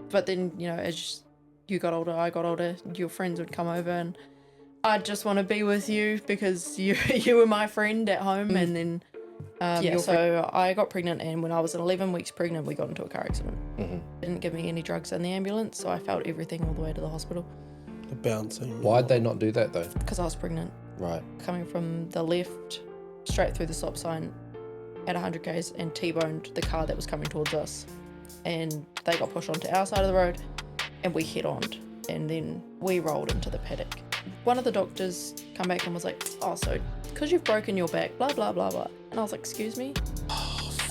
But then, you know, as you got older, I got older, your friends would come over and I'd just want to be with you because you were my friend at home. And then, so I got pregnant, and when I was 11 weeks pregnant, we got into a car accident. They didn't give me any drugs in the ambulance, so I felt everything all the way to the hospital. The bouncing. Why'd they not do that though? Because I was pregnant. Right. Coming from the left, straight through the stop sign at 100 k's and T-boned the car that was coming towards us. And they got pushed onto our side of the road and we head-oned. And then we rolled into the paddock. One of the doctors come back and was like, oh, so because you've broken your back, blah, blah, blah, blah. And I was like, excuse me?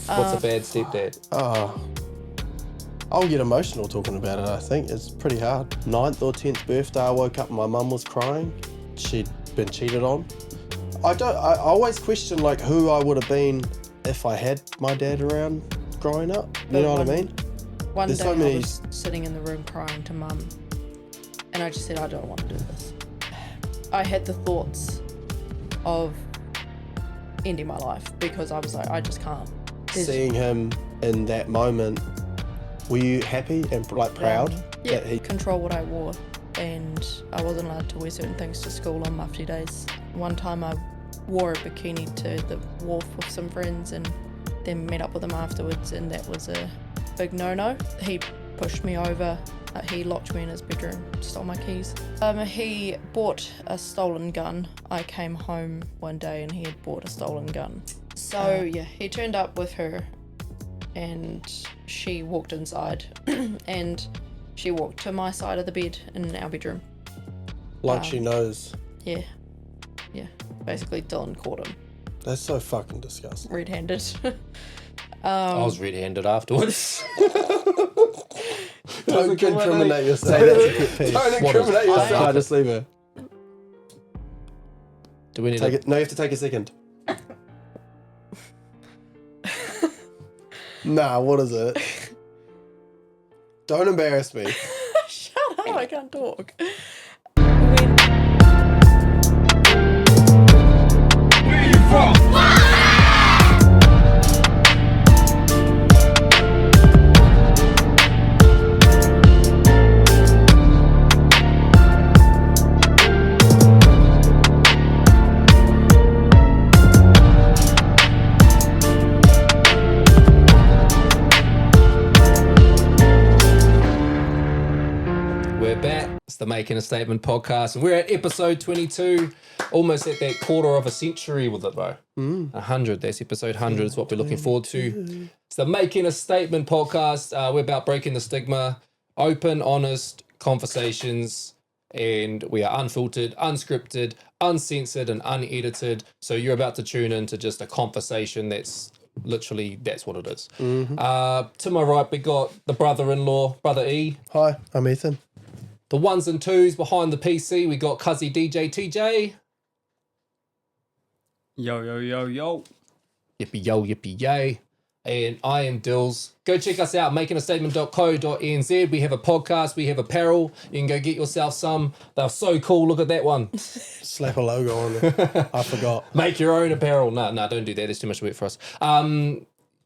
What's a bad stepdad? I'll get emotional talking about it, I think. It's pretty hard. 9th or 10th birthday, I woke up and my mum was crying. She'd been cheated on. I always question like who I would have been if I had my dad around growing up. You know what I mean? One day I was sitting in the room crying to mum, and I just said, I don't want to do this. I had the thoughts of ending my life because I was like, I just can't. Seeing him in that moment, were you happy and like proud? Yeah, he control what I wore, and I wasn't allowed to wear certain things to school on mufti days. One time I wore a bikini to the wharf with some friends and then met up with him afterwards, and that was a big no-no. He pushed me over, he locked me in his bedroom, stole my keys. He bought a stolen gun. I came home one day and he had bought a stolen gun. So yeah, he turned up with her and she walked inside and she walked to my side of the bed in our bedroom. Like she knows. Yeah. Basically Dylan caught him. That's so fucking disgusting. Red-handed. I was red-handed afterwards. Don't incriminate yourself. That's a pet peeve. Don't incriminate yourself. No, just leave her. Do we need take it? No, you have to take a second. Nah, what is it? Don't embarrass me. Shut up, I can't talk. Where you from? The Making a Statement podcast, and we're at episode 22, almost at that quarter of a century with it, bro. 100, that's episode 100 is what we're looking forward to. It's the Making a Statement podcast. We're about breaking the stigma, open, honest conversations, and we are unfiltered, unscripted, uncensored, and unedited. So you're about to tune into just a conversation that's literally, that's what it is. To my right, we got the brother-in-law, Brother E. Hi, I'm Ethan. The ones and twos behind the PC, we got Cuzzy DJ TJ. Yo, yo, yo, yo. Yippee yo, yippee yay. And I am Dilz. Go check us out, makingastatement.co.nz. We have a podcast, we have apparel. You can go get yourself some. They're so cool. Look at that one. Slap a logo on it. I forgot. Make your own apparel. No, don't do that. There's too much work for us.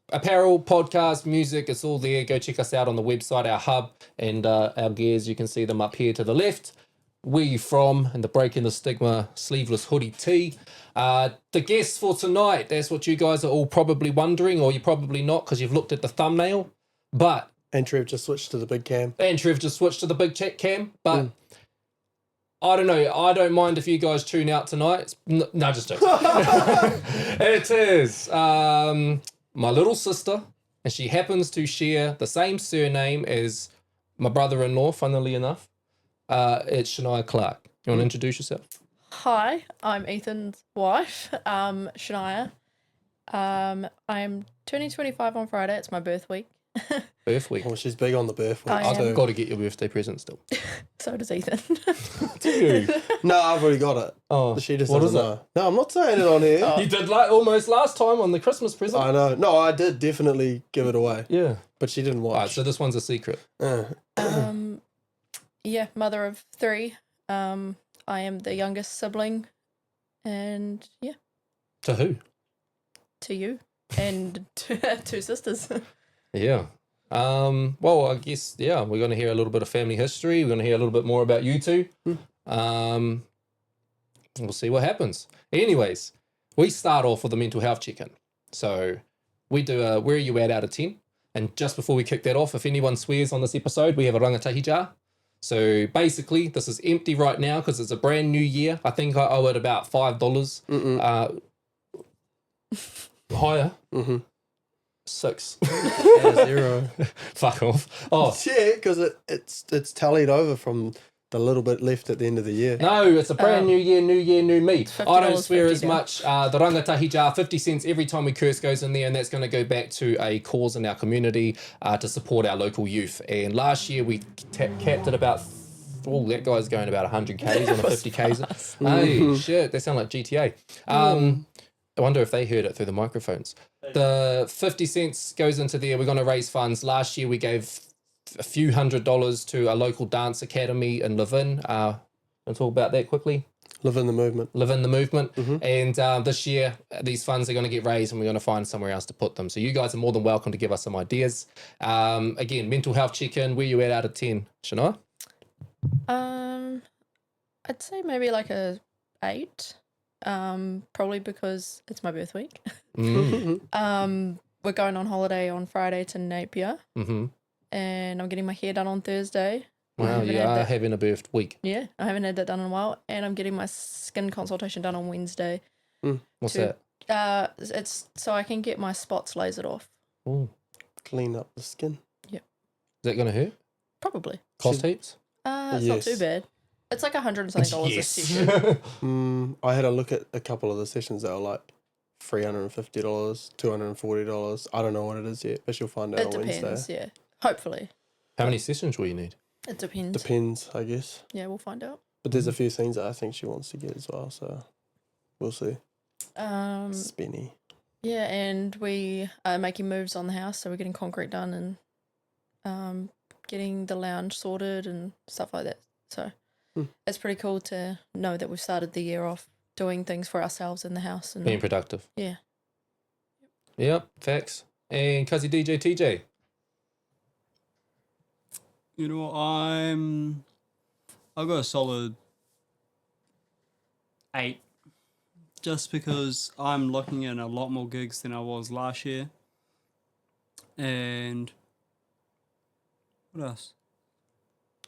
Apparel, podcast, music, it's all there. Go check us out on the website, our hub, and our gears. You can see them up here to the left. Where you from? And the Breaking the Stigma sleeveless hoodie tee. The guests for tonight, that's what you guys are all probably wondering, or you're probably not because you've looked at the thumbnail. But And Trev just switched to the big cam. But I don't know. I don't mind if you guys tune out tonight. No, just joking. It is my little sister, and she happens to share the same surname as my brother-in-law, funnily enough. It's Shania Clarke. You want to introduce yourself? Hi, I'm Ethan's wife, Shania. I'm turning 25 on Friday. It's my birth week. Birth week. Well, she's big on the birth week. I've got to get your birthday present still. So does Ethan. Do you? No, I've already got it. Oh, She just what doesn't is it? know. No, I'm not saying it on here. You did like almost last time on the Christmas present. I know. No, I did definitely give it away. Yeah. But she didn't watch. All right, so this one's a secret. Yeah, mother of 3. I am the youngest sibling, and yeah, To who? to you and 2 sisters. Yeah. Well, I guess, yeah, we're going to hear a little bit of family history. We're going to hear a little bit more about you two. We'll see what happens. Anyways, we start off with a mental health check-in. So we do a where are you at out of 10? And just before we kick that off, if anyone swears on this episode, we have a rangatahi jar. So basically, this is empty right now because it's a brand new year. I think I owe it about $5. Higher. 6. Out of 0. Fuck off. Oh, Yeah, because it's tallied over from the little bit left at the end of the year. no, it's a brand new year, new me. I don't swear as $50 much. The rangatahi jar, 50 cents every time we curse goes in there, and that's going to go back to a cause in our community to support our local youth. And last year we capped at about, that guy's going about 100 Ks on a 50 Ks. Hey, shit, they sound like GTA. I wonder if they heard it through the microphones. The 50 cents goes into there. We're going to raise funds. Last year we gave a few $100s to a local dance academy in Levin. Want to talk about that quickly? Live in the movement. Live in the movement. And this year, these funds are going to get raised and we're going to find somewhere else to put them. So you guys are more than welcome to give us some ideas. Again, mental health check-in. Where you at out of 10? Shania? I'd say maybe like a 8. Probably because it's my birth week. We're going on holiday on Friday to Napier. And I'm getting my hair done on Thursday. Wow, you are having a birth week. Yeah, I haven't had that done in a while. And I'm getting my skin consultation done on Wednesday. What's that? It's so I can get my spots lasered off. Ooh. Clean up the skin. Is that going to hurt? Probably. Cost heaps? It's not too bad. It's like $100 and something a session. I had a look at a couple of the sessions that were like $350, $240. I don't know what it is yet, but you'll find out It on depends, Wednesday. yeah. Hopefully. How many sessions will you need? It depends. Depends, I guess. Yeah, we'll find out. But there's a few things that I think she wants to get as well, so we'll see. Spenny. Yeah, and we are making moves on the house, so we're getting concrete done and getting the lounge sorted and stuff like that. So it's pretty cool to know that we've started the year off doing things for ourselves in the house and Being productive. Yeah. Yep, facts. And Cuzzy DJ TJ. You know, I've got a solid 8. Just because I'm looking at a lot more gigs than I was last year. And what else?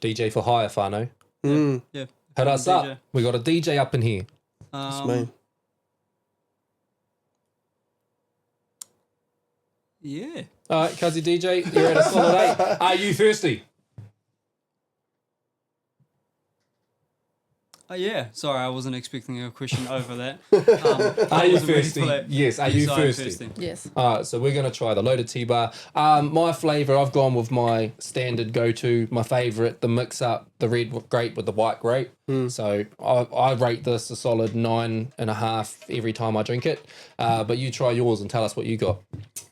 DJ for hire, Fano. Yeah. Hit us DJ. up. We got a DJ up in here. That's me. Yeah. All right, Cuzzy DJ, you're at a solid 8. Are you thirsty? Yeah. Sorry, I wasn't expecting a question over that. Are you thirsty? Yes, are you I'm thirsty? yes. All right, so we're going to try the loaded T-bar. My flavour, I've gone with my standard go-to, my favourite, the mix-up, the red grape with the white grape. So I rate this a solid 9.5 every time I drink it. But you try yours and tell us what you got.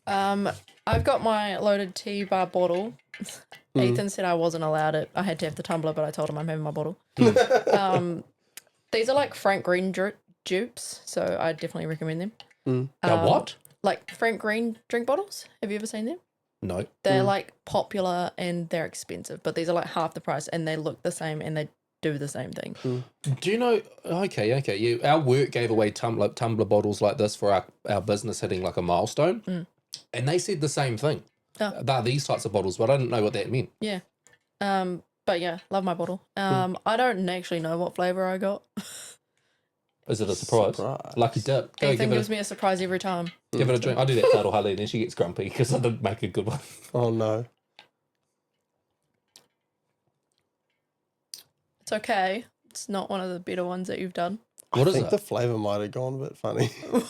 I've got my loaded tea bar bottle. Ethan said I wasn't allowed it. I had to have the tumbler, but I told him I'm having my bottle. These are like Frank Green dupes, so I definitely recommend them. What? Like Frank Green drink bottles. Have you ever seen them? No. They're like popular and they're expensive, but these are like half the price and they look the same and they do the same thing. Do you know? Okay. Yeah, our work gave away tumbler bottles like this for our business hitting like a milestone, and they said the same thing. They're these types of bottles, but I didn't know what that meant. Yeah. But yeah, love my bottle. I don't actually know what flavour I got. Is it a surprise? Lucky dip. Ethan gives me a surprise every time. Give it a drink. I do that to Harley and then she gets grumpy because I didn't make a good one. Oh no. It's okay. It's not one of the better ones that you've done. What is I think it? the flavour might have gone a bit funny. What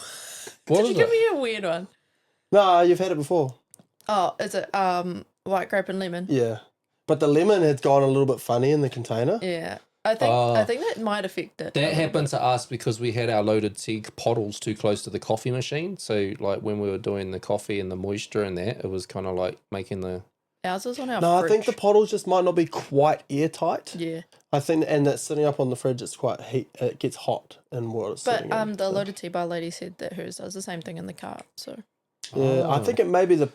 Did is you give it? me a weird one? No, you've had it before. Oh, is it white grape and lemon? Yeah. But the lemon had gone a little bit funny in the container. Yeah. I think that might affect it. That happened to us because we had our loaded tea bottles too close to the coffee machine. So, like, when we were doing the coffee and the moisture and that, it was kind of like making the... Ours was on our No, fridge. I think the bottles just might not be quite airtight. Yeah. I think, and that's sitting up on the fridge, it's quite heat. It gets hot in what it's But sitting in. the loaded tea bar lady said that hers does the same thing in the car. So Yeah, I think it maybe the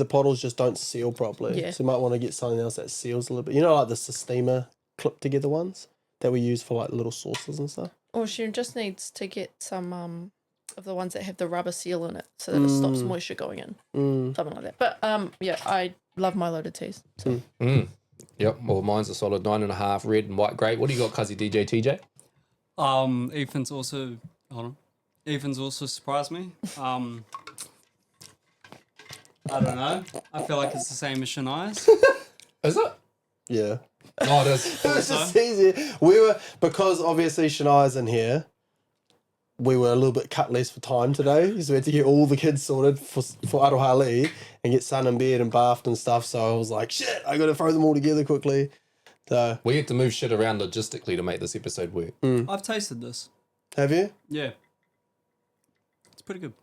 bottles just don't seal properly. Yeah. So you might want to get something else that seals a little bit. You know, like the steamer clip together ones that we use for like little sauces and stuff. Or she just needs to get some of the ones that have the rubber seal in it so that it stops moisture going in. Something like that. But yeah, I love my loaded teas. So. Yep. Well, mine's a solid 9.5, red and white grape. What do you got, Cuzzy DJ TJ? Ethan's also surprised me. I don't know. I feel like it's the same as Shania's. Is it? Yeah. Oh, it is. It was just easier. Because obviously Shania's in here, we were a little bit cut less for time today because we had to get all the kids sorted for Aroha Lee and get Sun in bed and bathed and stuff. So I was like, shit, I got to throw them all together quickly. So We had to move shit around logistically to make this episode work. I've tasted this. have you? Yeah. It's pretty good.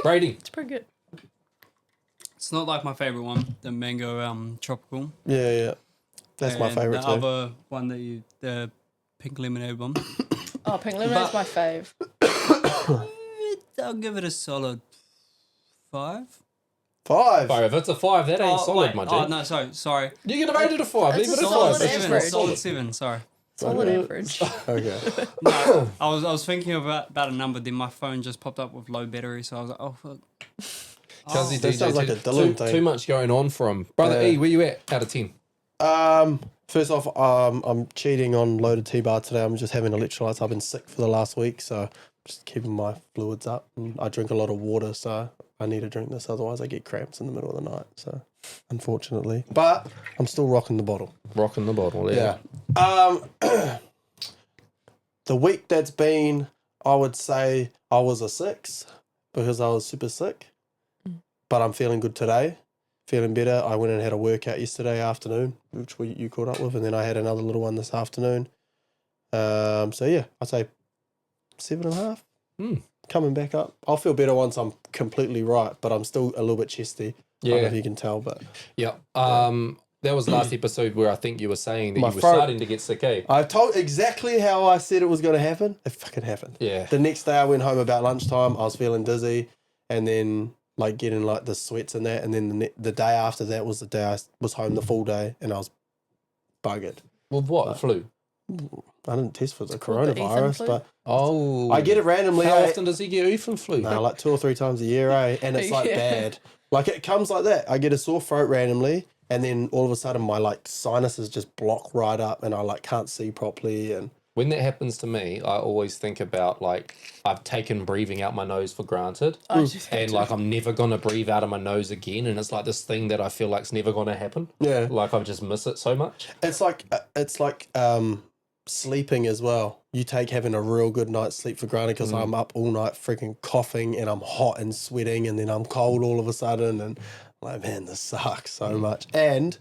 Brady. It's pretty good. It's not like my favourite one, the mango tropical. Yeah. That's my And favourite the too. other one the pink lemonade one. Oh, pink lemonade's my fave. I'll give it a solid 5. 5. Fire, if it's a 5, that ain't solid, my G. Oh, no, sorry. You're going to rate it a 5. It's Leave it a a solid 5. average. It's Solid 7, sorry. Solid average. Okay. No, I was thinking about a number, then my phone just popped up with low battery, so I was like, oh, fuck. Cuzzy That DJ, sounds like a Dylan thing. too much going on for him. Brother Yeah. E, where you at out of 10? First off, I'm cheating on loaded T-bar today. I'm just having electrolytes. I've been sick for the last week, so just keeping my fluids up. And I drink a lot of water, so I need to drink this. Otherwise, I get cramps in the middle of the night. So, unfortunately, but I'm still rocking the bottle. Rocking the bottle, yeah. The week that's been, I would say I was a 6 because I was super sick, but I'm feeling good today. Feeling better. I went and had a workout yesterday afternoon, which you caught up with, and then I had another little one this afternoon. So yeah, I'd say 7.5. Coming back up. I'll feel better once I'm completely right, but I'm still a little bit chesty. I don't know if you can tell, but Yeah. That was last episode where I think you were saying that My you were throat- starting to get sick, eh? I told exactly how I said it was going to happen. It fucking happened. Yeah. The next day I went home about lunchtime. I was feeling dizzy, and then like getting like the sweats and that, and then the day after that was the day I was home the full day, and I was buggered. With what? Flu? I didn't test for the called the Ethan coronavirus, flu? but Oh. I get it randomly. How eh? often does he get Ethan flu? No, like 2 or 3 times a year, eh? And it's like Yeah. bad. Like it comes like that. I get a sore throat randomly, and then all of a sudden my like sinuses just block right up, and I like can't see properly. And When that happens to me, I always think about like I've taken breathing out my nose for granted. I just And like I'm never gonna breathe out of my nose again, and it's like this thing that I feel like's never gonna happen. yeah, Like I just miss it so much. it's like sleeping as well. You take having a real good night's sleep for granted because I'm up all night freaking coughing, and I'm hot and sweating, and then I'm cold all of a sudden, and like, man, this sucks so much. And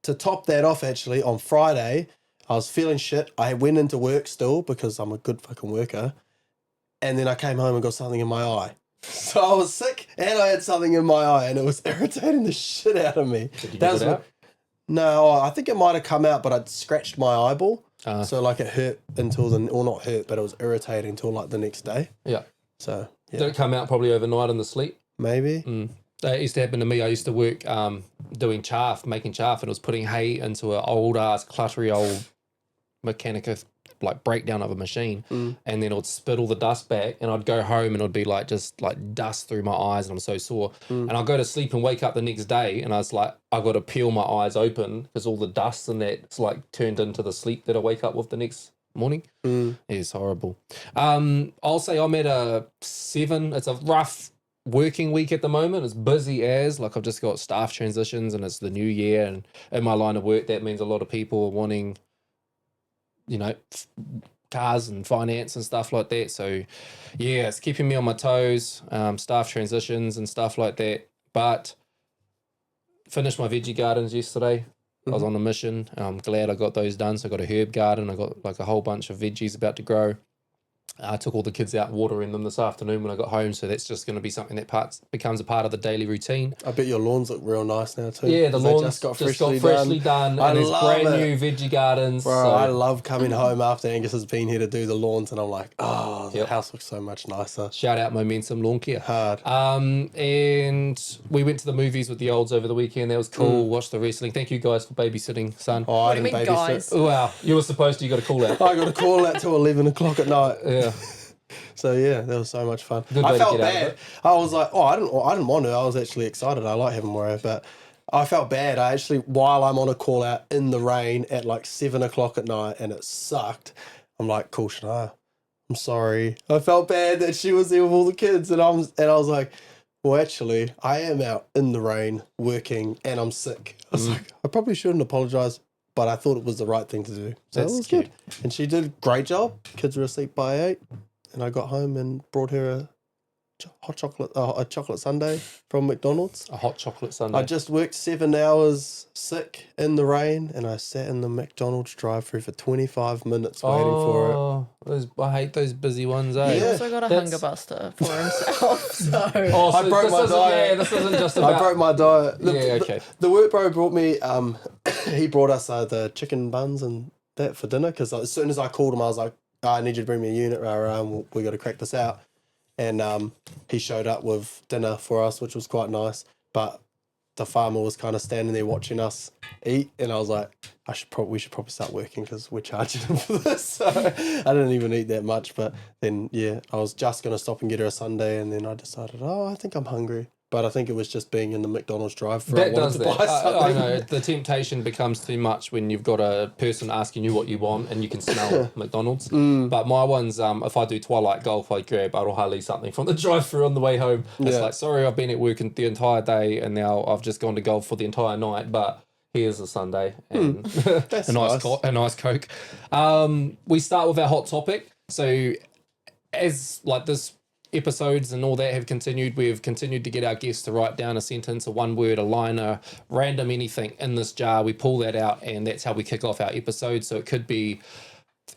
to top that off, actually, on Friday, I was feeling shit. I went into work still because I'm a good fucking worker, and then I came home and got something in my eye. So I was sick, and I had something in my eye, and it was irritating the shit out of me. Did you That get was it out? No, I think it might have come out, but I'd scratched my eyeball. Ah. So like it hurt until or not hurt, but it was irritating until like the next day. Yeah. So Did yeah, it come out probably overnight in the sleep? maybe. That used to happen to me. I used to work doing chaff, making chaff, and it was putting hay into an old ass, cluttery old Mechanica like breakdown of a machine, and then it would spit all the dust back, and I'd go home and it would be like just like dust through my eyes, and I'm so sore. And I'd go to sleep and wake up the next day, and I was like, I got to peel my eyes open because all the dust and that's like turned into the sleep that I wake up with the next morning. It's horrible. I'll say I'm at a 7. It's a rough working week at the moment. It's busy as like I've just got staff transitions, and it's the new year, and in my line of work that means a lot of people are wanting, you know, cars and finance and stuff like that. So yeah, it's keeping me on my toes, staff transitions and stuff like that. But finished my veggie gardens yesterday. I was on a mission. I'm glad I got those done. So I got a herb garden. I got like a whole bunch of veggies about to grow. I took all the kids out watering them this afternoon when I got home, so that's just going to be something that becomes a part of the daily routine. I bet your lawns look real nice now too. Yeah, the 'cause they lawns just got freshly freshly done, I and there's love brand it. new veggie gardens. Bro, so I love coming home after Angus has been here to do the lawns, and I'm like, oh, the Yep. house looks so much nicer. shout out Momentum Lawn Care. Hard. And we went to the movies with the olds over the weekend. That was cool. Watched the wrestling. Thank you guys for babysitting, son. Oh, I What do you didn't mean, babysit. guys? Wow, you were supposed to. You got a call out. I got a call out till 11 o'clock at night. Yeah. So yeah, that was so much fun. Good way I to felt get out of bad. it. I was like, oh, I didn't want to. I was actually excited. I like having Moira, but I felt bad. I actually, while I'm on a call out in the rain at like 7 o'clock at night, and it sucked. I'm like, cool, Shania, I'm sorry. I felt bad that she was there with all the kids, and I was like, well, actually, I am out in the rain working, and I'm sick. I was like, I probably shouldn't apologize, but I thought it was the right thing to do. So That's it was cute. good. And she did a great job. Kids were asleep by 8, and I got home and brought her a chocolate sundae from McDonald's. A hot chocolate sundae. I just worked 7 hours sick in the rain, and I sat in the McDonald's drive-through for 25 minutes waiting for it. I hate those busy ones, eh? He Yeah. also got a That's- hunger buster for himself. So Oh, so I broke this my isn't- diet. Yeah, this isn't just about. I broke my diet. Yeah, okay. The work bro brought me, he brought us the chicken buns and that for dinner, because as soon as I called him, I was like, I need you to bring me a unit, we got to crack this out. And he showed up with dinner for us, which was quite nice. But the farmer was kind of standing there watching us eat, and I was like, we should probably start working because we're charging him for this. So I didn't even eat that much. But then, yeah, I was just going to stop and get her a sundae, and then I decided, I think I'm hungry. But I think it was just being in the McDonald's drive-thru. That I wanted does to that. buy I something. know the temptation becomes too much when you've got a person asking you what you want and you can smell McDonald's. But my ones, if I do twilight golf, I grab Arohali something from the drive-through on the way home. It's Yeah. like, sorry, I've been at work the entire day and now I've just gone to golf for the entire night, but here's a Sunday and That's a nice nice. a nice Coke. We start with our hot topic. So as like this episodes and all that have continued, we've continued to get our guests to write down a sentence, a one word, a line, a random anything in this jar. We pull that out and that's how we kick off our episode. So it could be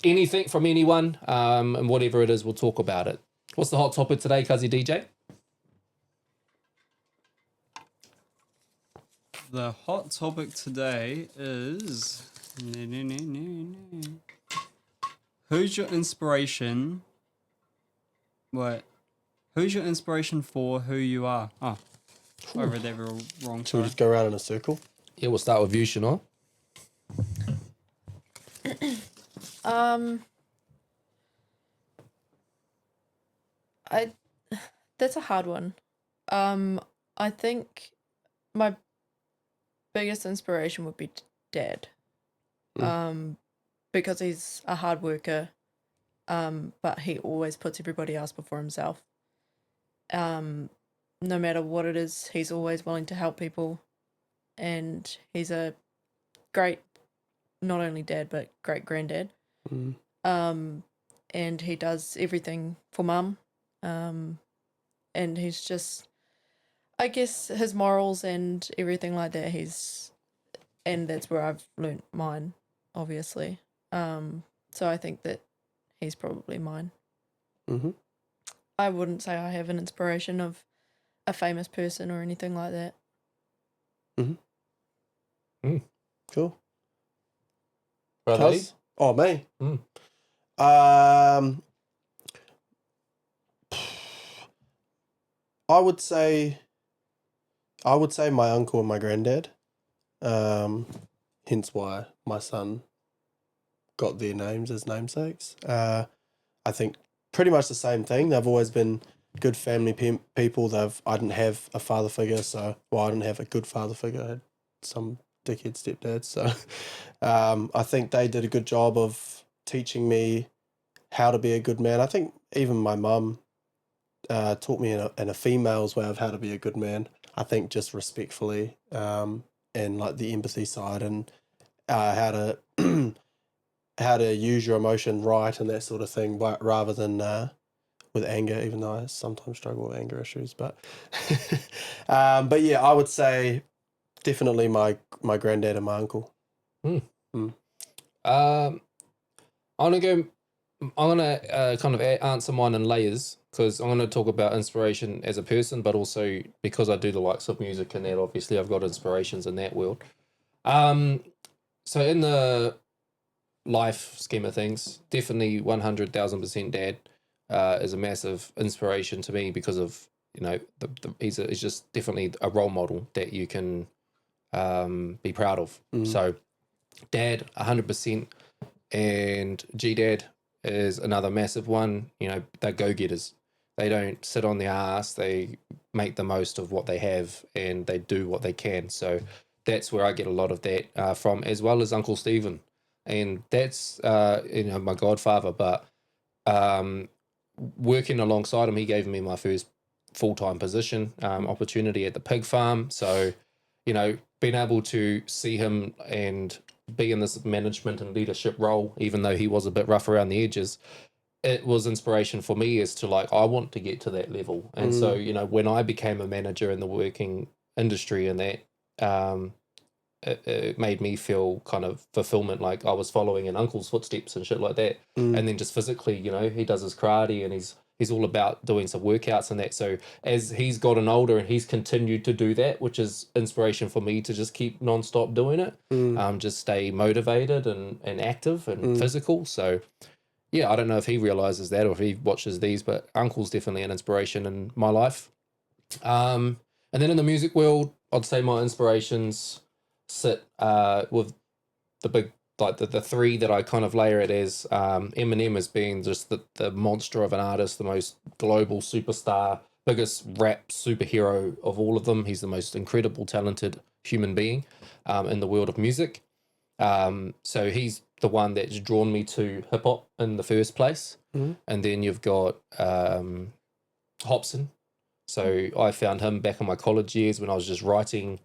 anything from anyone, and whatever it is, we'll talk about it. What's the hot topic today, Cuzzy DJ? The hot topic today is who's your inspiration? What? Who's your inspiration for who you are? Oh, I read that wrong. Should we Sorry. just go around in a circle? Yeah, we'll start with you, Shania. That's a hard one. I think my biggest inspiration would be Dad. Because he's a hard worker, but he always puts everybody else before himself. No matter what it is, he's always willing to help people, and he's a great, not only dad but great granddad. And he does everything for Mum, and he's just, I guess, his morals and everything like that. And that's where I've learnt mine, obviously. So I think that he's probably mine. Mm-hmm. I wouldn't say I have an inspiration of a famous person or anything like that. Cool. Brother Lee? Cuz? Oh, me? Mm. I would say my uncle and my granddad. Hence why my son got their names as namesakes. I think pretty much the same thing. They've always been good family people. I didn't have a father figure, I didn't have a good father figure. I had some dickhead stepdad. So I think they did a good job of teaching me how to be a good man. I think even my mum taught me in a female's way of how to be a good man. I think just respectfully, and like the empathy side, and how to how to use your emotion right and that sort of thing, but rather than with anger, even though I sometimes struggle with anger issues. But but yeah, I would say definitely my granddad and my uncle. I'm gonna go I'm gonna kind of answer mine in layers because I'm gonna talk about inspiration as a person, but also because I do the likes of music and that. Obviously, I've got inspirations in that world. So in the life scheme of things, definitely 100,000% Dad is a massive inspiration to me because of he's just definitely a role model that you can be proud of. So Dad 100%, and G-Dad is another massive one. They're go-getters. They don't sit on their ass. They make the most of what they have and they do what they can. So that's where I get a lot of that from, as well as Uncle Stephen. And that's my godfather, but working alongside him, he gave me my first full-time position opportunity at the pig farm. So being able to see him and be in this management and leadership role, even though he was a bit rough around the edges, it was inspiration for me as to I want to get to that level. And so when I became a manager in the working industry and that, it made me feel kind of fulfillment, like I was following in Uncle's footsteps and shit like that. And then just physically, he does his karate and he's all about doing some workouts and that. So as he's gotten older and he's continued to do that, which is inspiration for me to just keep nonstop doing it, just stay motivated and active and physical. So yeah, I don't know if he realizes that or if he watches these, but Uncle's definitely an inspiration in my life. And then in the music world, I'd say my inspirations sit with the big, the three that I kind of layer it as. Eminem as being just the monster of an artist, the most global superstar, biggest rap superhero of all of them. He's the most incredible, talented human being in the world of music. So he's the one that's drawn me to hip hop in the first place. And then you've got Hobson. So I found him back in my college years when I was just writing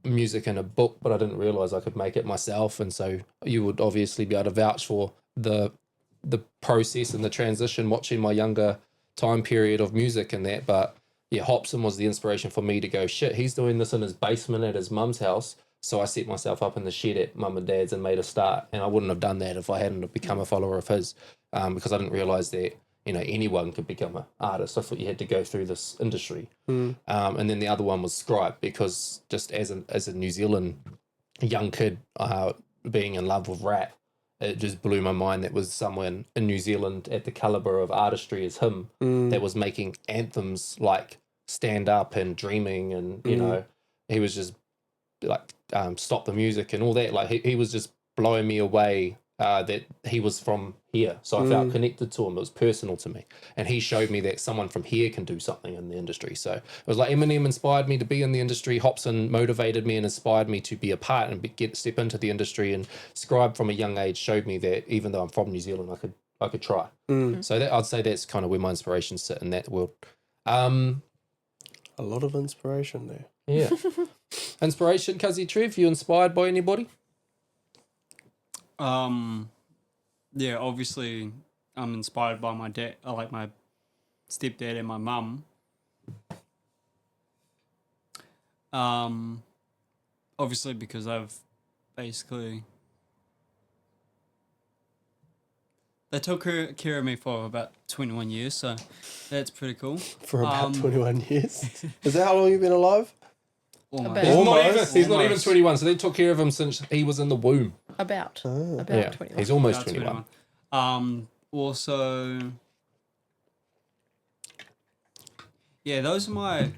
music in a book, but I didn't realize I could make it myself. And so you would obviously be able to vouch for the process and the transition watching my younger time period of music and that. But yeah, Hobson was the inspiration for me to go, shit, he's doing this in his basement at his mum's house. So I set myself up in the shed at mum and dad's and made a start. And I wouldn't have done that if I hadn't have become a follower of his, because I didn't realize that anyone could become an artist. I thought you had to go through this industry. And then the other one was Scribe, because just as a New Zealand young kid being in love with rap, it just blew my mind that was someone in New Zealand at the caliber of artistry as him that was making anthems like Stand Up and Dreaming, and he was just Stop the Music and all that. Like he was just blowing me away. That he was from here, so I felt connected to him. It was personal to me, and he showed me that someone from here can do something in the industry. So it was like Eminem inspired me to be in the industry, Hobson motivated me and inspired me to be a part and step into the industry, and Scribe from a young age showed me that even though I'm from New Zealand, I could try. So that I'd say that's kind of where my inspirations sit in that world. A lot of inspiration there. Yeah. Inspiration, Cuzzy Trev, you inspired by anybody? Yeah, obviously I'm inspired by my dad. I like my stepdad and my mum. Obviously because I've basically, they took care of me for about 21 years, so that's pretty cool. For about 21 years? Is that how long you've been alive? Almost. He's not even 21, so they took care of him since he was in the womb. About 21. He's almost About 21. Also, yeah, those are my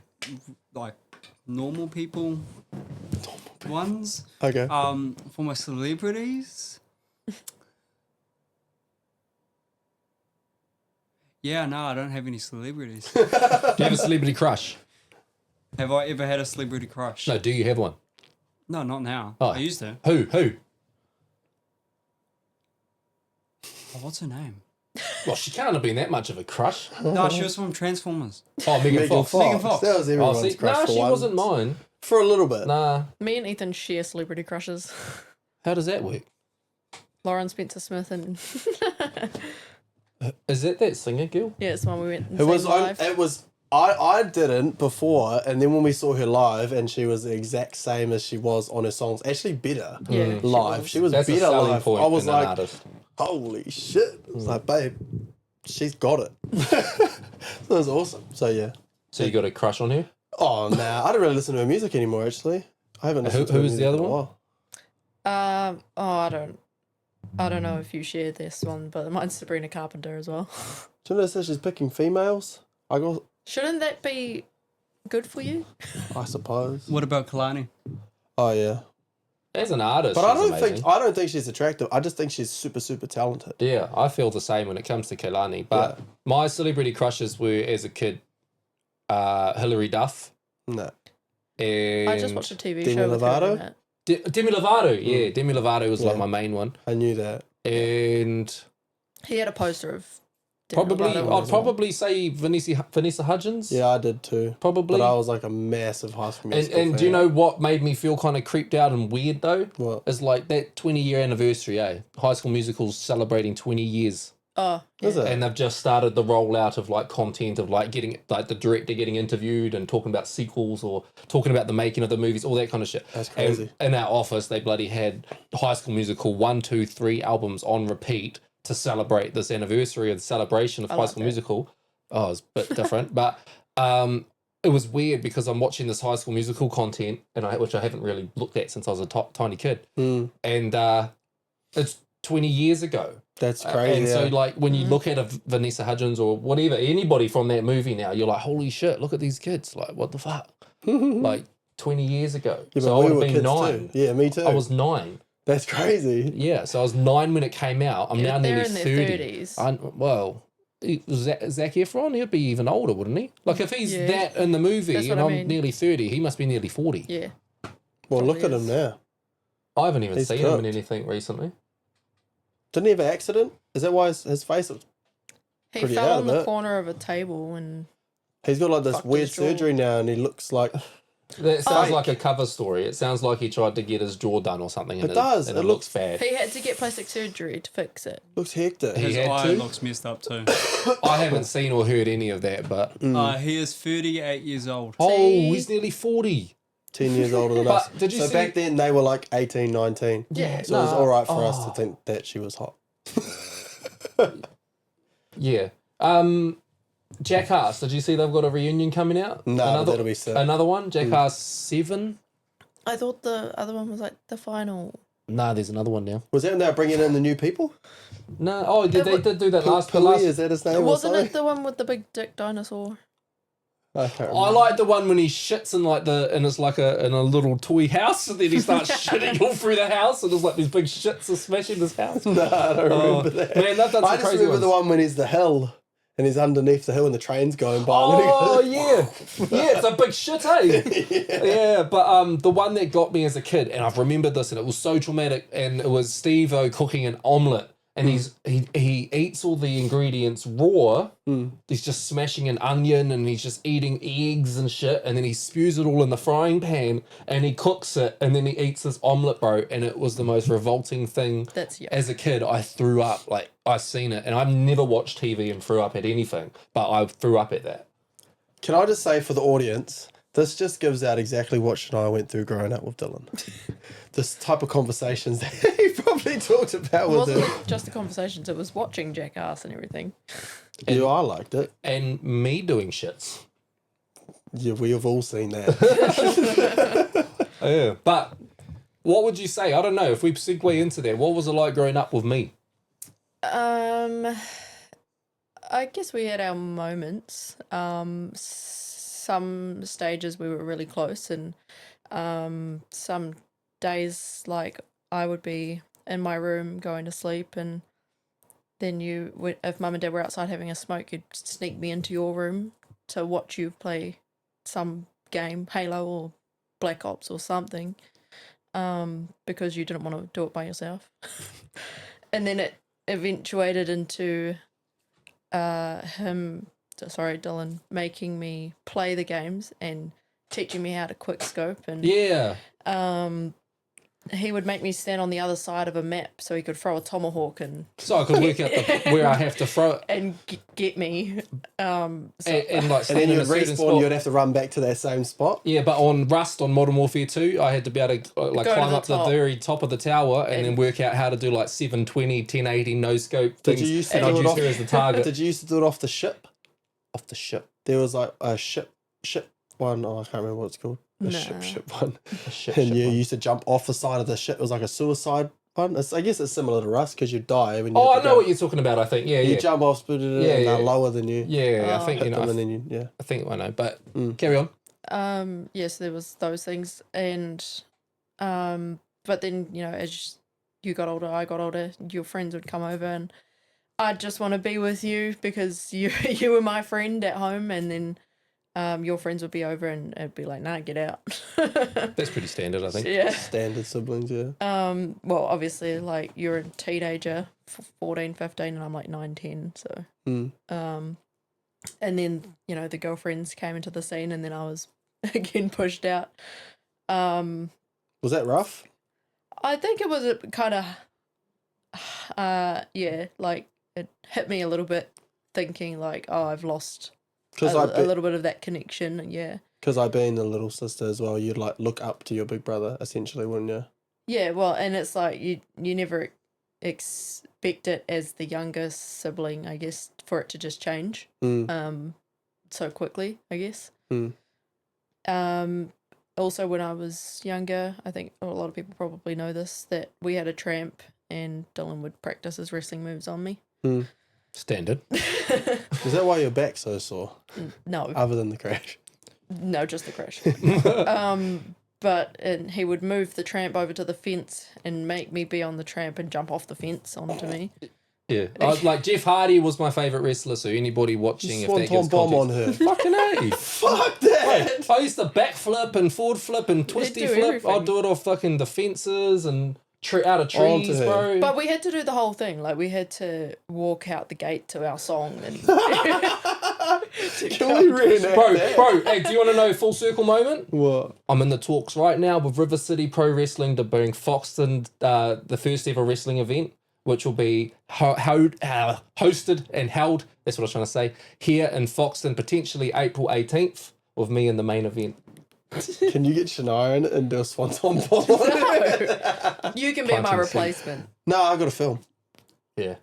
normal people ones. Okay. For my celebrities, yeah, no, I don't have any celebrities. Do you have a celebrity crush? Have I ever had a celebrity crush? No, do you have one? No, not now. Oh. I used to. Who? Oh, what's her name? Well, she can't have been that much of a crush. No, she was from Transformers. Oh, Megan Fox. Megan Fox. That was everyone's crush Nah, for she once. wasn't mine. For a little bit. Nah. Me and Ethan share celebrity crushes. How does that work? Lauren Spencer Smith and Is that singer girl? yeah, it's the one we went and It was. seen live. It was. I didn't before, and then when we saw her live, and she was the exact same as she was on her songs. Actually, better Yeah, live. She was That's a better selling live. point I was in an like, artist. holy shit. It was like, babe, she's got it. That was awesome. So, yeah. So you got a crush on her? Oh, nah. I don't really listen to her music anymore, actually. I haven't listened to her Who was the music other in a one? while. I don't know if you shared this one, but mine's Sabrina Carpenter as well. Do you notice she's picking females? Shouldn't that be good for you? I suppose. What about Kalani? Oh, yeah. As an artist, But I amazing. don't think she's attractive. I just think she's super, super talented. Yeah, I feel the same when it comes to Kehlani. But my celebrity crushes were, as a kid, Hilary Duff. No. And I just watched a TV Demi show with her Lovato? in it. Demi Lovato, yeah. Demi Lovato was like my main one. I knew that. And He had a poster of Demi probably, Lovato I'd as well. probably say Vanessa Hudgens. Yeah, I did too. Probably. But I was like a massive High School Musical And fan. do you know what made me feel kind of creeped out and weird though? What? Is like that 20-year anniversary, High School Musical's celebrating 20 years. Oh, Is it? And they've just started the rollout of like content of like getting like the director getting interviewed and talking about sequels or talking about the making of the movies, all that kind of shit. That's crazy. And in our office, they bloody had High School Musical 1, 2, 3 albums on repeat to celebrate this anniversary of the celebration of High School Musical. Oh, it's a bit different, but it was weird because I'm watching this High School Musical content which I haven't really looked at since I was a tiny kid, and it's 20 years ago. That's crazy. And so, like, when you look at a Vanessa Hudgens or whatever, anybody from that movie now, you're like, holy shit, look at these kids. Like, what the fuck? Like, 20 years ago. Yeah, so I we would were have been kids 9. too. Yeah, me too. I was 9. That's crazy. Yeah, so I was 9 when it came out. I'm now they're nearly in 30. their 30s. Well, Zac Efron, he'd be even older, wouldn't he? Like, if he's that in the movie That's and what I I'm mean. nearly 30, he must be nearly 40. Yeah. Well, look at Probably him is. now. I haven't even He's seen him in cooked. anything recently. Didn't he have an accident? Is that why his face was... He Pretty fell out on of the it. corner of a table and He's got like this Fucked weird his jaw. surgery now and he looks like... That sounds Fake. like a cover story. It sounds like he tried to get his jaw done or something. And It does. And It it looks bad. he had to get plastic surgery to fix it. Looks hectic. He His had eye to? looks messed up too. I haven't seen or heard any of that, but He is 38 years old. oh, See? he's nearly 40. 10 years older than But us. did you so see- back then they were like 18, 19. Yeah. So it was all right for us to think that she was hot. Yeah. Jackass. Did you see they've got a reunion coming out? No, but that'll be sick. Another one, Jackass 7. I thought the other one was like the final. Nah, there's another one now. Was that when they were bringing in the new people? No, oh, they did do that last. Pui, is that his name? Wasn't or it the one with the big dick dinosaur? I can't remember. I like the one when he shits in like and it's like in a little toy house, and then he starts shitting all through the house, and there's like these big shits are smashing his house. No, I don't remember that. Man, they've done some I just crazy remember ones. the one when he's the hill and he's underneath the hill and the train's going by. Oh yeah, yeah, it's a big shit, hey. Yeah, but the one that got me as a kid, and I've remembered this, and it was so traumatic, and it was Steve-O cooking an omelette, and he eats all the ingredients raw. He's just smashing an onion, and he's just eating eggs and shit, and then he spews it all in the frying pan, and he cooks it, and then he eats this omelette, bro, and it was the most revolting thing. That's yuck. As a kid, I threw up. Like, I seen it, and I've never watched TV and threw up at anything, but I threw up at that. Can I just say for the audience, this just gives out exactly what Shania went through growing up with Dylan. This type of conversations that he probably talked about It with wasn't him. just the conversations, it was watching Jackass and everything. Yeah, I liked it. And me doing shits. Yeah, we have all seen that. Yeah. But what would you say? I don't know. If we segue into that, what was it like growing up with me? I guess we had our moments. Some stages we were really close, and some days like I would be in my room going to sleep, and then if mum and dad were outside having a smoke, you'd sneak me into your room to watch you play some game, Halo or Black Ops or something, because you didn't want to do it by yourself. And then it eventuated into Dylan making me play the games and teaching me how to quick scope and Yeah. he would make me stand on the other side of a map so he could throw a tomahawk and So I could work out where I have to throw it. and get me. And like And then stand in you'd a certain respawn, spot. you'd have to run back to that same spot. Yeah, but on Rust, on Modern Warfare 2, I had to be able to like Go to climb the up the top. very top of the tower and then work out how to do like 720, 1080 no scope things. Did you used to and do I'd it use off? her as the target. Did you used to do it off the ship? Off the ship. There was like a ship one. Oh, I can't remember what it's called. A Nah. ship one. A ship, And ship you one. used to jump off the side of the ship. It was like a suicide one. I guess it's similar to Rust because you die when you. Oh, have I to know go. what you're talking about. I think. Yeah, You yeah, jump off, and Yeah, they're yeah. lower than you. yeah. I think Hit you know. them and then you, yeah. I think I know. But carry on. Yes, there was those things, and but then as you got older, I got older. Your friends would come over, and I'd just want to be with you because you were my friend at home, and then your friends would be over, and it'd be like, nah, get out. That's pretty standard, I think. Yeah. Standard siblings, yeah. Well, obviously, like you're a teenager, 14, 15, and I'm like 9, 10, so. And then the girlfriends came into the scene, and then I was again pushed out. Was that rough? I think it was a kind of, yeah, like it hit me a little bit, thinking like, oh, I've lost Because a little bit of that connection. Yeah. Because I being the little sister as well, you'd like look up to your big brother essentially, wouldn't you? Yeah, well, and it's like you never expect it as the younger sibling, I guess, for it to just change so quickly, I guess. Also, when I was younger, I think a lot of people probably know this, that we had a tramp and Dylan would practice his wrestling moves on me. Standard. Is that why your back's so sore? No, Other than the crash? no, just the crash. And he would move the tramp over to the fence and make me be on the tramp and jump off the fence onto me. Yeah. Like Jeff Hardy was my favourite wrestler, so anybody watching, if that Swanton gives bomb on context. her. Fucking A. Fuck that! I used to backflip and forward flip and twisty do flip. everything. I'd do it off fucking the fences and out of Onto trees, her. bro. But we had to do the whole thing. Like, we had to walk out the gate to our song. And Can we reenact that? Bro, hey, do you want to know full circle moment? What? I'm in the talks right now with River City Pro Wrestling to bring Foxton the first ever wrestling event, which will be hosted and held, that's what I was trying to say, here in Foxton, potentially April 18th, with me in the main event. Can you get Shania in it and do a swanton bomb on her? No. You can be my Planting seed. replacement. No, I got a film. Yeah.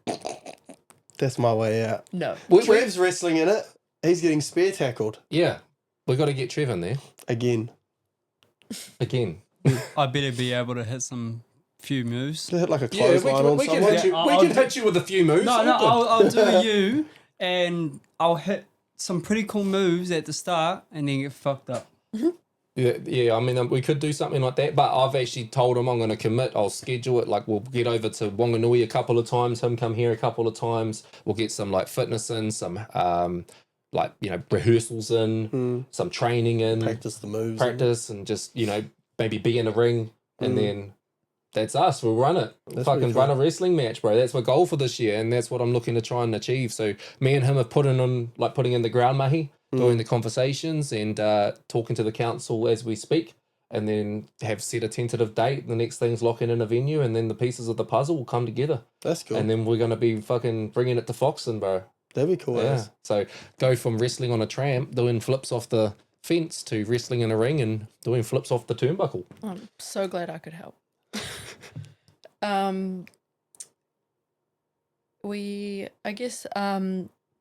That's my way out. No. Trev's wrestling in it. He's getting spear tackled. Yeah. We got to get Trev in there. Again. I better be able to hit some few moves. To hit like a Yeah, clothesline on we can someone. hit you. Yeah, We can hit you with a few moves. No, all good. I'll do you, and I'll hit some pretty cool moves at the start, and then get fucked up. Yeah, I mean, we could do something like that, but I've actually told him I'm going to commit. I'll schedule it. Like, we'll get over to Wanganui a couple of times, him come here a couple of times. We'll get some, like, fitness in, some, rehearsals in, some training in. Practice the moves. And just, maybe be in a ring, and then that's us. We'll run it. That's Fucking pretty run cool. a wrestling match, bro. That's my goal for this year, and that's what I'm looking to try and achieve. So me and him have putting in the ground mahi, doing the conversations and talking to the council as we speak, and then have set a tentative date. The next thing's locking in a venue, and then the pieces of the puzzle will come together. That's cool. And then we're going to be fucking bringing it to Foxton, bro. That'd be cool. Yeah. as. So go from wrestling on a tramp, doing flips off the fence, to wrestling in a ring and doing flips off the turnbuckle. I'm so glad I could help.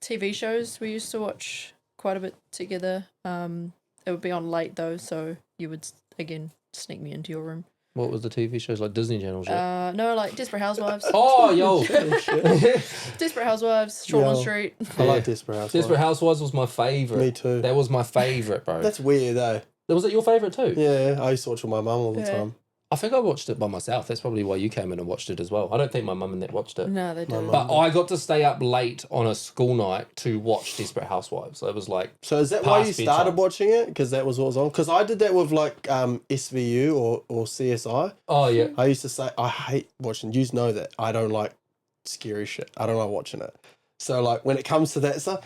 TV shows we used to watch quite a bit together. It would be on late though, so you would again sneak me into your room. What was the TV shows, like Disney Channel shit? No, like Desperate Housewives. Oh, yo. Desperate Housewives, Shortland Yo. Street. I like Desperate Housewives. Desperate Housewives was my favourite. Me too. That was my favourite, bro. That's weird though. Was it your favourite too? Yeah, I used to watch with my mum all the Yeah. time. I think I watched it by myself. That's probably why you came in and watched it as well. I don't think my mum and that watched it. No, they don't. But I got to stay up late on a school night to watch Desperate Housewives. So it was like, So is that why you Past started bedtime. watching it? Because that was what was on? Because I did that with like SVU or CSI. oh yeah. I used to say, I hate watching, you know that. I don't like scary shit. I don't like watching it. So like when it comes to that stuff,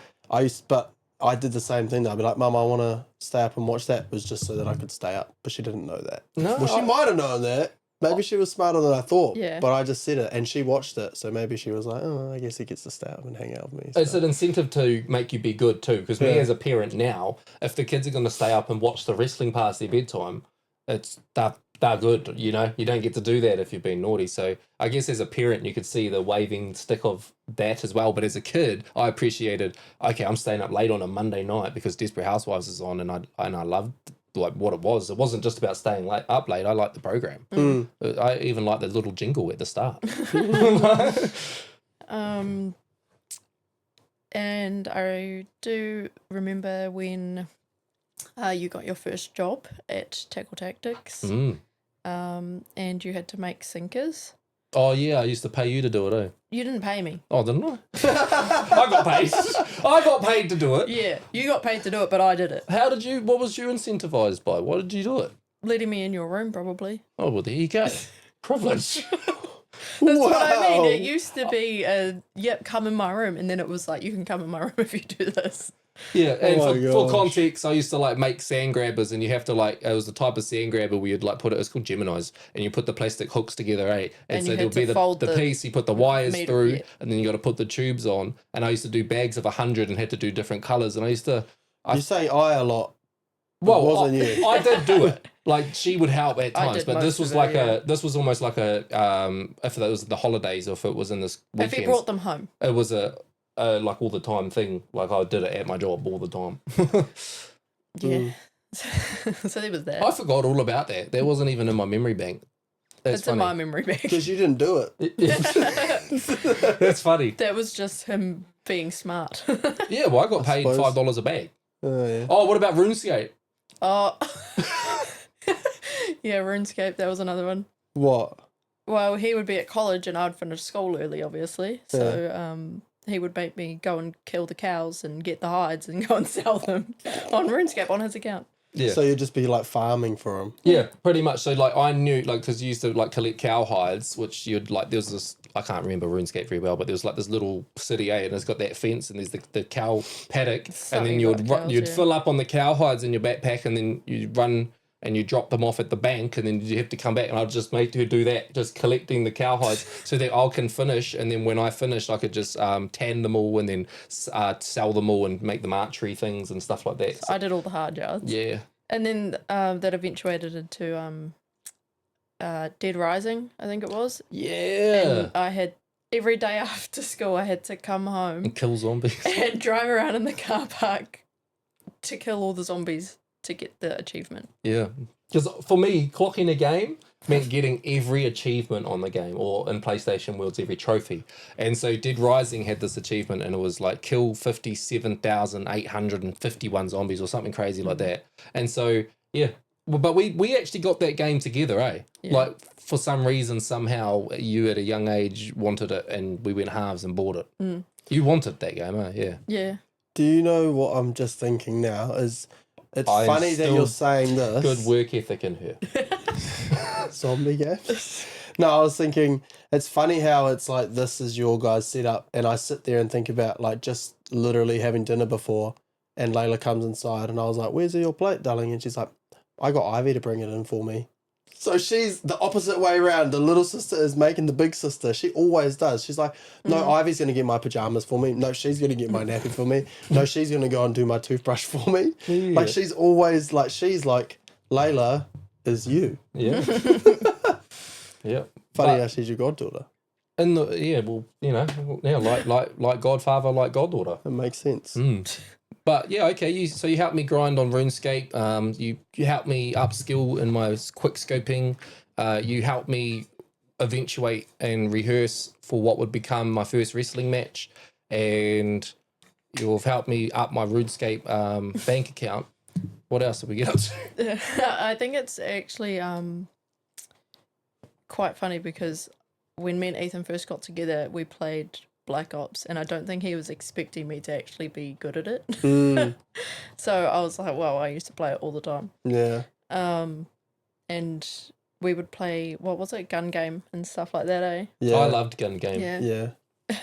I did the same thing. I'd be like, Mum, I want to stay up and watch that. It was just so that I could stay up. But she didn't know that. No, Well, she might have known that. Maybe she was smarter than I thought. Yeah. But I just said it, and she watched it, so maybe she was like, "Oh, I guess he gets to stay up and hang out with me." It's So. an incentive to make you be good too. Because me Yeah. as a parent now, if the kids are going to stay up and watch the wrestling past their bedtime, they're good. You know, you don't get to do that if you've been naughty. So I guess as a parent, you could see the waving stick of that as well. But as a kid, I appreciated. Okay, I'm staying up late on a Monday night because Desperate Housewives is on, and I loved like what it was. It wasn't just about staying up late. I liked the program. I even liked the little jingle at the start. And I do remember when you got your first job at Tackle Tactics, and you had to make sinkers. Oh yeah, I used to pay you to do it. Eh? You didn't pay me. Oh, didn't I? I got paid. I got paid to do it. Yeah, you got paid to do it, but I did it. How did you? What was you incentivized by? Why did you do it? Letting me in your room, probably. Oh well, there you go. Privilege. That's what I mean. It used to be, come in my room, and then it was like, you can come in my room if you do this. Yeah, and Oh my for gosh. context, I used to like make sand grabbers, and you have to like, it was the type of sand grabber where you'd like put it, it's called Geminis, and you put the plastic hooks together, eh? And so you there'll had be to fold the the piece, you put the wires metal, through, yeah. and then you got to put the tubes on. And I used to do bags of 100 and had to do different colours, and I used to, You say I a lot. well, wasn't you. I did do it. Like she would help at I times, did but this most was of it, like yeah. this was almost like a if it was the holidays or if it was in this Have you weekends, brought them home? it was a like all the time thing. Like I did it at my job all the time. Yeah. So there was that. I forgot all about that. That wasn't even in my memory bank. That's It's in funny. my memory bank. Because you didn't do it. That's funny. That was just him being smart. Yeah, well, I got paid suppose. $5 a bag. Oh, yeah. Oh, what about RuneScape? Oh. Yeah, RuneScape, that was another one. What? Well, he would be at college and I'd finish school early, obviously. So he would make me go and kill the cows and get the hides and go and sell them on RuneScape on his account. Yeah. So you'd just be like farming for him. Yeah, pretty much. So like I knew like because you used to like collect cow hides, which you'd like there was this I can't remember RuneScape very well, but there was like this little city, and it's got that fence and there's the cow paddock, and Something then you'd about cows, you'd yeah. fill up on the cow hides in your backpack, and then you'd run and you drop them off at the bank, and then you have to come back, and I'd just make her do that, just collecting the cow hides so that I can finish, and then when I finished, I could just tan them all and then sell them all and make them archery things and stuff like that. So, I did all the hard yards. yeah. And then that eventuated into Dead Rising, I think it was. Yeah. And I had, every day after school, I had to come home And kill zombies. and drive around in the car park to kill all the zombies to get the achievement. Yeah. Because for me, clocking a game meant getting every achievement on the game, or in PlayStation Worlds, every trophy. And so Dead Rising had this achievement, and it was like kill 57,851 zombies or something crazy like that. And so, yeah. Well, but we actually got that game together, eh? Yeah. Like, for some reason, somehow, you at a young age wanted it, and we went halves and bought it. Mm. You wanted that game, eh? Yeah. Yeah. Do you know what I'm just thinking now? It's I'm funny that still you're saying this. Good work ethic in her. Zombie games. No, I was thinking it's funny how it's like this is your guys' setup, and I sit there and think about like just literally having dinner before, and Layla comes inside, and I was like, "Where's your plate, darling?" And she's like, "I got Ivy to bring it in for me." So she's the opposite way around. The little sister is making the big sister. She always does. She's like, no, Ivy's going to get my pajamas for me. No, she's going to get my nappy for me. No, she's going to go and do my toothbrush for me. Yeah. Like she's always like, she's like, Layla is you. Yeah. Yeah. Funny But- how she's your goddaughter. And well, like Godfather, like Goddaughter. It makes sense. But yeah, okay. You helped me grind on RuneScape. You helped me upskill in my quick scoping. You helped me eventuate and rehearse for what would become my first wrestling match, and you've helped me up my RuneScape bank account. What else did we get up to? I think it's actually quite funny because when me and Ethan first got together, we played Black Ops, and I don't think he was expecting me to actually be good at it. So I was like, well, I used to play it all the time. Yeah. And we would play, what was it, gun game and stuff like that, eh? Yeah. I loved gun game. Yeah. Yeah.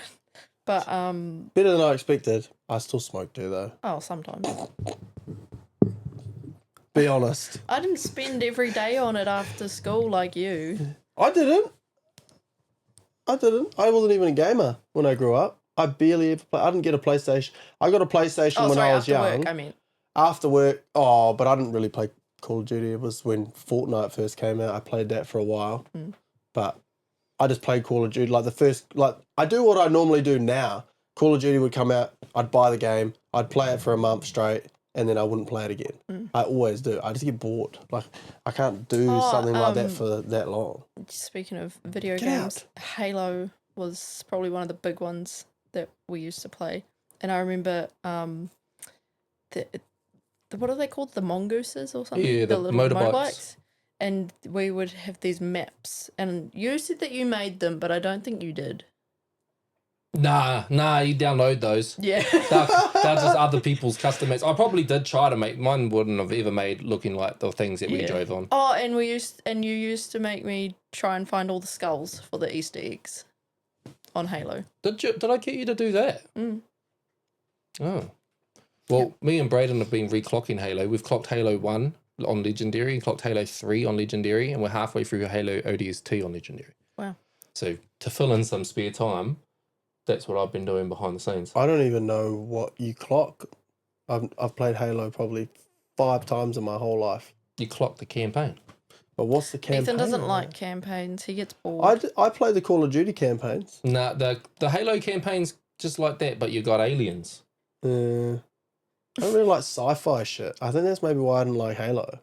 But, Better than I expected. I still smoke too, though. oh, sometimes. Be honest. I didn't spend every day on it after school like you. I didn't. I wasn't even a gamer when I grew up. I barely ever played. I didn't get a PlayStation. I got a PlayStation Oh, when sorry, I was after young. work, I mean. After work, but I didn't really play Call of Duty. It was when Fortnite first came out. I played that for a while. But I just played Call of Duty. I do what I normally do now. Call of Duty would come out, I'd buy the game, I'd play it for a month straight, and then I wouldn't play it again. I always do. I just get bored. Like, I can't do something like that for that long. Speaking of video Get games, Halo was probably one of the big ones that we used to play. And I remember what are they called? The mongooses or something? Yeah, the little motorbikes. And we would have these maps. And you said that you made them, but I don't think you did. Nah, you download those. Yeah. They're just other people's custom maps. I probably did try to make mine. Wouldn't have ever made looking like the things that we drove on. Oh, and you used to make me try and find all the skulls for the Easter eggs on Halo. Did I get you to do that? Oh. Well, me and Braden have been reclocking Halo. We've clocked Halo 1 on Legendary and clocked Halo 3 on Legendary, and we're halfway through Halo ODST on Legendary. Wow. So to fill in some spare time, that's what I've been doing behind the scenes. I don't even know what you clock. I've played Halo probably 5 times in my whole life. You clock the campaign. But what's the campaign? Ethan doesn't like campaigns. He gets bored. I play the Call of Duty campaigns. Nah, the Halo campaign's just like that, but you got aliens. I don't really like sci-fi shit. I think that's maybe why I didn't like Halo.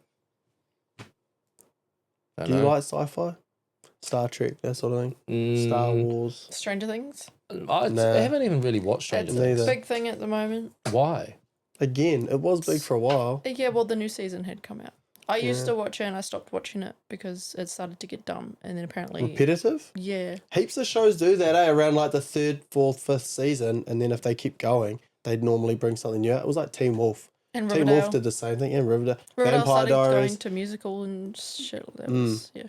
Do you like sci-fi? Star Trek, that sort of thing? Star Wars? Stranger Things? I haven't even really watched Stranger It's Things. a big thing at the moment. Why? Again, it was big for a while. Yeah, well, the new season had come out. I used to watch it and I stopped watching it because it started to get dumb. And then apparently... Repetitive? Yeah. Heaps of shows do that, around like the 3rd, 4th, 5th season. And then if they keep going, they'd normally bring something new out. It was like Teen Wolf. And Teen Riverdale. Wolf did the same thing. And Riverdale Riverdale Vampire started Diaries. going to musical and shit. That was, yeah.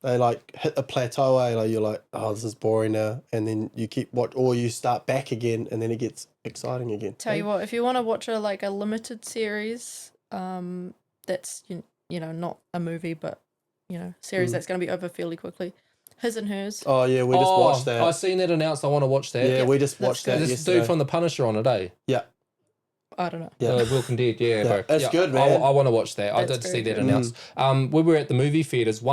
They like hit a plateau, like you're like, oh, this is boring now, and then you keep or you start back again, and then it gets exciting again. Tell you what, if you want to watch a limited series, that's you know not a movie, but series that's going to be over fairly quickly. His and Hers. Oh yeah, we just watched that. I seen that announced. I want to watch that. Yeah, we just watched that This yesterday. dude from The Punisher on it, eh? Yeah. I don't know. Yeah. Walking Dead, bro. It's good, man. I want to watch that. I That's did see very that good. announced. When we were at the movie theaters,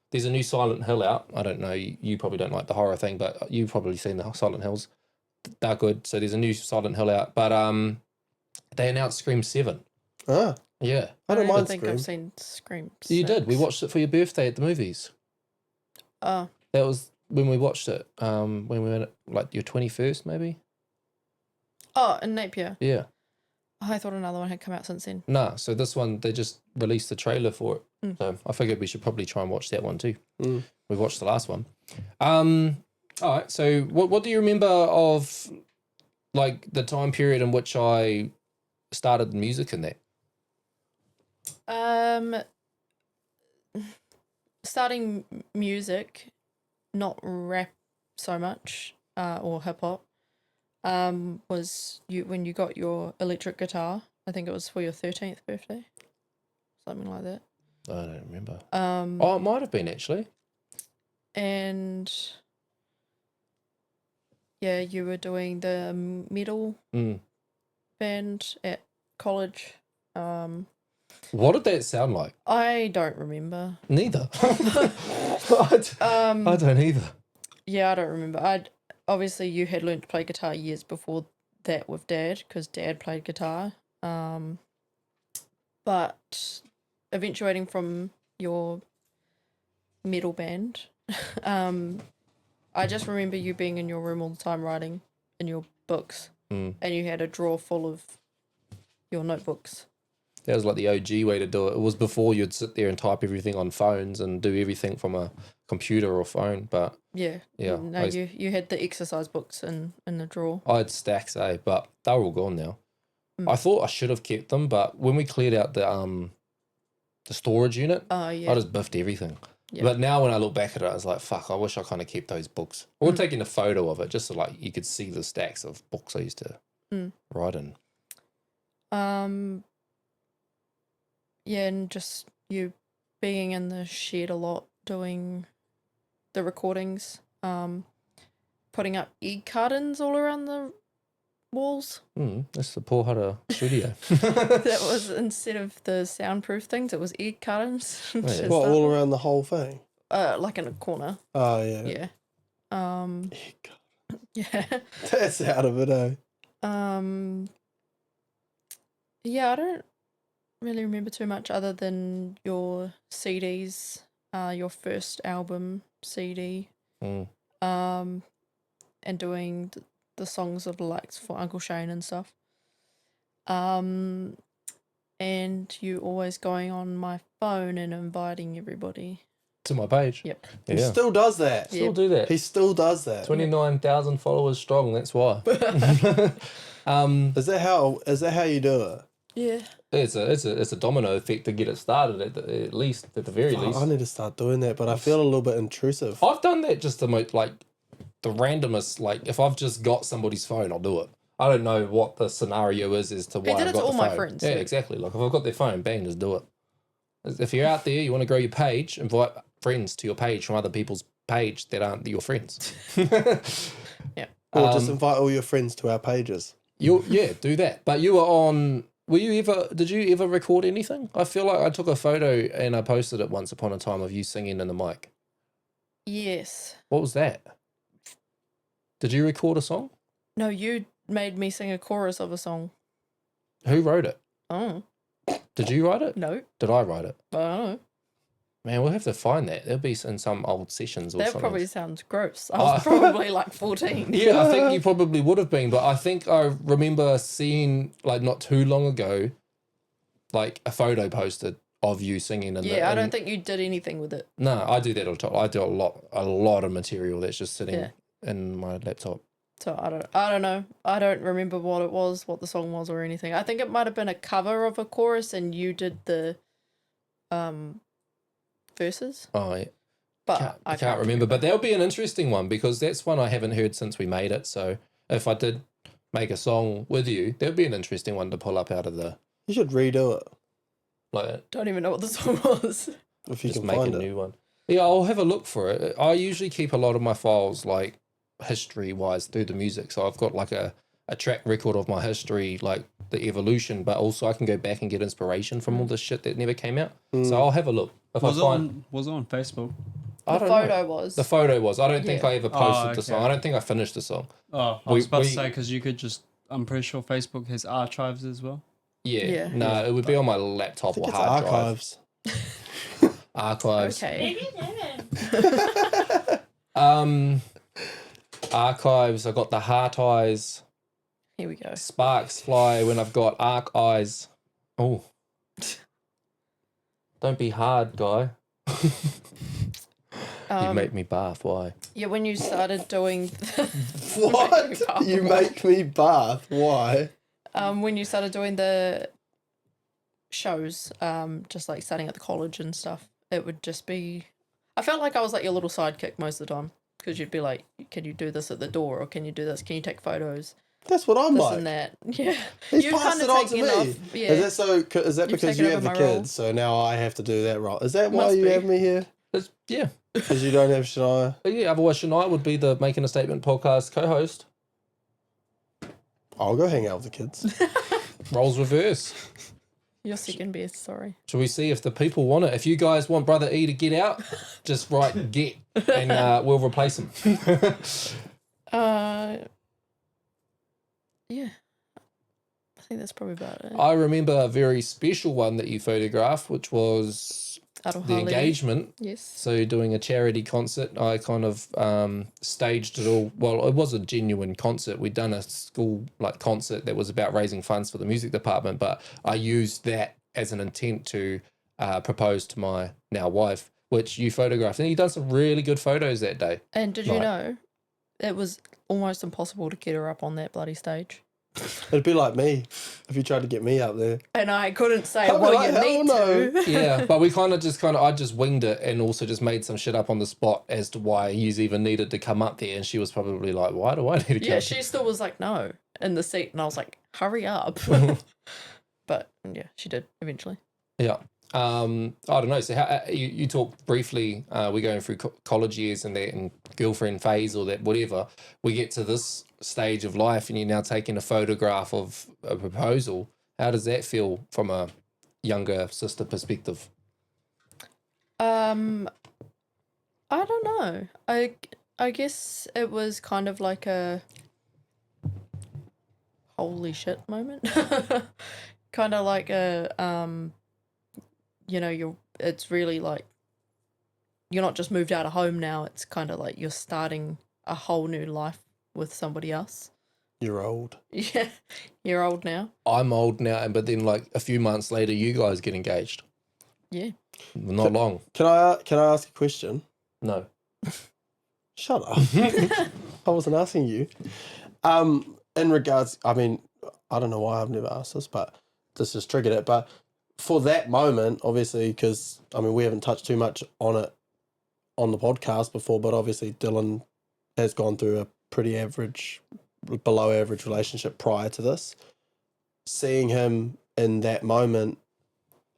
there's a new Silent Hill out. I don't know. You probably don't like the horror thing, but you've probably seen the Silent Hills. They're good. So there's a new Silent Hill out, but they announced Scream 7. Ah, Yeah, I don't mind think Scream. I've seen Scream. you did. We 6. watched it for your birthday at the movies. Oh, That was when we watched it. When we were at, your 21st, maybe. in Napier. Yeah. Oh, I thought another one had come out since then. Nah, so this one, they just released the trailer for it. So I figured we should probably try and watch that one too. We watched the last one. All right, so what do you remember of the time period in which I started music in that? Starting music, not rap so much, or hip hop. Was when you got your electric guitar. I think it was for your 13th birthday, something like that. I don't remember. It might have been actually. And yeah, you were doing the metal band at college. What did that sound like? I don't remember. Neither. I don't either. Yeah, I don't remember. Obviously you had learned to play guitar years before that with Dad, because Dad played guitar. But eventuating from your metal band, I just remember you being in your room all the time writing in your books, and you had a drawer full of your notebooks. That was like the OG way to do it. It was before you'd sit there and type everything on phones and do everything from a computer or phone. But Yeah. No, you had the exercise books in the drawer. I had stacks, but they're all gone now. I thought I should have kept them, but when we cleared out the storage unit, I just biffed everything. Yeah. But now when I look back at it, I was like, fuck, I wish I kind of kept those books. Or taking a photo of it, just so you could see the stacks of books I used to write in. Yeah, and just you being in the shed a lot, doing the recordings, putting up egg cartons all around the walls. That's the Pohara studio. That was, instead of the soundproof things, it was egg cartons. yeah. Just What, that all one. around the whole thing? Like in a corner. Oh, yeah. Yeah. Egg. Yeah. That's out of it, eh? Yeah, I don't really remember too much other than your CDs, your first album CD, and doing the songs of the likes for Uncle Shane and stuff. And you always going on my phone and inviting everybody. To my page. Yep. Yeah. He still does that. Still do that. He still does that. 29,000 followers strong. That's why. Is that how you do it? Yeah. It's a domino effect to get it started at the very least. I need to start doing that, but I feel a little bit intrusive. I've done that just to make like the randomest. Like if I've just got somebody's phone, I'll do it. I don't know what the scenario is as to why did I've it got to all the my phone. friends, Yeah, too. exactly. Like if I've got their phone, bang, just do it. If you're out there, you want to grow your page, invite friends to your page from other people's page that aren't your friends. Yeah. Or just invite all your friends to our pages. Do that. But you were on. Did you ever record anything? I feel like I took a photo and I posted it once upon a time of you singing in the mic. Yes. What was that? Did you record a song? No, you made me sing a chorus of a song. Who wrote it? Oh, Did you write it? no. Did I write it? I don't know. Man, we'll have to find that. It'll be in some old sessions or That something. probably sounds gross. I was probably like 14. Yeah, I think you probably would have been, but I think I remember seeing, like, not too long ago, like, a photo posted of you singing. I don't think you did anything with it. No, I do that all the time. I do a lot of material that's just sitting Yeah. in my laptop. So I don't know. I don't remember what it was, what the song was or anything. I think it might have been a cover of a chorus and you did the verses. Oh, yeah. But I can't remember. But that'll be an interesting one because that's one I haven't heard since we made it. So if I did make a song with you, that'd be an interesting one to pull up out of the, You should redo it like, Don't even know what the song was. if you just can make find a it. new one. Yeah, I'll have a look for it. I usually keep a lot of my files, like, history-wise through the music. So I've got, like, a track record of my history, like, the evolution, but also I can go back and get inspiration from all this shit that never came out. So I'll have a look. If Was I it find... on Facebook? I The don't know. photo was. The photo was. I don't think Yeah. I ever posted the okay. song. I don't think I finished the song. Oh, I We- was about we- to say because you could just. I'm pretty sure Facebook has archives as well. Yeah. Yeah. No, it would be on my I laptop think or it's hard archives. drive. Archives. Okay. Archives. I got the heart eyes. Here we go. Sparks fly when I've got arc eyes. Oh. Don't be hard, guy. You make me bath. Why? Yeah, when you started doing What? You make me bath. Why? when you started doing the shows, just like starting at the college and stuff, it would just be. I felt like I was like your little sidekick most of the time because you'd be like, "Can you do this at the door? Or can you do this? Can you take photos? That's what I'm This like. and that." Yeah, He's You've passed kinda it on to taken me. off- yeah. Is that so? Is that You've because taken you have over the my role. kids, so now I have to do that role? Is that why Must you be. have me here? Yeah. Because you don't have Shania? Yeah. Otherwise, Shania would be the Making a Statement podcast co-host. I'll go hang out with the kids. Roles reverse. You're second best. Sorry. Shall we see if the people want it? If you guys want Brother E to get out, just write "get" and we'll replace him. Yeah. I think that's probably about it. I remember a very special one that you photographed, which was the Arohale. engagement. Yes. So doing a charity concert, I kind of staged it all. Well, it was a genuine concert. We'd done a school like concert that was about raising funds for the music department, but I used that as an intent to propose to my now wife, which you photographed. And you done some really good photos that day. And did you Right. know it was almost impossible to get her up on that bloody stage? It'd be like me if you tried to get me up there. And I couldn't say, I'd be well, like, you hell need no. to. Yeah, but we I just winged it and also just made some shit up on the spot as to why you even needed to come up there. And she was probably like, why do I need to come Yeah, up she still was like, no, in the seat. And I was like, hurry up. But yeah, she did eventually. Yeah. I don't know. So how you talked briefly. We're going through college years and that, and girlfriend phase or that whatever. We get to this stage of life, and you're now taking a photograph of a proposal. How does that feel from a younger sister perspective? I don't know. I guess it was kind of like a holy shit moment. Kind of like a it's really like you're not just moved out of home now, it's kind of like you're starting a whole new life with somebody else. You're old. Yeah. You're old now. I'm old now, but then like a few months later, you guys get engaged. Yeah. Not long. Can I ask a question? No. Shut up. I wasn't asking you. In regards, I mean, I don't know why I've never asked this, but this just triggered it. But for that moment, obviously, because, I mean, we haven't touched too much on it on the podcast before, but obviously Dylan has gone through a pretty average, below average relationship prior to this. Seeing him in that moment,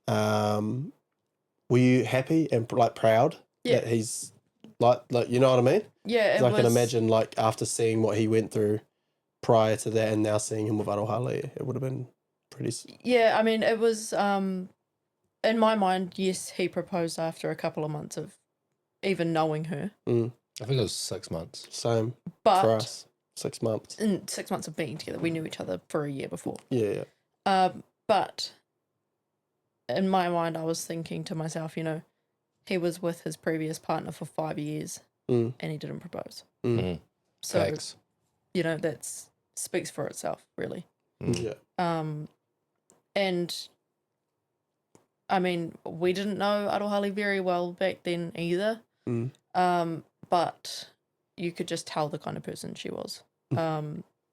were you happy and like proud that he's like you know what I mean? Yeah, 'Cause I can imagine like after seeing what he went through prior to that and now seeing him with Arohale, it would have been pretty. Yeah, I mean, it was in my mind, yes, he proposed after a couple of months of even knowing her. Mm, I think it was 6 months. same But for us. 6 months. in 6 months of being together, we knew each other for a year before. Yeah. But in my mind, I was thinking to myself, he was with his previous partner for 5 years Mm, and he didn't propose. mm, So, Facts. that speaks for itself, really. yeah. And I mean, we didn't know Arohale very well back then either. Mm, But you could just tell the kind of person she was.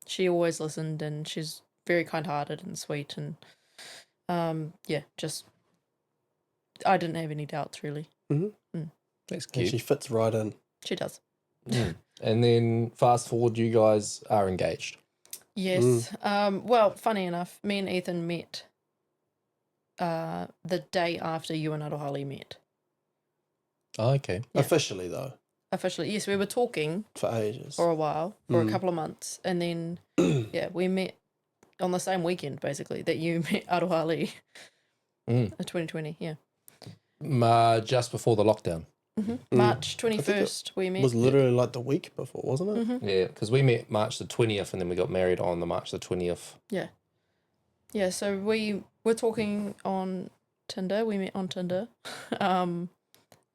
She always listened and she's very kind-hearted and sweet and just I didn't have any doubts really. That's and cute. she fits right in. She does. And then fast forward, you guys are engaged. Yes. Well, funny enough, me and Ethan met the day after you and Arohale met. Oh, okay. Yeah. Officially though, Officially, yes, we were talking for ages. for a while, for a couple of months, and then we met on the same weekend basically that you met Arohale. 2020, yeah. Just before the lockdown. March 21st we met. It was literally like the week before, wasn't it? Yeah, because we met March the 20th and then we got married on the March the 20th. Yeah. Yeah, so we were talking on Tinder. We met on Tinder.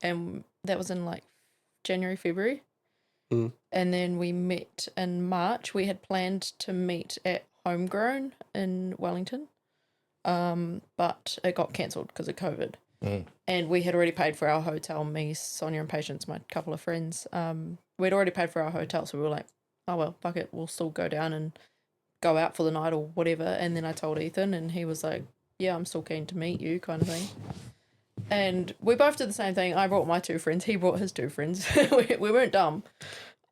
And that was in like January, February. And then we met in March. We had planned to meet at Homegrown in Wellington. But it got cancelled because of COVID. And we had already paid for our hotel, me, Sonia and Patience, my couple of friends. We'd already paid for our hotel, so we were like, oh well, fuck it, we'll still go down and go out for the night or whatever. And then I told Ethan and he was like, yeah, I'm still keen to meet you kind of thing. And we both did the same thing. I brought my 2 friends, he brought his 2 friends. we weren't dumb.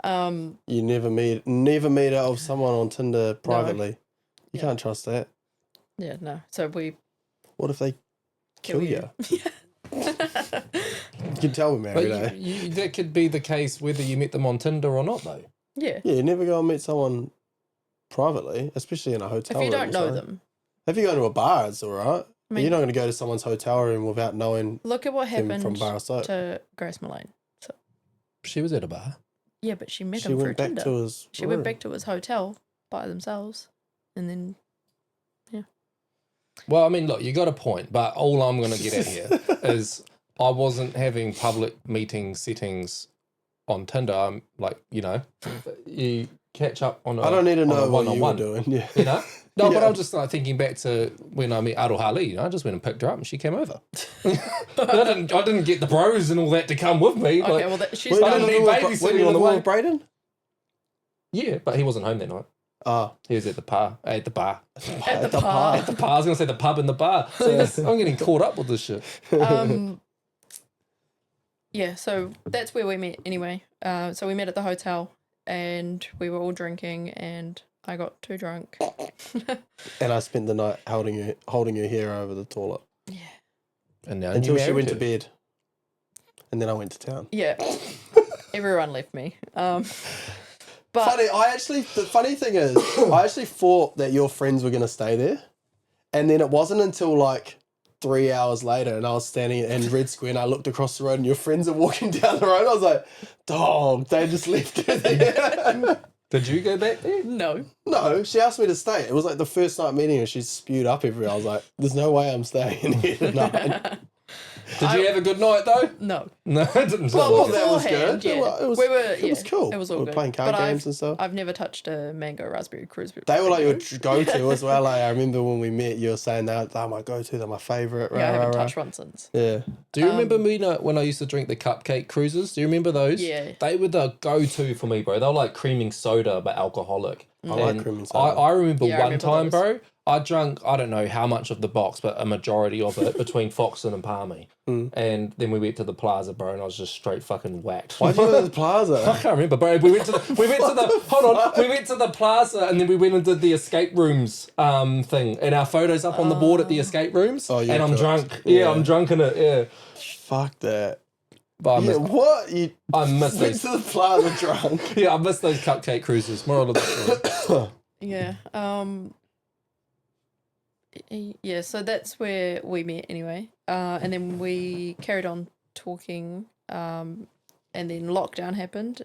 You never meet out of someone on Tinder privately. You can't trust that. Yeah, no. So we... What if they kill you? Yeah. You can tell we're married, eh? But that could be the case whether you met them on Tinder or not, though. Yeah. Yeah, you never go and meet someone privately, especially in a hotel If you room don't or know something. them. If you go to a bar, it's all right. I mean, You're not going to go to someone's hotel room without knowing look at what them happened from bar soap. to Grace Mullane. So, She was at a bar. yeah, but she met She him through went back Tinder. to his She room. went back to his hotel by themselves, and then Well, I mean, look, you got a point, but all I'm going to get at here is I wasn't having public meeting settings on Tinder. I'm like, you catch up on a I don't need to on a know what you were one-on-one, doing. Yeah. You know? No, but Yeah. I'm just like thinking back to when I met Arohale. I just went and picked her up and she came over. I didn't get the bros and all that to come with me. okay, like, well she's Were you I on didn't the need wall babysitting with- were you on on the the wall way. with Brayden? Yeah, but he wasn't home that night. Ah, He was at the bar. At the bar. at the bar. At the bar. I was going to say the pub and the bar. So I'm getting caught up with this shit. Yeah, so that's where we met anyway. So we met at the hotel and we were all drinking and I got too drunk. and I spent the night holding her hair over the toilet. And now Until you're she married went to her. bed. And then I went to town. Yeah. Everyone left me. But The funny thing is, I actually thought that your friends were going to stay there. And then it wasn't until like 3 hours later and I was standing in Red Square and I looked across the road and your friends are walking down the road. I was like, dog, they just left her there. Did you go back there? no. No, she asked me to stay. It was like the first night meeting her. She spewed up everywhere. I was like, there's no way I'm staying here tonight. Did you have a good night though? No. No, it didn't. Well, sound like it. that was beforehand, good. yeah. It was cool. It was all we were good. playing card But games and stuff. I've never touched a mango raspberry cruise. They were like your go-to as well. Like, I remember when we met, you were saying that they're my go-to, they're my favourite. Yeah, I haven't touched one since. Yeah. Do you remember me when I used to drink the cupcake cruises? Do you remember those? Yeah. They were the go-to for me, bro. They were like creaming soda, but alcoholic. I like And creaming soda. I remember Yeah, I one remember time, those. bro. I drank, I don't know how much of the box, but a majority of it between Foxton and Palmy. And then we went to the plaza, bro, and I was just straight fucking whacked. Why'd you go to the plaza? I can't remember, bro. We went to the plaza, and then we went and did the escape rooms thing, and our photos up on the board at the escape rooms. Oh, yeah, and I'm correct. drunk. Yeah, I'm drunk in it. Yeah, Fuck that. but Yeah, what? You I miss went those. to the plaza drunk? Yeah, I miss those cupcake cruises. Moral of the story. Yeah. Yeah, so that's where we met anyway. And then we carried on talking. And then lockdown happened.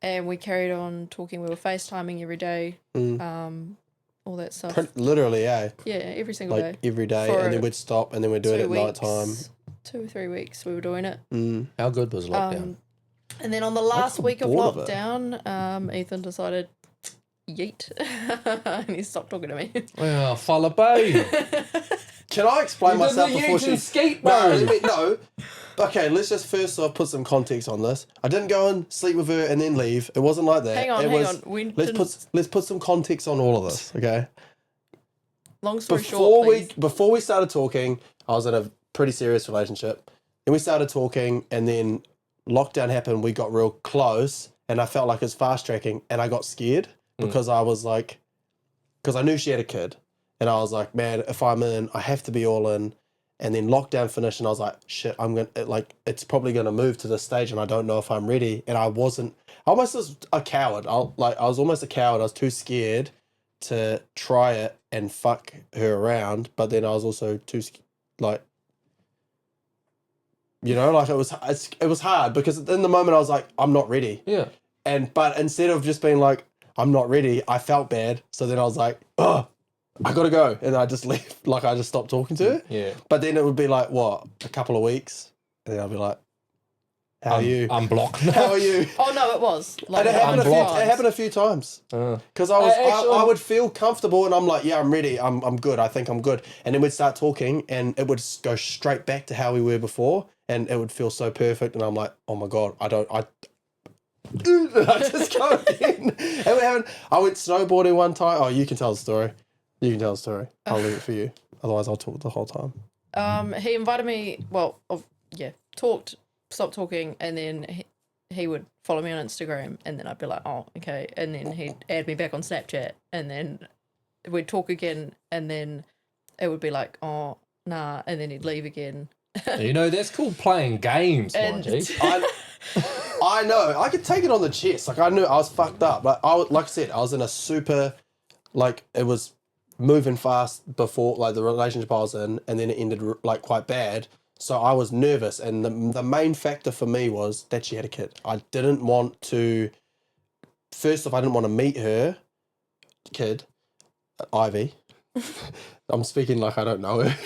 And we carried on talking. We were FaceTiming every day. All that stuff. Literally, yeah. Yeah, every single Like day. every day, For and then we'd stop, and then we'd do it 2 at night time. weeks. 2 or 3 weeks we were doing it. How good was lockdown? And then on the last got week of bored of it. lockdown, Ethan decided, yeet, and he stopped talking to me. Well, follow bay. Can I explain myself the before Yates and she... skate, No, bro. no. Okay, let's just first off put some context on this. I didn't go and sleep with her and then leave. It wasn't like that. Hang on, it hang was, on. We Let's didn't- put some context on all of this, okay? Long story short, please. Before we started talking, I was in a pretty serious relationship. Then we started talking, and then lockdown happened. We got real close, and I felt like it was fast tracking, and I got scared because I was like, because I knew she had a kid, and I was like, man, if I'm in, I have to be all in. And then lockdown finished, and I was like, shit, it's probably gonna move to this stage, and I don't know if I'm ready. And I wasn't. I almost was a coward. I was almost a coward. I was too scared to try it and fuck her around, but then I was also too like, you know, like it was hard because in the moment I was like, I'm not ready. Yeah. But instead of just being like, I'm not ready, I felt bad. So then I was like, oh, I gotta go, and I just left. Like I just stopped talking to her. Yeah. But then it would be like what, a couple of weeks, and then I'd be like, how are you? I'm blocked. How are you? Oh no, it was. Like, And it happened, blocked. it happened a few times. Because Actually- I would feel comfortable, and I'm like, yeah, I'm ready. I'm good. I think I'm good. And then we'd start talking, and it would go straight back to how we were before, and it would feel so perfect. And I'm like, oh my god, I just go again. And we haven't. I went snowboarding one time. Oh, you can tell the story. You can tell the story. I'll leave it for you. Otherwise, I'll talk the whole time. He invited me. Well, stopped talking, and then he would follow me on Instagram, and then I'd be like, oh, okay, and then he'd add me back on Snapchat, and then we'd talk again, and then it would be like, oh, nah, and then he'd leave again. You know, that's called playing games, And- mind you. I know. I could take it on the chest. Like I knew I was fucked up. Like like I said, I was in a super, like it was moving fast before, like the relationship I was in, and then it ended like quite bad. So I was nervous, and the main factor for me was that she had a kid. I didn't want to. First off, I didn't want to meet her kid, Ivy. I'm speaking like I don't know her.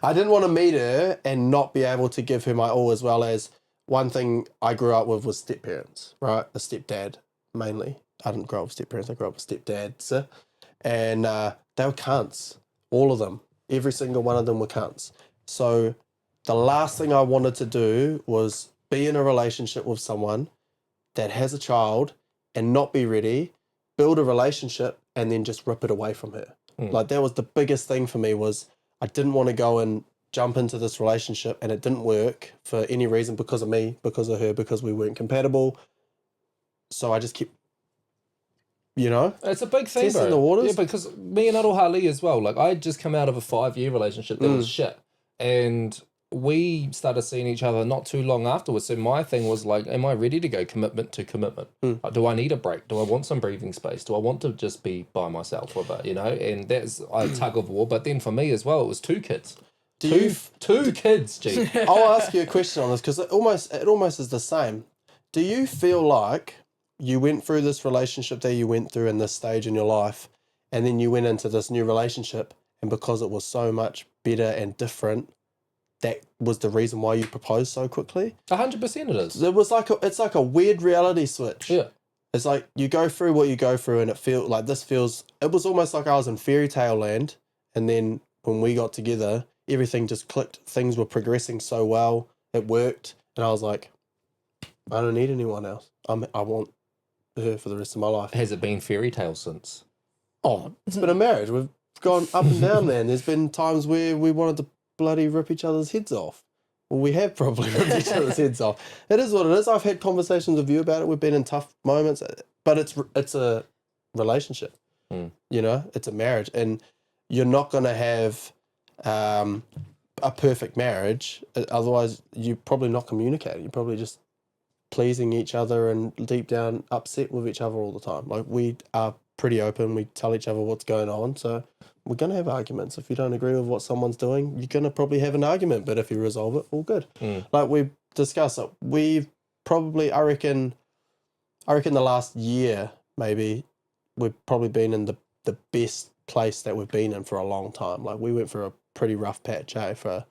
I didn't want to meet her and not be able to give her my all, as well as one thing I grew up with was step parents, right? A stepdad mainly. I didn't grow up with step parents. I grew up with stepdads, and they were cunts. All of them, every single one of them were cunts. So the last thing I wanted to do was be in a relationship with someone that has a child and not be ready, build a relationship, and then just rip it away from her. Like that was the biggest thing for me, was I didn't want to go and jump into this relationship and it didn't work for any reason, because of me, because of her, because we weren't compatible. So I just kept, you know, It's a big thing, testing bro. the waters. Yeah, because me and Arohali as well. Like, I had just come out of a 5-year relationship that was shit. and we started seeing each other not too long afterwards. So my thing was like, am I ready to go commitment to commitment? Like, do I need a break? Do I want some breathing space? Do I want to just be by myself for a bit, you know? And that's a tug of war. But then for me as well, it was 2 kids. Two kids, G. I'll ask you a question on this because it almost is the same. Do you feel like you went through this relationship that you went through in this stage in your life, and then you went into this new relationship, and because it was so much better and different, that was the reason why you proposed so quickly? 100% it is. It was it's like a weird reality switch. Yeah. It's like you go through what you go through, and it was almost like I was in fairy tale land, and then when we got together, everything just clicked. Things were progressing so well. It worked. And I was like, I don't need anyone else. I want her for the rest of my life. Has it been fairy tale since? Oh, it's been a marriage. We've gone up and down, man. There's been times where we wanted to bloody rip each other's heads off. Well, we have probably ripped each other's heads off. It is what it is. I've had conversations with you about it. We've been in tough moments, but it's a relationship. You know, it's a marriage, and you're not going to have a perfect marriage. Otherwise, you're probably not communicating. You're probably just pleasing each other and deep down upset with each other all the time. Like, we are pretty open. We tell each other what's going on. So we're going to have arguments. If you don't agree with what someone's doing, you're going to probably have an argument. But if you resolve it, all good. Like we discussed it, we've probably, I reckon the last year, maybe, we've probably been in the best place that we've been in for a long time. Like, we went through a pretty rough patch, for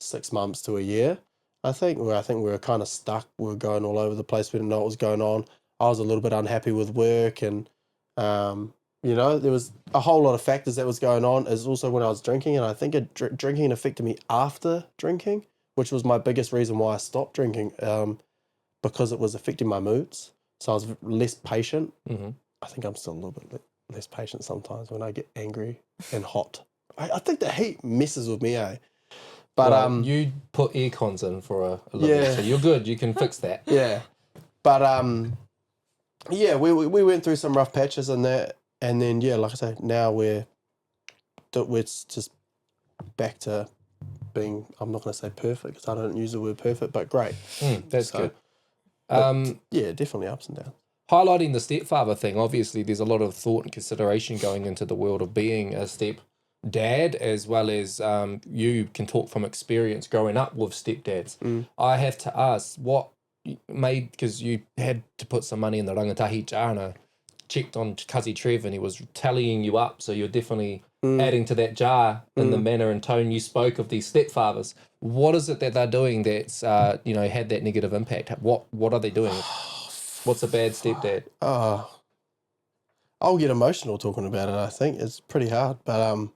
6 months to a year. I think we were kind of stuck. We were going all over the place. We didn't know what was going on. I was a little bit unhappy with work, and you know, there was a whole lot of factors that was going on. As also when I was drinking, and I think drinking affected me after drinking, which was my biggest reason why I stopped drinking, because it was affecting my moods. So I was less patient. I think I'm still a little bit less patient sometimes when I get angry and hot. I think the heat messes with me, eh? But well, you put air cons in for a little bit, so you're good. You can fix that. Yeah, but yeah, we went through some rough patches and that, and then like I say, now we're just back to being. I'm not going to say perfect because I don't use the word perfect, but great. That's good. Yeah, definitely ups and downs. Highlighting the stepfather thing, obviously there's a lot of thought and consideration going into the world of being a stepdad, as well as you can talk from experience growing up with stepdads. I have to ask, what made, because you had to put some money in the rangatahi jar, and I checked on Cuzzy Trev and he was tallying you up, so you're definitely adding to that jar in the manner and tone you spoke of these stepfathers. What is it that they're doing that's had that negative impact? What are they doing? What's a bad stepdad? I'll get emotional talking about it. I think it's pretty hard, but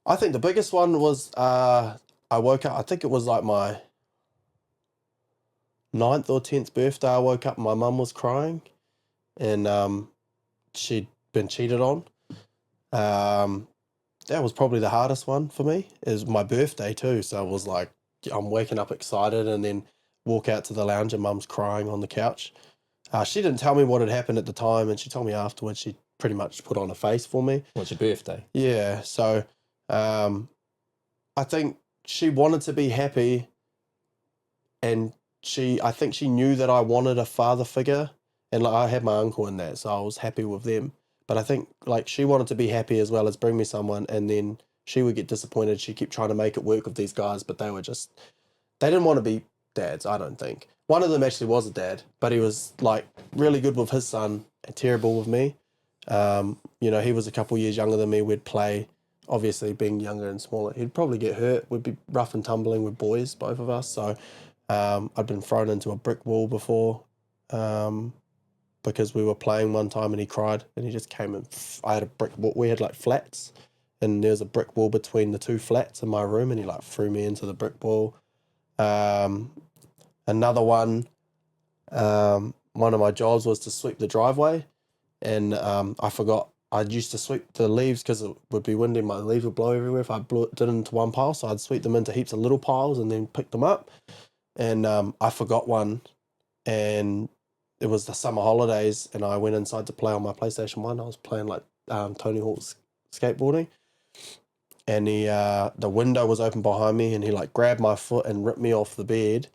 I think the biggest one was I woke up. I think it was like my 9th or 10th birthday. I woke up and my mum was crying, and she'd been cheated on. That was probably the hardest one for me. It was my birthday too, so it was like I'm waking up excited and then walk out to the lounge and mum's crying on the couch. She didn't tell me what had happened at the time, and she told me afterwards. She pretty much put on a face for me. What's your birthday? Yeah, so I think she wanted to be happy, and I think she knew that I wanted a father figure, and like I had my uncle in that, so I was happy with them. But I think like she wanted to be happy as well as bring me someone, and then she would get disappointed. She kept trying to make it work with these guys, but they didn't want to be dads, I don't think. One of them actually was a dad, but he was like really good with his son and terrible with me. He was a couple years younger than me. We'd play, obviously being younger and smaller, he'd probably get hurt. We'd be rough and tumbling with boys, both of us. So I'd been thrown into a brick wall before because we were playing one time and he cried and he just came and I had a brick wall. We had like flats, and there was a brick wall between the 2 flats in my room, and he like threw me into the brick wall. Another one of my jobs was to sweep the driveway, and I forgot. I used to sweep the leaves because it would be windy. My leaves would blow everywhere if I did it into one pile, so I'd sweep them into heaps of little piles and then pick them up. And I forgot one, and it was the summer holidays, and I went inside to play on my PlayStation 1. I was playing like Tony Hawk's skateboarding, and he the window was open behind me, and he like grabbed my foot and ripped me off the bed,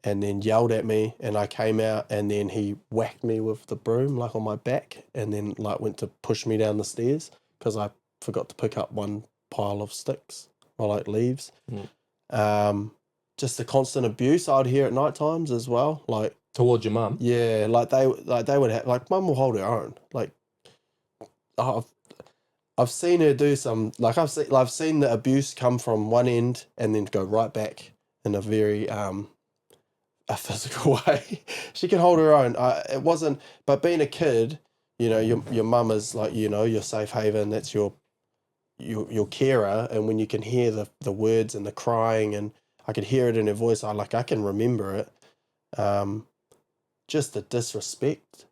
and then yelled at me, and I came out, and then he whacked me with the broom like on my back, and then like went to push me down the stairs because I forgot to pick up one pile of sticks or like leaves. Just the constant abuse I'd hear at night times as well, like Towards your mum? yeah, like they would have, like mum will hold her own. Like I've seen her do some, like I've seen the abuse come from one end and then go right back in a very a physical way. She can hold her own. It wasn't, but being a kid, you know, your mum is like, you know, your safe haven. That's your carer, and when you can hear the words and the crying, and I could hear it in her voice, I can remember it. Just the disrespect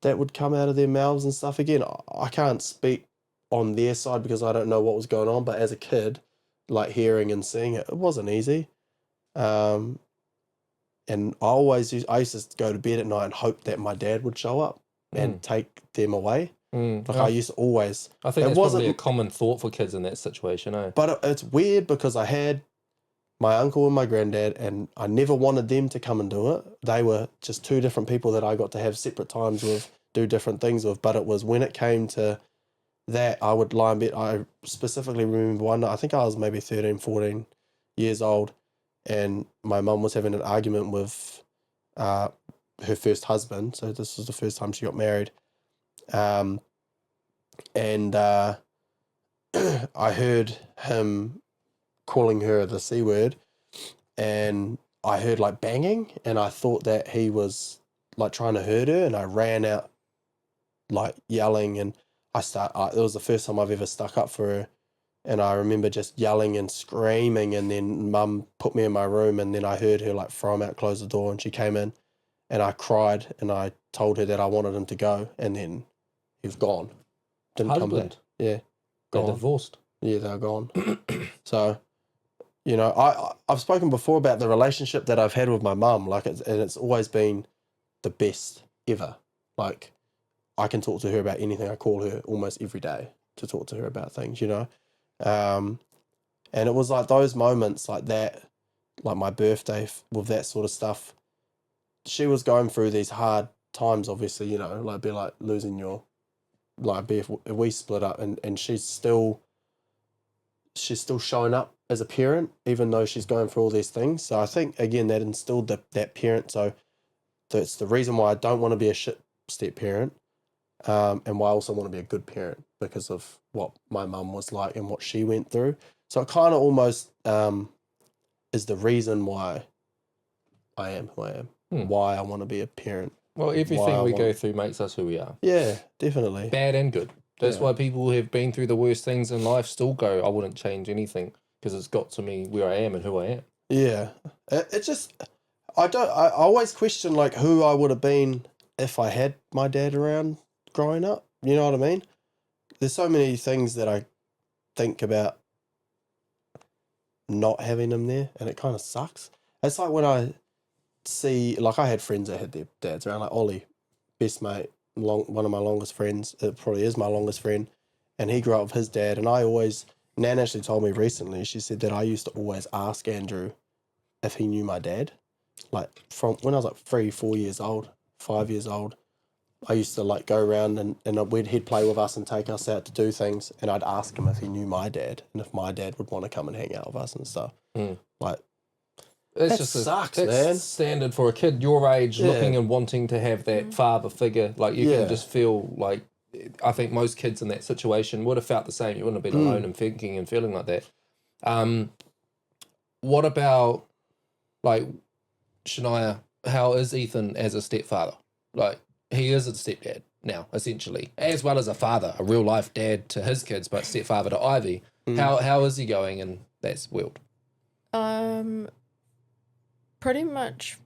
that would come out of their mouths and stuff. Again, I can't speak on their side because I don't know what was going on, but as a kid, like hearing and seeing it, it wasn't easy. And I used to go to bed at night and hope that my dad would show up and take them away. I used to always. I think that's probably a common thought for kids in that situation, eh? But it's weird because I had my uncle and my granddad, and I never wanted them to come and do it. They were just two different people that I got to have separate times with, do different things with. But it was when it came to that, I would lie in bed. I specifically remember one night, I think I was maybe 13, 14 years old, and my mum was having an argument with her first husband. So this was the first time she got married. And I heard him calling her the C word, and I heard like banging, and I thought that he was like trying to hurt her, and I ran out like yelling, and it was the first time I've ever stuck up for her, and I remember just yelling and screaming, and then mum put me in my room, and then I heard her like throw him out, close the door, and she came in, and I cried, and I told her that I wanted him to go, and then he was gone. Didn't come back. Yeah. They're Gone. divorced. Yeah, they were gone. So, you know, I've spoken before about the relationship that I've had with my mum, like, it's always been the best ever. Like, I can talk to her about anything. I call her almost every day to talk to her about things, you know. And it was like those moments like that, like my birthday with that sort of stuff. She was going through these hard times, obviously, you know, like be like losing your, like if we split up, and she's still showing up as a parent, even though she's going through all these things. So I think, again, that instilled that parent. So that's the reason why I don't want to be a shit step parent, and why I also want to be a good parent, because of what my mum was like and what she went through. So it kind of almost is the reason why I am who I am, why I want to be a parent. Well, everything we go through makes us who we are. Yeah, definitely. Bad and good. That's why people who have been through the worst things in life still go, I wouldn't change anything, because it's got to me where I am and who I am. Yeah. It just, I always question like who I would have been if I had my dad around growing up. You know what I mean? There's so many things that I think about not having him there, and it kind of sucks. It's like when I see, like I had friends that had their dads around, like Ollie, best mate, one of my longest friends. It probably is my longest friend, and he grew up with his dad. And Nan actually told me recently, she said that I used to always ask Andrew if he knew my dad, like from when I was like 3, 4 years old, 5 years old. I used to like go around and he'd play with us and take us out to do things, and I'd ask him if he knew my dad and if my dad would want to come and hang out with us and stuff. Like, It's that just sucks, that's man. standard for a kid your age, looking and wanting to have that father figure. Like, you can just feel like, I think most kids in that situation would have felt the same. You wouldn't have been alone and thinking and feeling like that. What about, like, Shania, how is Ethan as a stepfather? Like, he is a stepdad now, essentially, as well as a father, a real life dad to his kids, but stepfather to Ivy. How is he going in that world? Pretty much,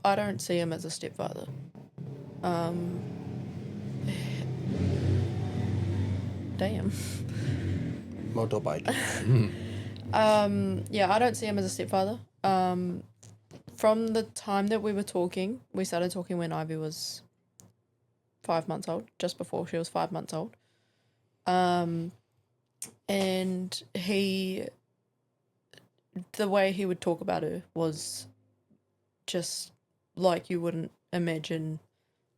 I don't see him as a stepfather. Damn. Motorbike. Yeah, I don't see him as a stepfather. From the time that we started talking when Ivy was 5 months old, just before she was 5 months old. And the way he would talk about her was just like you wouldn't imagine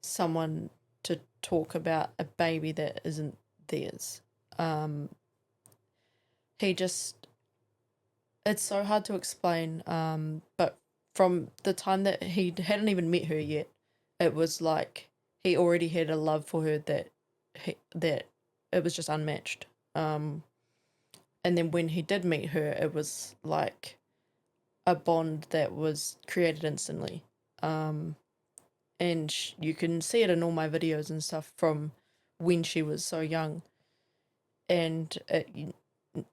someone to talk about a baby that isn't theirs. It's so hard to explain, but from the time that he hadn't even met her yet, it was like he already had a love for her that it was just unmatched. And then when he did meet her, it was like a bond that was created instantly. And you can see it in all my videos and stuff from when she was so young. And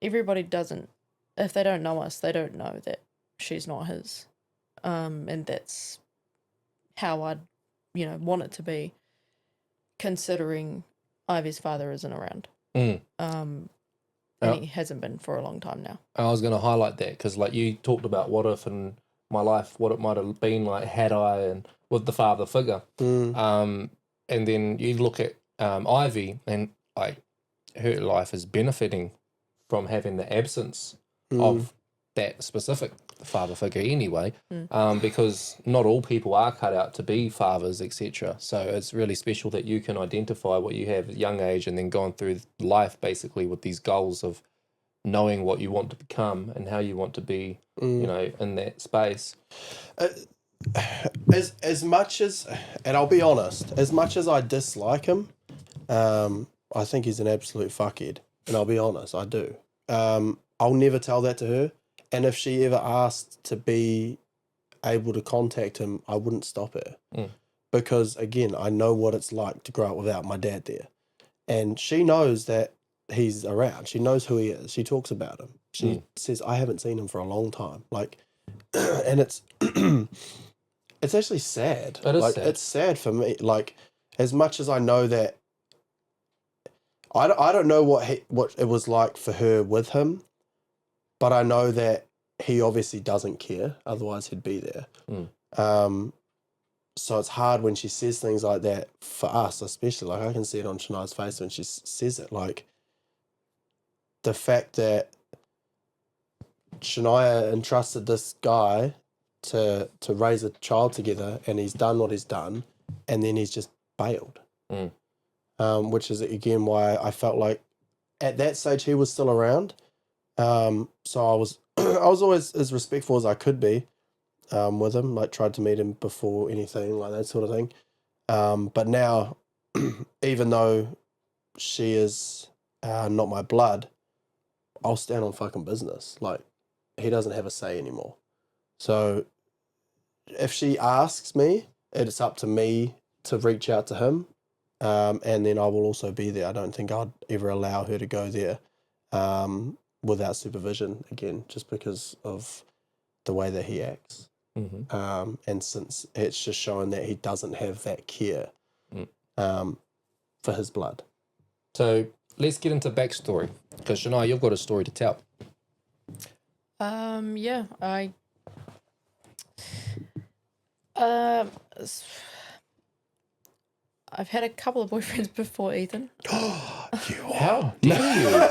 everybody doesn't, if they don't know us, they don't know that she's not his. And that's how I'd, want it to be, considering Ivy's father isn't around. And he hasn't been for a long time now. I was going to highlight that because, like, you talked about what if in my life, what it might have been like had I and with the father figure. And then you look at Ivy and, like, her life is benefiting from having the absence of that specific father figure anyway, because not all people are cut out to be fathers, etc. So it's really special that you can identify what you have at a young age and then going through life basically with these goals of knowing what you want to become and how you want to be, in that space. As much as, and I'll be honest, as much as I dislike him, I think he's an absolute fuckhead. And I'll be honest, I do. I'll never tell that to her. And if she ever asked to be able to contact him, I wouldn't stop her. Because, again, I know what it's like to grow up without my dad there. And she knows that he's around. She knows who he is. She talks about him. She says, I haven't seen him for a long time. Like, and it's it's actually sad. It is like, sad. It's sad for me. Like, as much as I know that, I don't know what it was like for her with him, but I know that he obviously doesn't care. Otherwise, he'd be there. So it's hard when she says things like that for us, especially. Like, I can see it on Shania's face when she says it. Like, the fact that Shania entrusted this guy to raise a child together, and he's done what he's done, and then he's just bailed. Which is, again, why I felt like at that stage he was still around. So I was I was always as respectful as I could be with him, like tried to meet him before anything, like that sort of thing. But now, even though she is not my blood, I'll stand on fucking business. Like, he doesn't have a say anymore. So if she asks me, it's up to me to reach out to him. And then I will also be there. I don't think I'd ever allow her to go there without supervision, again, just because of the way that he acts. And since it's just showing that he doesn't have that care for his blood. So let's get into backstory, because Shania, you've got a story to tell. Yeah, I've had a couple of boyfriends before Ethan. How dare you?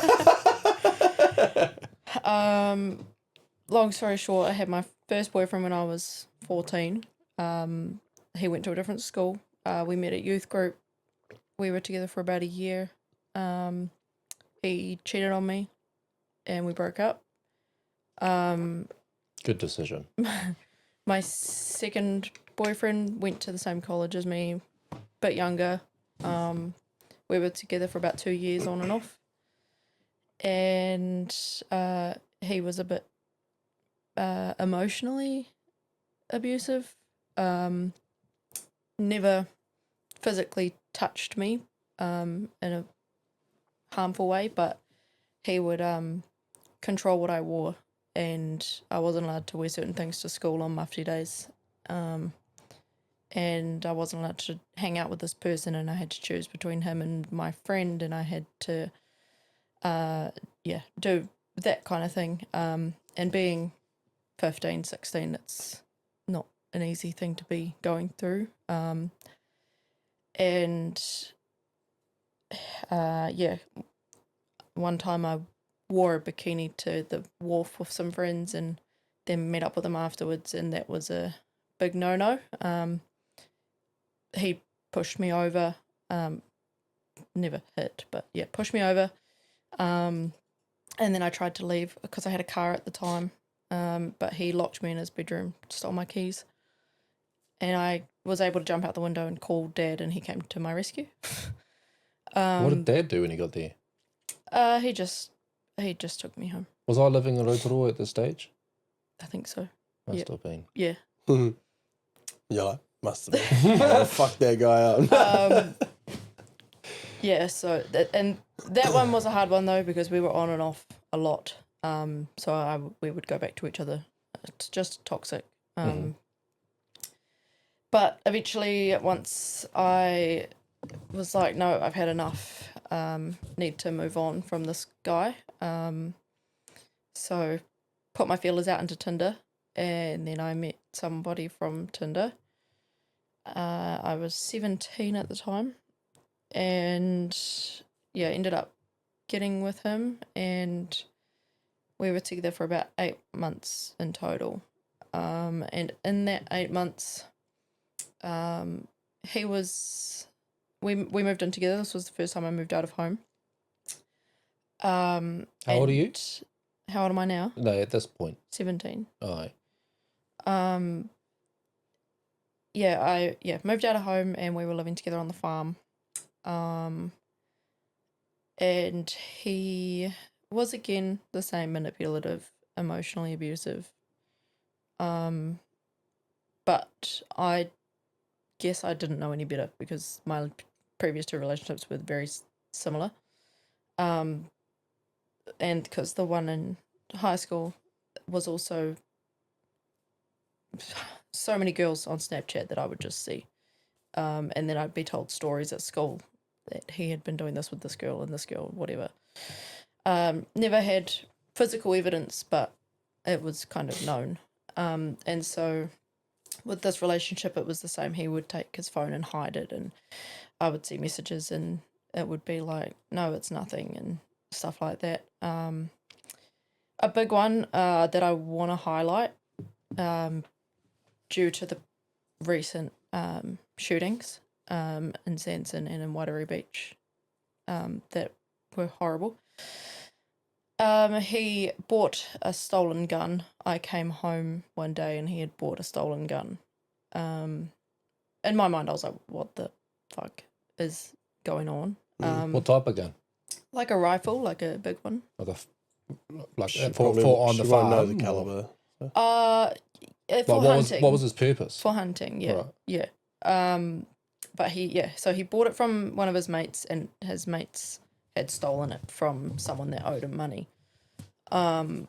Long story short, I had my first boyfriend when I was 14. He went to a different school. We met at youth group. We were together for about a year. He cheated on me, and we broke up. Good decision. My second boyfriend went to the same college as me, a bit younger. We were together for about 2 years on and off. And he was a bit emotionally abusive. Never physically touched me in a harmful way, but he would control what I wore, and I wasn't allowed to wear certain things to school on mufti days. And I wasn't allowed to hang out with this person, and I had to choose between him and my friend, and I had to do that kind of thing. And being 15, 16, it's not an easy thing to be going through. One time I wore a bikini to the wharf with some friends and then met up with him afterwards, and that was a big no-no. He pushed me over, never hit, but yeah, pushed me over. And then I tried to leave because I had a car at the time, but he locked me in his bedroom, stole my keys. And I was able to jump out the window and call Dad, and he came to my rescue. What did Dad do when he got there? He just took me home. Was I living in Rotorua at this stage? I think so. Must have been. Yeah. Yeah, must have been. Oh, fuck that guy up. Yeah, so that one was a hard one though, because we were on and off a lot. We would go back to each other. It's just toxic. But eventually, once I was like, no, I've had enough. Need to move on from this guy. So put my feelers out into Tinder, and then I met somebody from Tinder. I was 17 at the time, and yeah, ended up getting with him, and we were together for about 8 months in total. And in that 8 months, we moved in together. This was the first time I moved out of home. How old are you? How old am I now? No, at this point. 17. Oh. I moved out of home, and we were living together on the farm. And he was again the same, manipulative, emotionally abusive. But I guess I didn't know any better, because my previous 2 relationships were very similar. And because the one in high school was also so many girls on Snapchat that I would just see. And then I'd be told stories at school that he had been doing this with this girl and this girl, whatever. Never had physical evidence, but it was kind of known. And so with this relationship, it was the same. He would take his phone and hide it, and I would see messages, and it would be like, no, it's nothing, and stuff like that. A big one that I want to highlight, due to the recent shootings in Sanson and in Wairau Beach that were horrible. He bought a stolen gun. I came home one day and he had bought a stolen gun. In my mind, I was like, what the fuck is going on? What type of gun? Like a rifle, like a big one. For on the farm. Know the caliber. For hunting. What was his purpose? For hunting, yeah. Right. Yeah. But so he bought it from one of his mates, and his mates had stolen it from someone that owed him money. And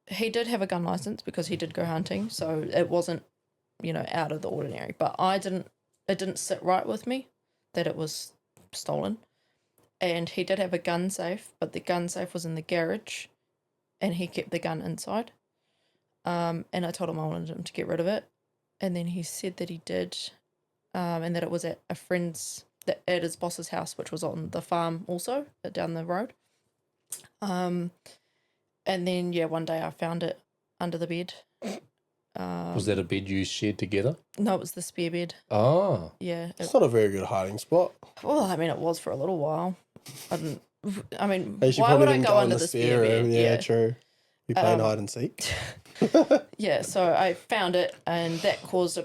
he did have a gun license because he did go hunting, so it wasn't, out of the ordinary. But it didn't sit right with me that it was stolen. And he did have a gun safe, but the gun safe was in the garage, and he kept the gun inside. And I told him I wanted him to get rid of it, and then he said that he did, and that it was at a friend's, at his boss's house, which was on the farm also, down the road. And then one day I found it under the bed. Was that a bed you shared together? No, it was the spare bed. Oh. Yeah. It's not a very good hiding spot. Well, I mean, it was for a little while. Why Why would I go under the spare bed? Yeah, true. You playing hide and seek? Yeah, so I found it, and that caused a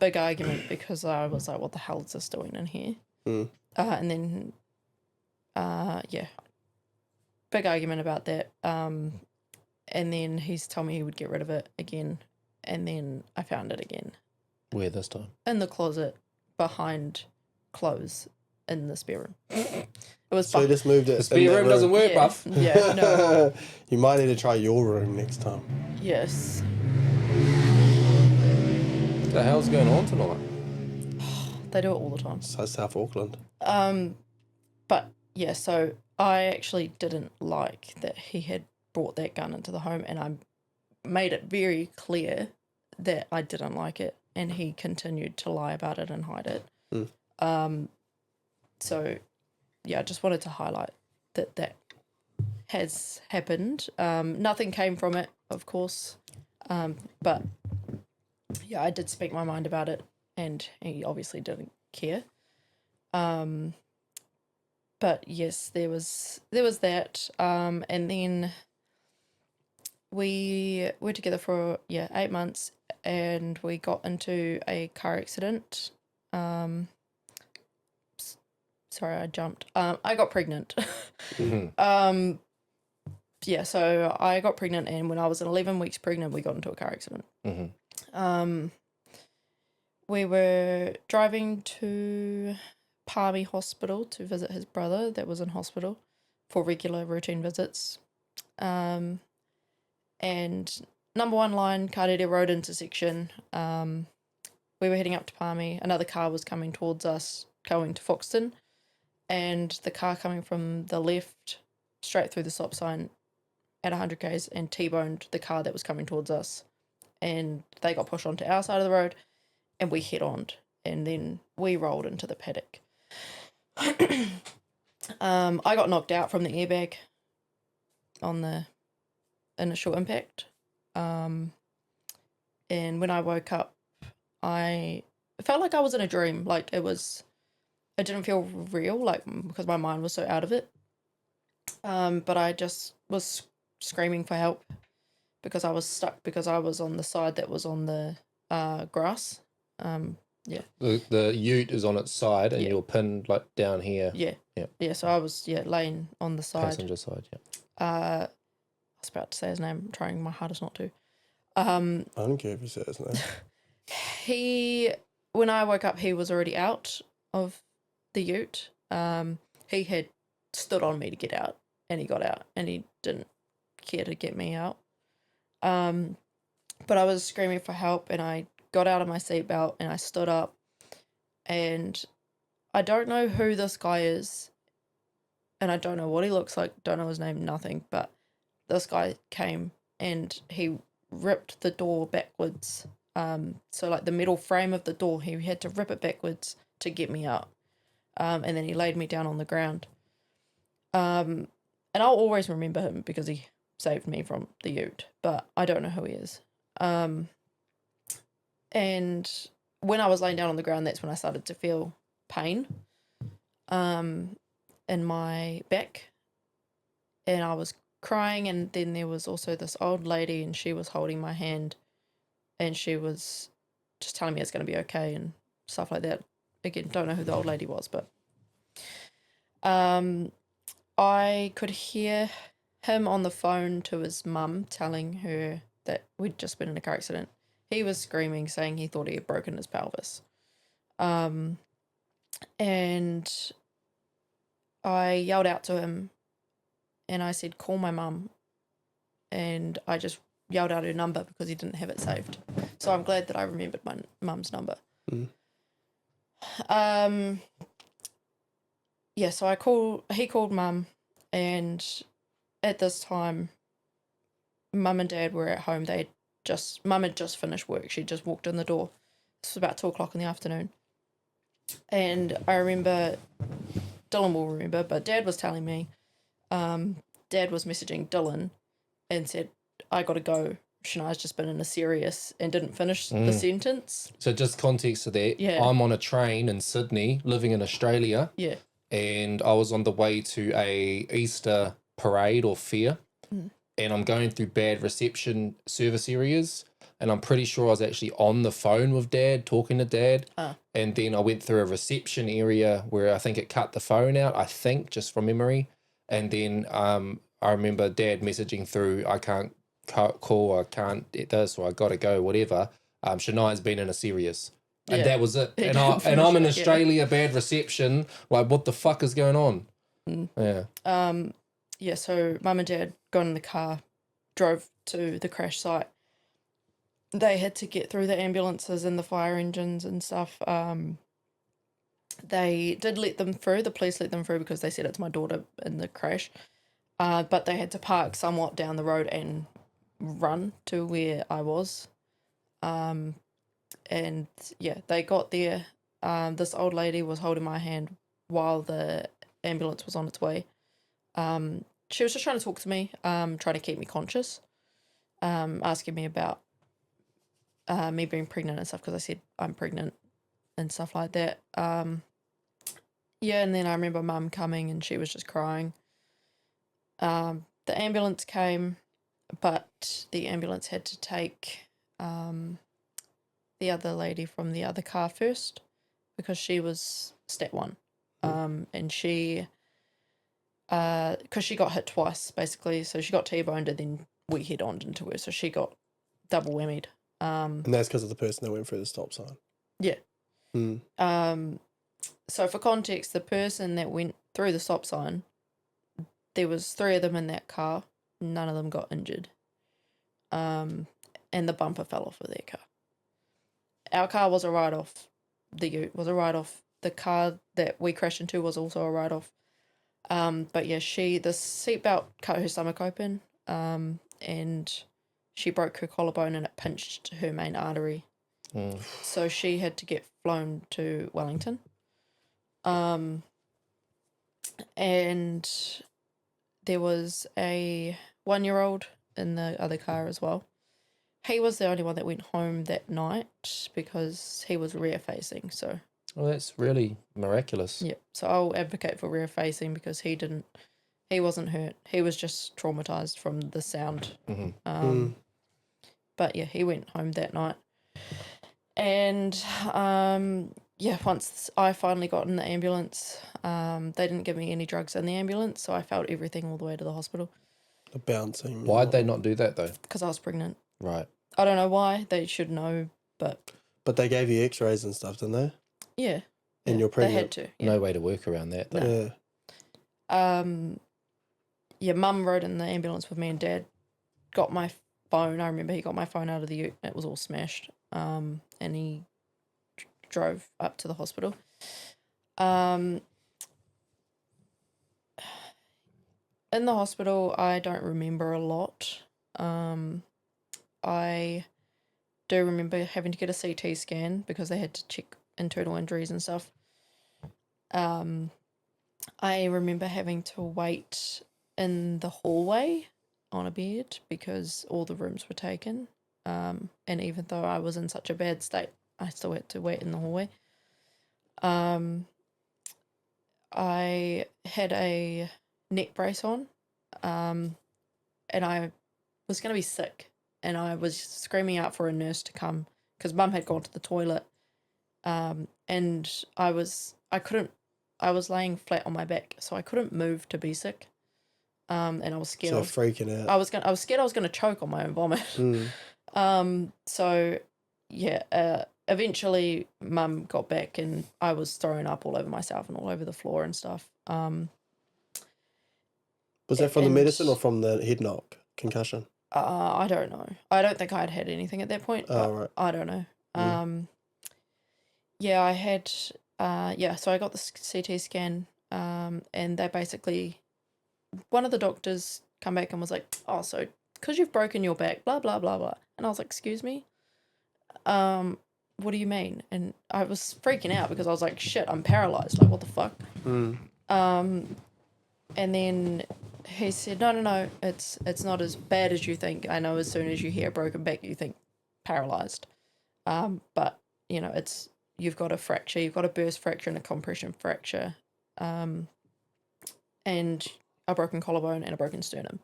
big argument, because I was like, what the hell is this doing in here? And then, big argument about that. And then he's told me he would get rid of it again, and then I found it again. Where this time? In the closet, behind clothes, in the spare room. It was So you just moved it. The spare room doesn't work, buff. Yeah, no. You might need to try your room next time. Yes. What the hell's going on tonight? They do it all the time. So South Auckland. But yeah, so I actually didn't like that he had brought that gun into the home, and I made it very clear that I didn't like it, and he continued to lie about it and hide it. So yeah, I just wanted to highlight that has happened. Nothing came from it, of course, but yeah, I did speak my mind about it, and he obviously didn't care. But yes, there was that, and then we were together for 8 months, and we got into a car accident. Sorry, I jumped. I got pregnant. Yeah, so I got pregnant, and when I was 11 weeks pregnant, we got into a car accident. We were driving to Palmy Hospital to visit his brother that was in hospital for regular routine visits. And number one line, Kōrero Road intersection. We were heading up to Palmy. Another car was coming towards us, going to Foxton, and the car coming from the left, straight through the stop sign at 100 k's, and T-boned the car that was coming towards us. And they got pushed onto our side of the road, and we head-oned, and then we rolled into the paddock. I got knocked out from the airbag on the initial impact. And when I woke up, I felt like I was in a dream. Like it didn't feel real, like, because my mind was so out of it. But I just was screaming for help because I was stuck, because I was on the side that was on the grass. The ute is on its side, and you're pinned like down here. Yeah. So I was laying on the side. Passenger side. I was about to say his name. I'm trying my hardest not to. I don't care if you say his name. When I woke up, he was already out of the ute. He had stood on me to get out, and he got out, and he didn't care to get me out. But I was screaming for help, and I got out of my seatbelt, and I stood up, and I don't know who this guy is, and I don't know what he looks like, don't know his name, nothing, but this guy came, and he ripped the door backwards. So like the metal frame of the door, he had to rip it backwards to get me out. And then he laid me down on the ground. And I'll always remember him because he saved me from the ute, but I don't know who he is. And when I was laying down on the ground, that's when I started to feel pain in my back, and I was crying. And then there was also this old lady, and she was holding my hand, and she was just telling me it's going to be okay and stuff like that. Again, don't know who the old lady was, but I could hear him on the phone to his mum telling her that we'd just been in a car accident. He was screaming, saying he thought he had broken his pelvis. And I yelled out to him, and I said, call my mum. And I just yelled out her number because he didn't have it saved. So I'm glad that I remembered my mum's number. So he called mum, and at this time, mum and dad were at home. Mum had just finished work. She just walked in the door. This was about 2:00 in the afternoon. And I remember, Dylan will remember, but Dad was telling me, Dad was messaging Dylan and said, I got to go. Shania's just been in a serious, and didn't finish the sentence. So just context to that, I'm on a train in Sydney, living in Australia. Yeah. And I was on the way to a Easter parade or fair, and I'm going through bad reception service areas, and I'm pretty sure I was actually on the phone with Dad, talking to Dad, and then I went through a reception area where I think it cut the phone out, I think, just from memory, and then I remember Dad messaging through, I can't call, I can't get this, or I gotta go, whatever. Shania's been in a serious. And that was it. And I'm in Australia, bad reception. Like, what the fuck is going on? Yeah. So mum and dad got in the car, drove to the crash site. They had to get through the ambulances and the fire engines and stuff. They did let them through. The police let them through because they said it's my daughter in the crash. But they had to park somewhat down the road and run to where I was. And yeah, they got there. This old lady was holding my hand while the ambulance was on its way. she was just trying to talk to me, trying to keep me conscious, asking me about me being pregnant and stuff because I said I'm pregnant and stuff like that. Yeah, and then I remember Mum coming and she was just crying. The ambulance came, but the ambulance had to take the other lady from the other car first because she was step 1. And she, because she got hit twice, basically. So she got T-boned and then we head-on into her. So she got double whammied. And that's because of the person that went through the stop sign. Yeah. Mm. So for context, the person that went through the stop sign, there was 3 of them in that car. None of them got injured. And the bumper fell off of their car. Our car was a write-off. The ute was a write-off. The car that we crashed into was also a write-off. But yeah, the seatbelt cut her stomach open, and she broke her collarbone and it pinched her main artery. So she had to get flown to Wellington. And there was a 1-year-old in the other car as well. He was the only one that went home that night because he was rear facing. So, well, that's really miraculous. yeah. So I'll advocate for rear facing because he wasn't hurt. He was just traumatized from the sound. But yeah, he went home that night. And yeah, once I finally got in the ambulance, they didn't give me any drugs in the ambulance, so I felt everything all the way to the hospital. The bouncing. Why'd they not do that though? Because I was pregnant. Right. I don't know why. They should know, but... But they gave you x-rays and stuff, didn't they? Yeah. And you're pregnant. They had to. Yeah. No way to work around that though. Yeah. Yeah, Mum rode in the ambulance with me and Dad. Got my phone. I remember he got my phone out of the ute. It was all smashed. And he drove up to the hospital. In the hospital, I don't remember a lot. I do remember having to get a CT scan because they had to check internal injuries and stuff. I remember having to wait in the hallway on a bed because all the rooms were taken. And even though I was in such a bad state, I still had to wait in the hallway. I had a neck brace on, and I was going to be sick, and I was screaming out for a nurse to come because Mum had gone to the toilet, and I was laying flat on my back, so I couldn't move to be sick, and I was scared. So freaking out. I was scared I was going to choke on my own vomit. So yeah, eventually Mum got back and I was throwing up all over myself and all over the floor and stuff. Was that from the medicine or from the head knock concussion? I don't know. I don't think I'd had anything at that point. Oh, right. I don't know. Yeah, I had, so I got the CT scan, and they basically, one of the doctors come back and was like, oh, so because you've broken your back, blah, blah, blah, blah. And I was like, excuse me? What do you mean? And I was freaking out because I was like, shit, I'm paralyzed. Like, what the fuck? And then he said, no, it's not as bad as you think. I know as soon as you hear a broken back, you think paralyzed. But, you know, you've got a fracture, you've got a burst fracture and a compression fracture, and a broken collarbone and a broken sternum.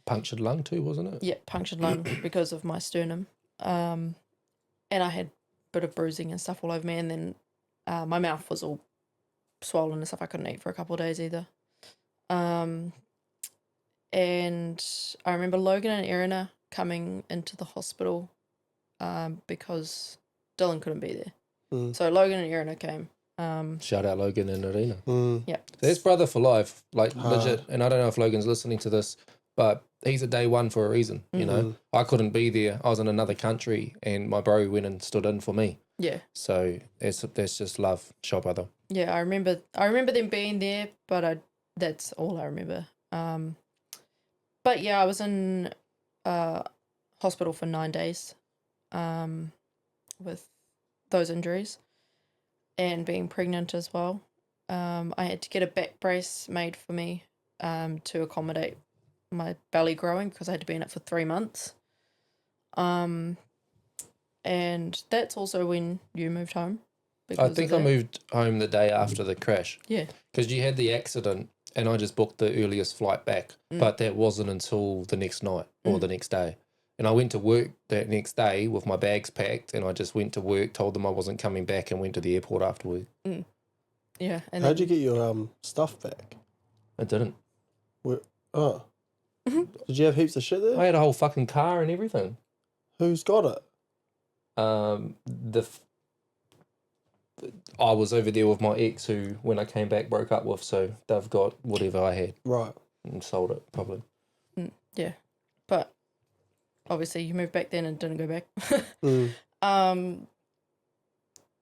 Punctured lung too, wasn't it? Yeah, punctured lung because of my sternum. And I had a bit of bruising and stuff all over me, and then my mouth was all swollen and stuff. I couldn't eat for a couple of days either. And I remember Logan and Erina coming into the hospital because Dylan couldn't be there. So Logan and Erina came. Shout out Logan and Irina. Yeah. There's brother for life, like legit. And I don't know if Logan's listening to this, but he's a day one for a reason, you know. I couldn't be there. I was in another country and my bro went and stood in for me. Yeah. So that's just love, show brother. Yeah, I remember them being there, but that's all I remember. But yeah, I was in hospital for 9 days with those injuries and being pregnant as well. I had to get a back brace made for me to accommodate my belly growing because I had to be in it for 3 months. And that's also when you moved home. I think I moved home the day after the crash. Yeah. Because you had the accident and I just booked the earliest flight back. But that wasn't until the next night or the next day. And I went to work that next day with my bags packed and I just went to work, told them I wasn't coming back and went to the airport after work. Yeah. And How'd you get your stuff back? I didn't. Oh. Did you have heaps of shit there? I had a whole fucking car and everything. Who's got it? I was over there with my ex who, when I came back, broke up with, so they've got whatever I had. Right. And sold it, probably. Yeah. But obviously you moved back then and didn't go back.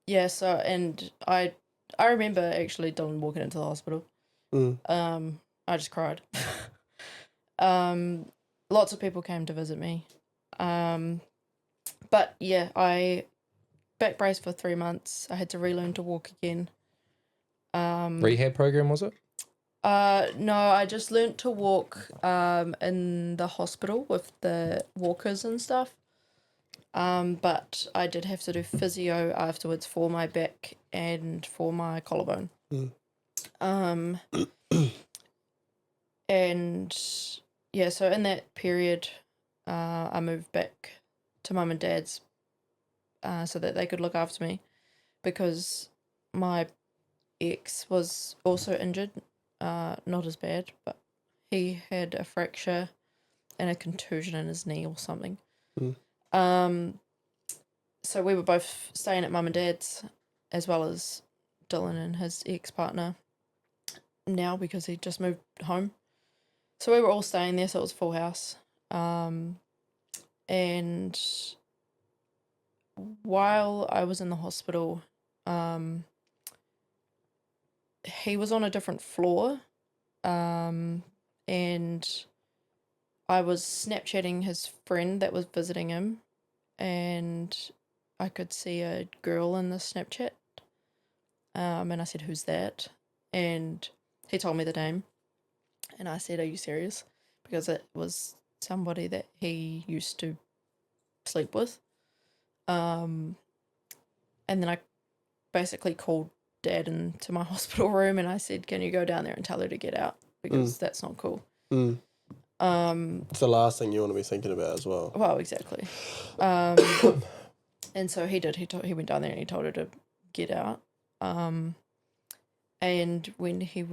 Yeah, so, and I remember actually Dylan walking into the hospital. I just cried. Lots of people came to visit me. But yeah, I back braced for 3 months. I had to relearn to walk again. Rehab program, was it? No, I just learnt to walk in the hospital with the walkers and stuff. But I did have to do physio afterwards for my back and for my collarbone. And yeah, so in that period, I moved back to mum and dad's so that they could look after me because my ex was also injured, not as bad, but he had a fracture and a contusion in his knee or something. So we were both staying at mum and dad's as well as Dylan and his ex-partner now because he just moved home. So we were all staying there, so it was a full house. And while I was in the hospital, he was on a different floor, and I was Snapchatting his friend that was visiting him, and I could see a girl in the Snapchat, and I said, "Who's that?" And he told me the name, and I said, "Are you serious?" Because it was somebody that he used to sleep with. And then I basically called Dad into my hospital room and I said, "Can you go down there and tell her to get out? Because that's not cool." It's the last thing you want to be thinking about as well. Well, exactly. And so he did. He went down there and he told her to get out. And when he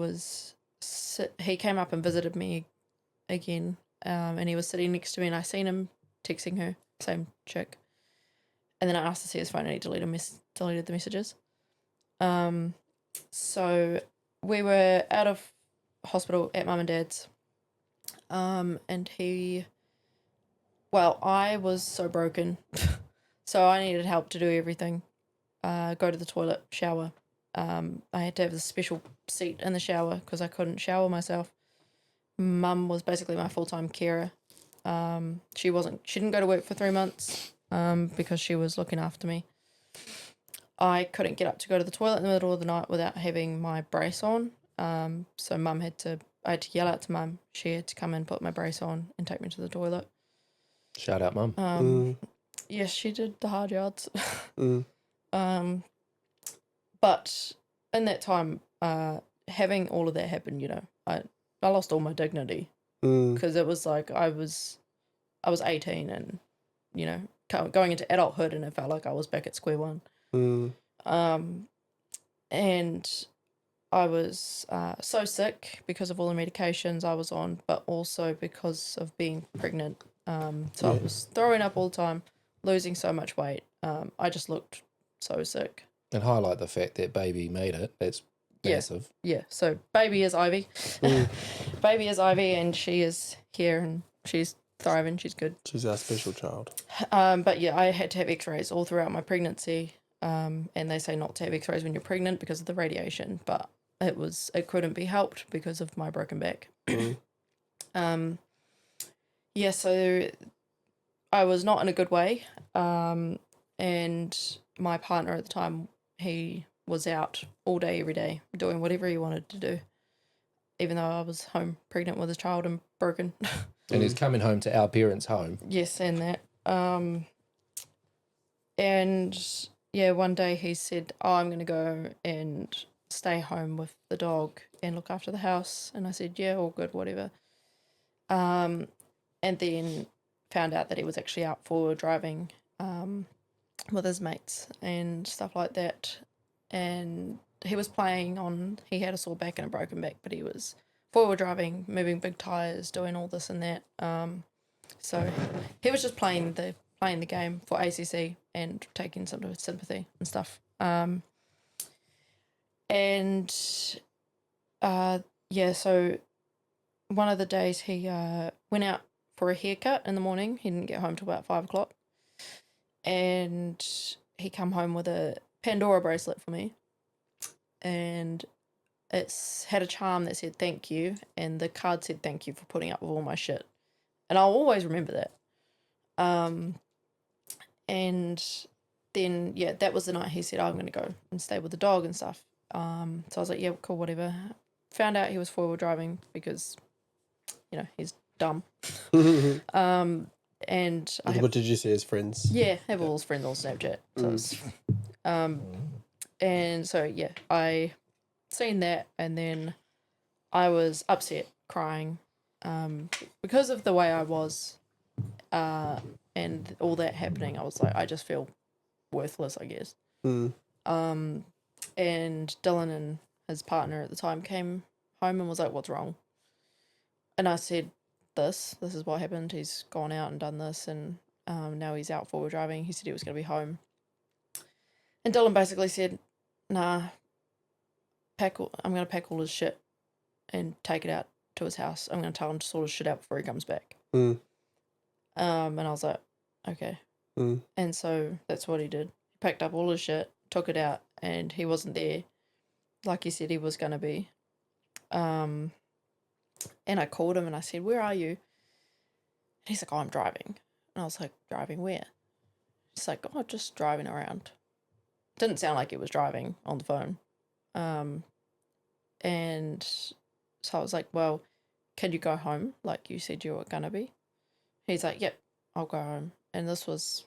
came up and visited me again, and he was sitting next to me and I seen him texting her, same chick. And then I asked to see his phone and he deleted the messages. So we were out of hospital at mum and dad's. And I was so broken. So I needed help to do everything. Go to the toilet, shower. I had to have this special seat in the shower because I couldn't shower myself. Mum was basically my full-time carer. She didn't go to work for 3 months because she was looking after me. I couldn't get up to go to the toilet in the middle of the night without having my brace on. So I had to yell out to Mum. She had to come and put my brace on and take me to the toilet. Shout out, Mum. Yes, she did the hard yards. But in that time, having all of that happen, I lost all my dignity because it was like I was 18 and, going into adulthood and it felt like I was back at square one. And I was so sick because of all the medications I was on, but also because of being pregnant. So I was throwing up all the time, losing so much weight. I just looked so sick. And highlight the fact that baby made it. That's massive. Yeah. So baby is Ivy. Baby is Ivy and she is here and she's thriving. She's good. She's our special child. But yeah, I had to have x-rays all throughout my pregnancy. And they say not to have x-rays when you're pregnant because of the radiation, but it couldn't be helped because of my broken back. So I was not in a good way. And my partner at the time, he was out all day, every day, doing whatever he wanted to do. even though I was home pregnant with a child and broken. And he's coming home to our parents' home. Yes, and that. And yeah, one day he said, "Oh, I'm going to go and stay home with the dog and look after the house." And I said, "Yeah, all good, whatever." And then found out that he was actually out for driving with his mates and stuff like that. And he was playing on, he had a sore back and a broken back, but he was forward driving, moving big tyres, doing all this and that. So he was just playing the game for ACC and taking some of sympathy and stuff. Yeah, so one of the days he went out for a haircut in the morning. He didn't get home till about 5 o'clock. And he come home with a Pandora bracelet for me. And it's had a charm that said thank you, and the card said thank you for putting up with all my shit. And I'll always remember that. And then, yeah, that was the night he said, I'm going to go and stay with the dog and stuff. So I was like, yeah, cool, whatever. Found out he was forward driving because, he's dumb. And what did you see as friends? Yeah, I have all his friends on Snapchat. So and so, yeah, I seen that, and then I was upset, crying, because of the way I was, and all that happening. I was like, I just feel worthless, I guess. And Dylan and his partner at the time came home and was like, what's wrong? And I said, this is what happened. He's gone out and done this, and now he's out forward driving. He said he was going to be home. And Dylan basically said, nah, I'm going to pack all his shit and take it out to his house. I'm going to tell him to sort his shit out before he comes back. And I was like, okay. And so that's what he did. He packed up all his shit, took it out, and he wasn't there like he said he was going to be. And I called him and I said, where are you? And he's like, oh, I'm driving. And I was like, driving where? He's like, oh, just driving around. Didn't sound like he was driving on the phone. And so I was like, well, can you go home like you said you were going to be? He's like, yep, I'll go home. And this was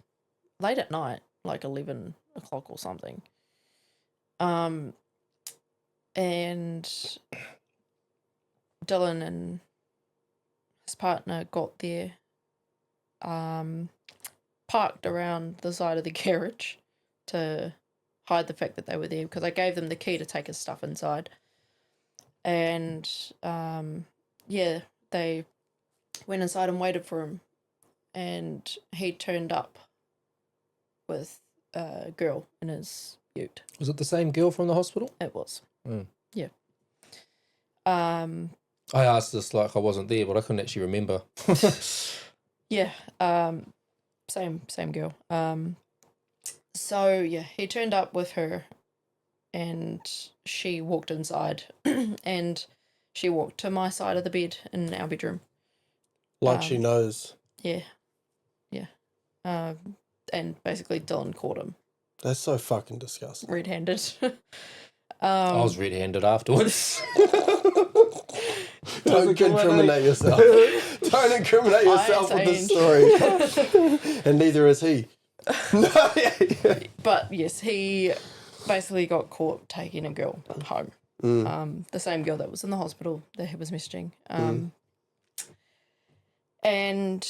late at night, like 11 o'clock or something. And Dylan and his partner got there, parked around the side of the garage to hide the fact that they were there, because I gave them the key to take his stuff inside. And yeah, they went inside and waited for him, and he turned up with a girl in his ute. Was it the same girl from the hospital? It was. Yeah. I asked this like I wasn't there, but I couldn't actually remember. Yeah. Same girl. So yeah, he turned up with her, and she walked inside, and she walked to my side of the bed in our bedroom. Like she knows. Yeah. Yeah. And basically Dylan caught him That's so fucking disgusting. red-handed. I was red-handed afterwards. Don't incriminate yourself. Don't incriminate yourself with this story. And neither is he. But yes, he basically got caught taking a girl home. The same girl that was in the hospital that he was messaging. And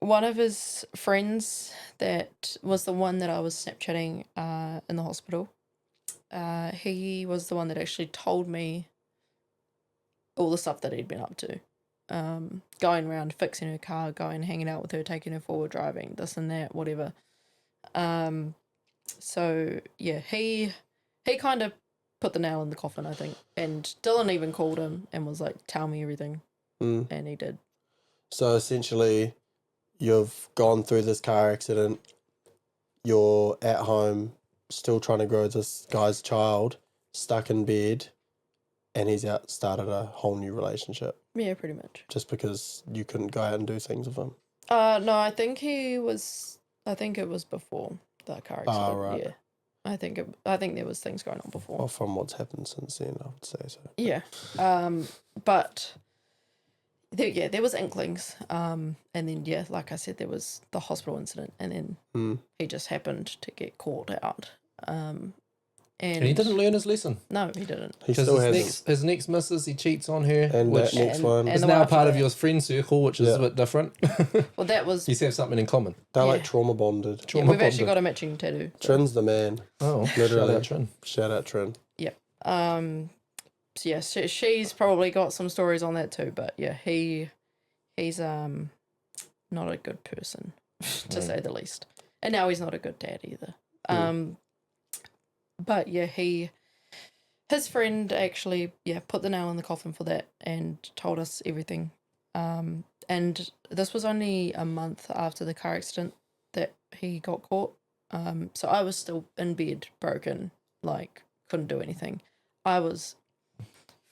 one of his friends that was the one that I was Snapchatting in the hospital, he was the one that actually told me all the stuff that he'd been up to. Going around fixing her car, hanging out with her, taking her forward driving, this and that, whatever. So yeah, he kind of put the nail in the coffin, I think. And Dylan even called him and was like, tell me everything. And he did. So essentially, you've gone through this car accident, you're at home, still trying to grow this guy's child, stuck in bed, and he's started a whole new relationship. Yeah, pretty much. Just because you couldn't go out and do things with him. No, I think it was before that car accident. Right. Yeah. I think there was things going on before. Well, from what's happened since then, I would say so. Yeah. But there was inklings. And then like I said, there was the hospital incident, and then he just happened to get caught out. And he didn't learn his lesson. No, he didn't. He still Because hasn't. his next missus, he cheats on her, And which that next one. is the now one part after of that. your friend circle, which is a bit different. Well, that was. You have something in common. They're Yeah. like trauma bonded. Yeah, Trauma we've actually bonded. got a matching tattoo. Trin's the man. Oh, Literally. shout out Trin. Shout out Trin. Yeah. So yeah, she's probably got some stories on that too. But yeah, he's not a good person, to say the least. And now he's not a good dad either. But yeah, his friend actually put the nail in the coffin for that and told us everything. And this was only a month after the car accident that he got caught. So I was still in bed, broken, like couldn't do anything. I was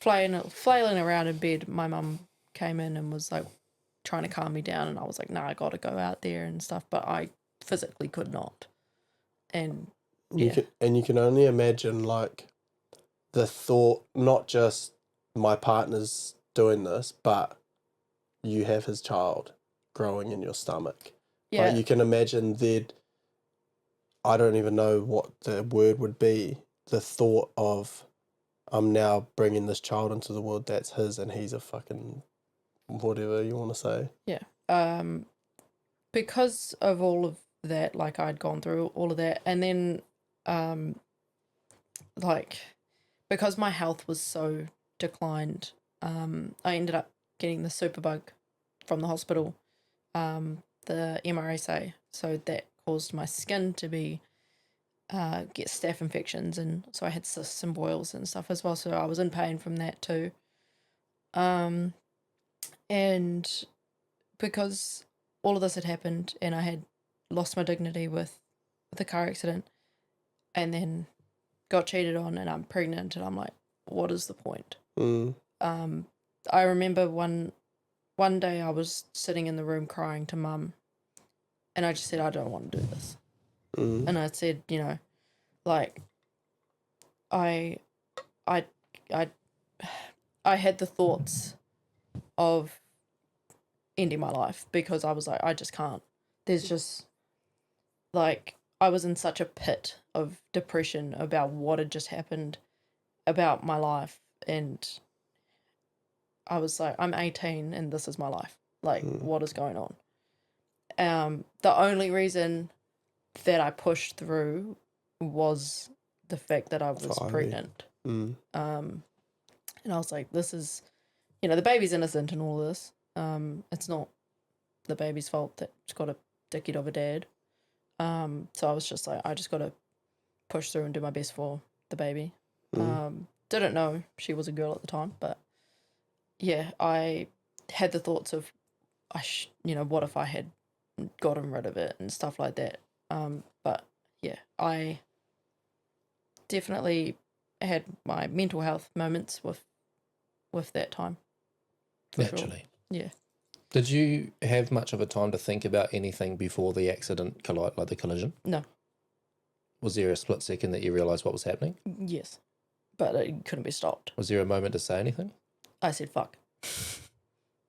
flailing around in bed. My mum came in and was like trying to calm me down, and I was like, "Nah, I got to go out there and stuff," but I physically could not. And You can only imagine like the thought, not just my partner's doing this, but you have his child growing in your stomach. yeah, Like you can imagine I don't even know what the word would be. The thought of, I'm now bringing this child into the world that's his, and he's a fucking whatever you want to say. yeah. Because of all of that, like I'd gone through all of that, and then like because my health was so declined, I ended up getting the superbug from the hospital, the MRSA, so that caused my skin to be get staph infections, and so I had cysts and boils and stuff as well, so I was in pain from that too. And because all of this had happened and I had lost my dignity with the car accident and then got cheated on and I'm pregnant, and I'm like, what is the point? I remember one day I was sitting in the room crying to Mum, and I just said, I don't want to do this. And I said, like I had the thoughts of ending my life because I was like, I just can't. There's just like I was in such a pit of depression about what had just happened about my life, and I was like, I'm 18 and this is my life. Like, what is going on? The only reason that I pushed through was the fact that I was pregnant. And I was like, this is, the baby's innocent and all this. It's not the baby's fault that it's got a dickhead of a dad. So I was just like, I just got to push through and do my best for the baby. Didn't know she was a girl at the time, but yeah, I had the thoughts of, what if I had gotten rid of it and stuff like that. But yeah, I definitely had my mental health moments with that time. Naturally. Sure. Yeah. Did you have much of a time to think about anything before the accident like the collision? No. Was there a split second that you realised what was happening? Yes. But it couldn't be stopped. Was there a moment to say anything? I said, fuck.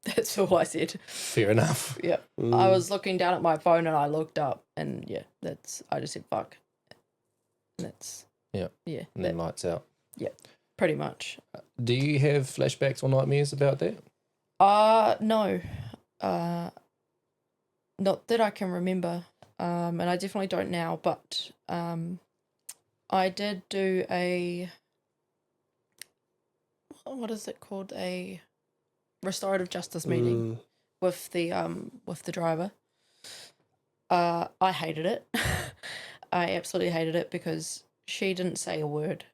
That's all I said. Fair enough. Yeah. I was looking down at my phone and I looked up and I just said, fuck. And that's, yeah. Yeah. And then lights out. Yeah, pretty much. Do you have flashbacks or nightmares about that? No. Not that I can remember. And I definitely don't now, but I did do what is it called? A restorative justice meeting with the driver. I hated it. I absolutely hated it because she didn't say a word.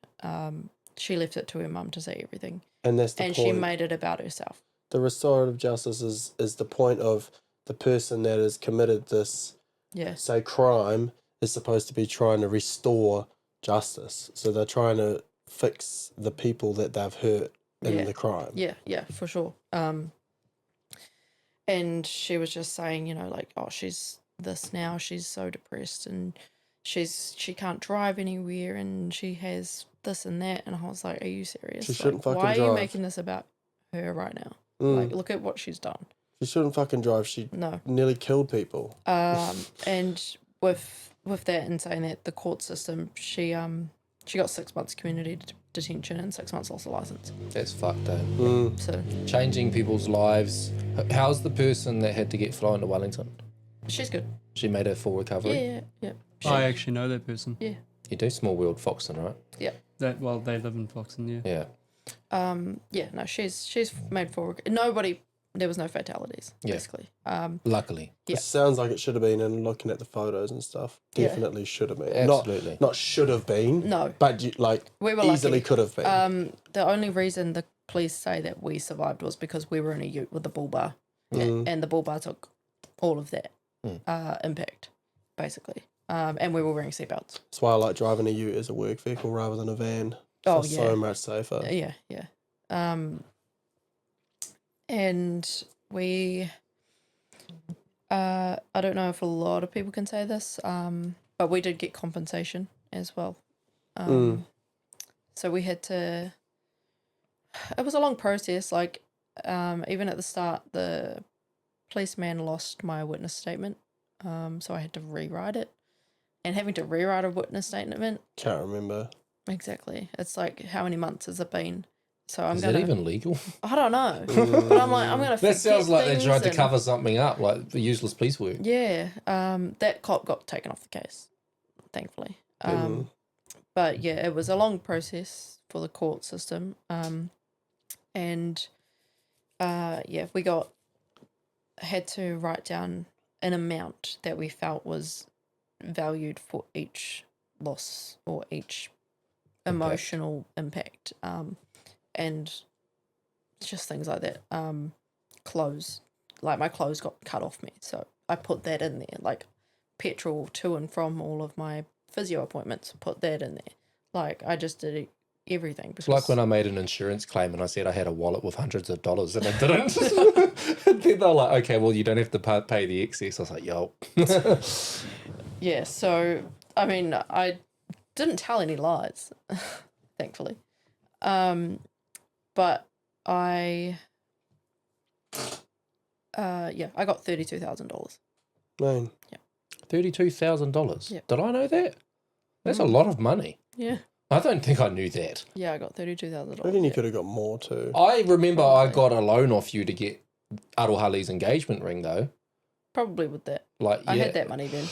She left it to her mum to say everything. And that's the point. She made it about herself. The restorative justice is the point of the person that has committed this, say, crime, is supposed to be trying to restore justice. So they're trying to fix the people that they've hurt in the crime. Yeah, for sure. And she was just saying, like, oh, she's this now, she's so depressed, and she can't drive anywhere and she has this and that. And I was like, are you serious? She shouldn't fucking why are you drive. making this about her right now? Mm. Like, look at what she's done. She shouldn't fucking drive. She No. nearly killed people. And with that and saying that, the court system, she got 6 months community detention and 6 months loss of license. That's fucked, eh? So Changing people's lives. How's the person that had to get flown to Wellington? she's good. She made a full recovery? Yeah. I actually know that person. Yeah. You do Small World Foxton, right? Yeah. They live in Foxton, yeah. Yeah. Yeah, no, she's made full there was no fatalities, basically. Luckily. Yeah. It sounds like it should have been, and looking at the photos and stuff, definitely should have been. Absolutely. Not should have been. No. But We were easily lucky. could have been. The only reason the police say that we survived was because we were in a ute with the bull bar, and the bull bar took all of that impact, basically. And we were wearing seatbelts. That's why I like driving a ute as a work vehicle rather than a van. Oh, It's yeah. so much safer. Yeah. And we, I don't know if a lot of people can say this, but we did get compensation as well. So we had to, it was a long process. Like, even at the start, the policeman lost my witness statement. So I had to rewrite it. And having to rewrite a witness statement. Can't remember. Exactly. It's like, how many months has it been? So I'm Is gonna. that even legal? I don't know, but I'm like, I'm gonna. That sounds like they things tried to and- cover something up, like the useless police work. Yeah. That cop got taken off the case, thankfully. But yeah, it was a long process for the court system. And yeah, we had to write down an amount that we felt was valued for each loss or each emotional impact. And just things like that. Clothes, like my clothes got cut off me, so I put that in there. Like petrol to and from all of my physio appointments, put that in there. Like I just did everything. It's like when I made an insurance claim and I said I had a wallet with hundreds of dollars and I didn't. And then they're like, okay, well, you don't have to pay the excess. I was like, yo. Yeah, so, I mean, I didn't tell any lies, thankfully. But I got $32,000. Man. Yeah. $32,000. Yeah. Did I know that? That's a lot of money. Yeah. I don't think I knew that. Yeah, I got $32,000. I reckon you could have got more too. I remember I got a loan off you to get Arohali's engagement ring, though. Probably with that. Like, I yeah, had that money then.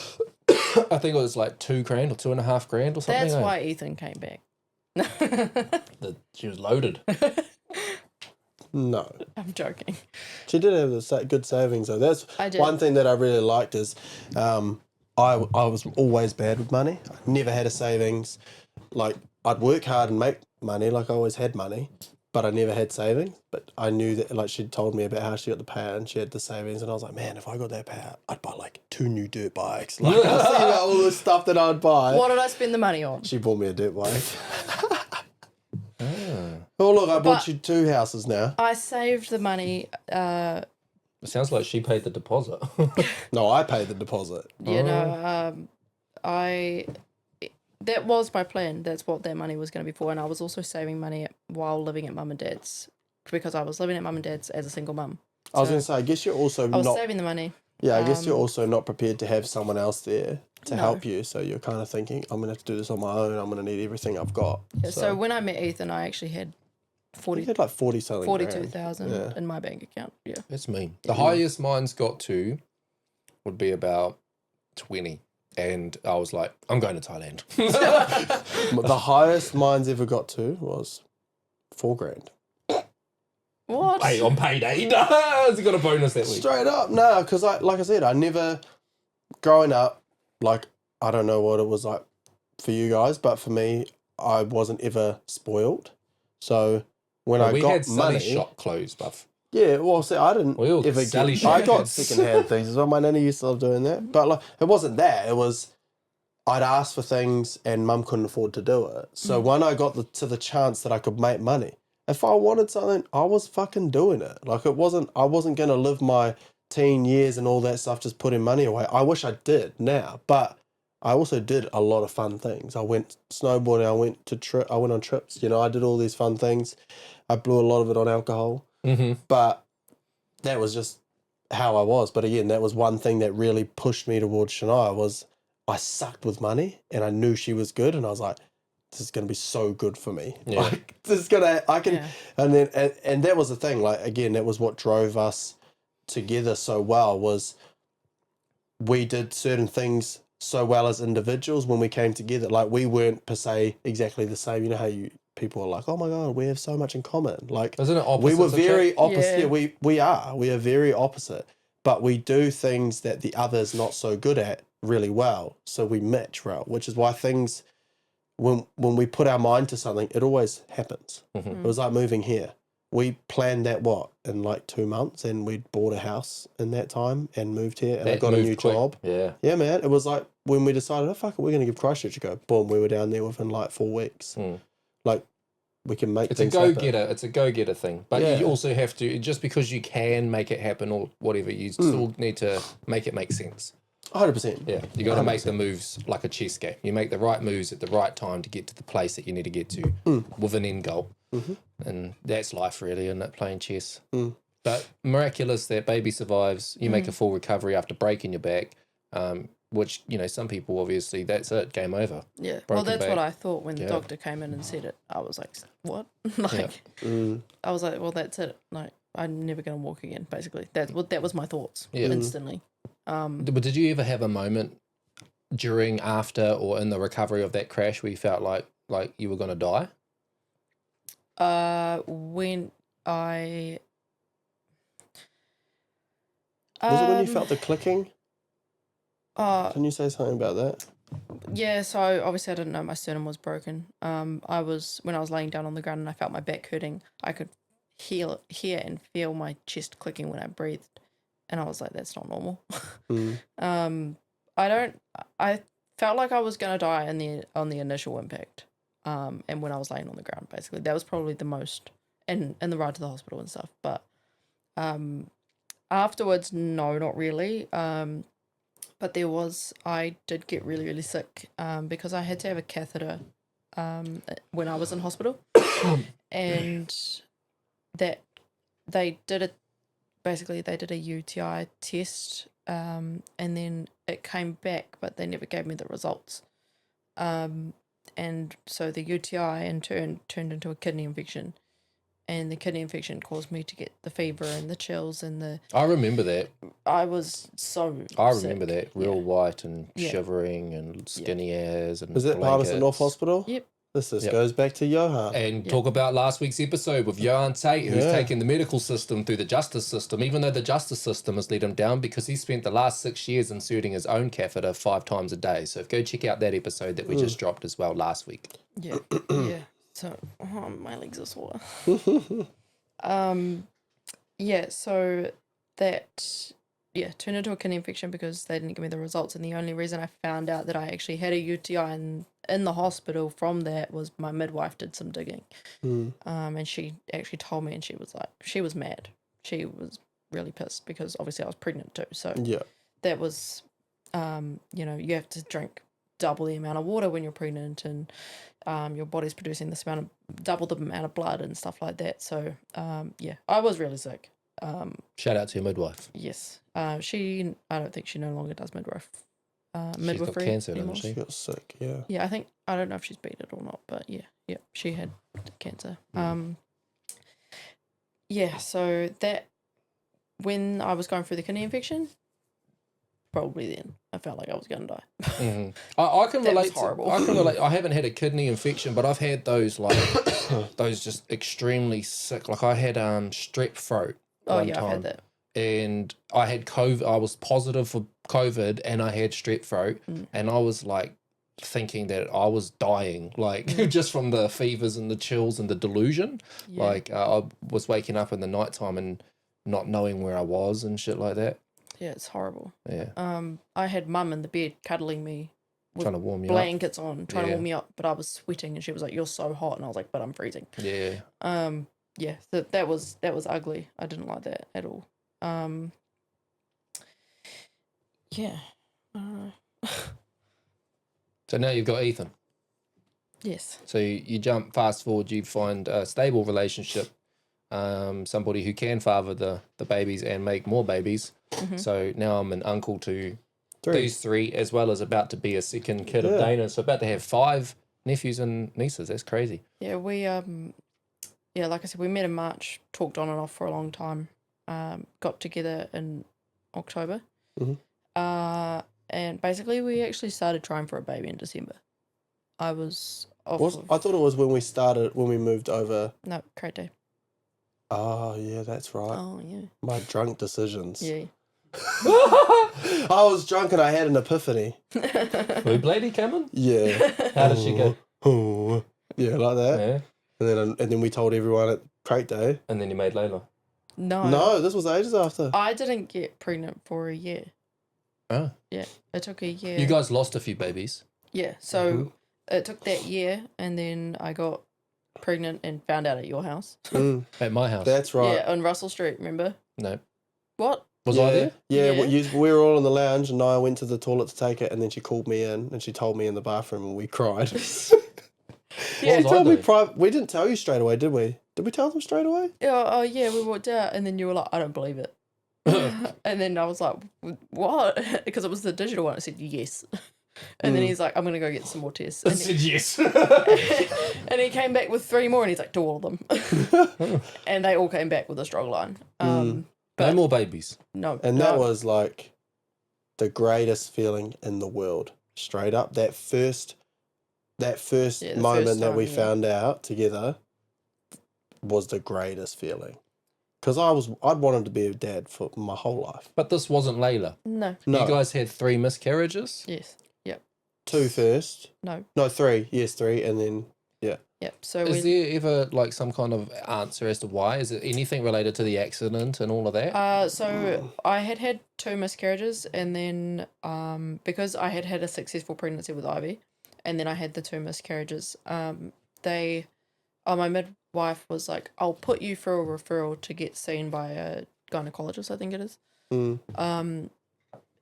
I think it was like $2,000 or $2,500 or something. That's eh? why Ethan came back. She was loaded. No. I'm joking. She did have good savings though. That's I did. one thing that I really liked is I was always bad with money. I never had a savings. Like I'd work hard and make money, like I always had money, but I never had savings. But I knew that, like she'd told me about how she got the payout and she had the savings, and I was like, man, if I got that payout, I'd buy like 2 new dirt bikes. Like I was thinking about all the stuff that I'd buy. What did I spend the money on? She bought me a dirt bike. Oh look, I bought you 2 houses now. I saved the money, It sounds like she paid the deposit. No, I paid the deposit. That was my plan. That's what that money was going to be for. And I was also saving money while living at mum and dad's, because I was living at mum and dad's as a single mum. I was going to say, I guess you're also I was not. saving the money. Yeah, I guess you're also not prepared to have someone else there to No. help you. So you're kind of thinking, I'm going to have to do this on my own. I'm going to need everything I've got. Yeah, so when I met Ethan, I actually had you had like 40 something. 42,000 Yeah. in my bank account. Yeah. That's me. The highest mine's got to would be about 20. And I was like, I'm going to Thailand. The highest mine's ever got to was $4,000. What? Hey, on payday. Has he got a bonus that week? Straight up, no, because like I said, I never, growing up, like, I don't know what it was like for you guys, but for me, I wasn't ever spoiled. So when I we got had Sally money, shop clothes, buff. yeah, well, see, I didn't We all ever Sally get. shop I got kids. secondhand things as well. My nanny used to love doing that, but like, it wasn't that. It was I'd ask for things and mum couldn't afford to do it. So when I got to the chance that I could make money, if I wanted something, I was fucking doing it. Like I wasn't going to live my teen years and all that stuff just putting money away. I wish I did now, but I also did a lot of fun things. I went snowboarding. I went on trips. You know, I did all these fun things. I blew a lot of it on alcohol, but that was just how I was. But again, that was one thing that really pushed me towards Shania was I sucked with money, and I knew she was good, and I was like, this is going to be so good for me. Yeah. Like, and then, and that was the thing, like, again, that was what drove us together so well, was we did certain things so well as individuals when we came together. Like, we weren't per se exactly the same. You know how people are like, oh my God, we have so much in common. Like, Isn't it we were opposites very attract? opposite. Yeah. Yeah, we are very opposite, but we do things that the other's not so good at really well. So we match well, which is why things, when we put our mind to something, it always happens. It was like moving here. We planned that in like 2 months, and we'd bought a house in that time and moved here, and I That got a moved new quick. job. Yeah. Yeah, man. It was like when we decided, oh fuck it, we're gonna give Christchurch a go. Boom, we were down there within like 4 weeks. Like, we can make It's a things happen. go-getter. It's a go-getter thing. But Yeah. you also have to, just because you can make it happen or whatever, you still need to make it make sense. 100%. Yeah, you got to make the moves like a chess game. You make the right moves at the right time to get to the place that you need to get to with an end goal. And that's life, really, isn't it? Playing chess. But miraculous that baby survives. You make a full recovery after breaking your back, which, you know, some people, obviously, that's it, game over. Yeah. Broken Well, that's back. what I thought when the doctor came in and said it. I was like, what? Like, I was like, well, that's it. Like, I'm never going to walk again, basically. That was my thoughts instantly. But did you ever have a moment during, after, or in the recovery of that crash where you felt like you were going to die? When I... Was it when you felt the clicking? Can you say something about that? Yeah, so obviously I didn't know my sternum was broken. When I was laying down on the ground and I felt my back hurting, I could hear and feel my chest clicking when I breathed, and I was like, that's not normal. I felt like I was gonna die on the initial impact, and when I was laying on the ground, basically that was probably the most, and the ride to the hospital and stuff. But afterwards, no, not really. But I did get really, really sick because I had to have a catheter when I was in hospital. And that they did a UTI test, and then it came back, but they never gave me the results. And so the UTI in turn turned into a kidney infection. And the kidney infection caused me to get the fever and the chills and the... I remember that. I was so I sick. remember that. Real white and shivering and skinny as and Was it Palmerston North Hospital? Yep. This goes back to Johan. And talk about last week's episode with Johan Tate, who's taken the medical system through the justice system, even though the justice system has let him down because he spent the last 6 years inserting his own catheter 5 times a day. So go check out that episode that we just dropped as well last week. Yeah. Yeah. So my legs are sore. So that turned into a kidney infection because they didn't give me the results, and the only reason I found out that I actually had a UTI in the hospital from that was my midwife did some digging. And she actually told me, and she was mad. She was really pissed because obviously I was pregnant too. So that was you have to drink double the amount of water when you're pregnant, and your body's producing double the amount of blood and stuff like that. So I was really sick. Shout out to your midwife. Yes. I don't think she no longer does midwifery. She's got cancer, anymore. doesn't she? She got sick, yeah. Yeah, I don't know if she's beat it or not, but yeah, she had cancer. So that, when I was going through the kidney infection, probably then I felt like I was going to die. I can That was relate. horrible. I can relate. I haven't had a kidney infection, but I've had those those just extremely sick. Like I had strep throat. One time. I've had that. And I had COVID. I was positive for COVID, and I had strep throat, and I was like thinking that I was dying, just from the fevers and the chills and the delusion. Yeah. Like I was waking up in the nighttime and not knowing where I was and shit like that. Yeah, it's horrible. Yeah. I had mum in the bed cuddling me with trying to warm you blankets on, trying to Yeah. warm me up, but I was sweating, and she was like, "You're so hot," and I was like, "But I'm freezing." up. Yeah. So that was ugly. I didn't like that at all. Yeah. So now you've got Ethan. Yes. So you jump fast forward, you find a stable relationship, somebody who can father the babies and make more babies. So now I'm an uncle to these three, as well as about to be a second kid of Dana. So about to have 5 nephews and nieces. That's crazy. Yeah, we like I said, we met in March, talked on and off for a long time, got together in October, and basically we actually started trying for a baby in December. I was off. I thought it was when we moved over. No, Crate Day. Oh yeah, that's right. Oh yeah. My drunk decisions. Yeah. I was drunk and I had an epiphany. Who Lady Cameron? Yeah. How did she go? Oh, yeah, like that. Yeah. And then we told everyone at Crate Day. And then you made Layla. No, this was ages after. I didn't get pregnant for a year. Oh. Yeah, it took a year. You guys lost a few babies. Yeah, so it took that year, and then I got pregnant and found out at your house. At my house. That's right. Yeah, on Russell Street, remember? No. What? Was I there? Yeah, Yeah. we were all in the lounge and I went to the toilet to take it and then she called me in and she told me in the bathroom and we cried. Yeah. She What was I told me doing? we didn't tell you straight away, did we? Did we tell them straight away? Oh, yeah, we walked out, and then you were like, I don't believe it. And then I was like, what? Because it was the digital one. I said, yes. And then he's like, I'm going to go get some more tests. I And, said yes. and he came back with 3 more, and he's like, do all of them. And they all came back with a strong line. No more babies. No. And that was like the greatest feeling in the world. Straight up. That first the moment first that we time, found out together was the greatest feeling. Because I'd wanted to be a dad for my whole life. But this wasn't Layla. No. No. You guys had 3 miscarriages? Yes. Yep. 2 first. No. No, 3. Yes, 3. And then, yeah. Yep. So Is there ever like some kind of answer as to why? Is it anything related to the accident and all of that? So I had 2 miscarriages, and then because I had a successful pregnancy with Ivy, and then I had the 2 miscarriages. My midwife was like, "I'll put you through a referral to get seen by a gynecologist, I think it is." And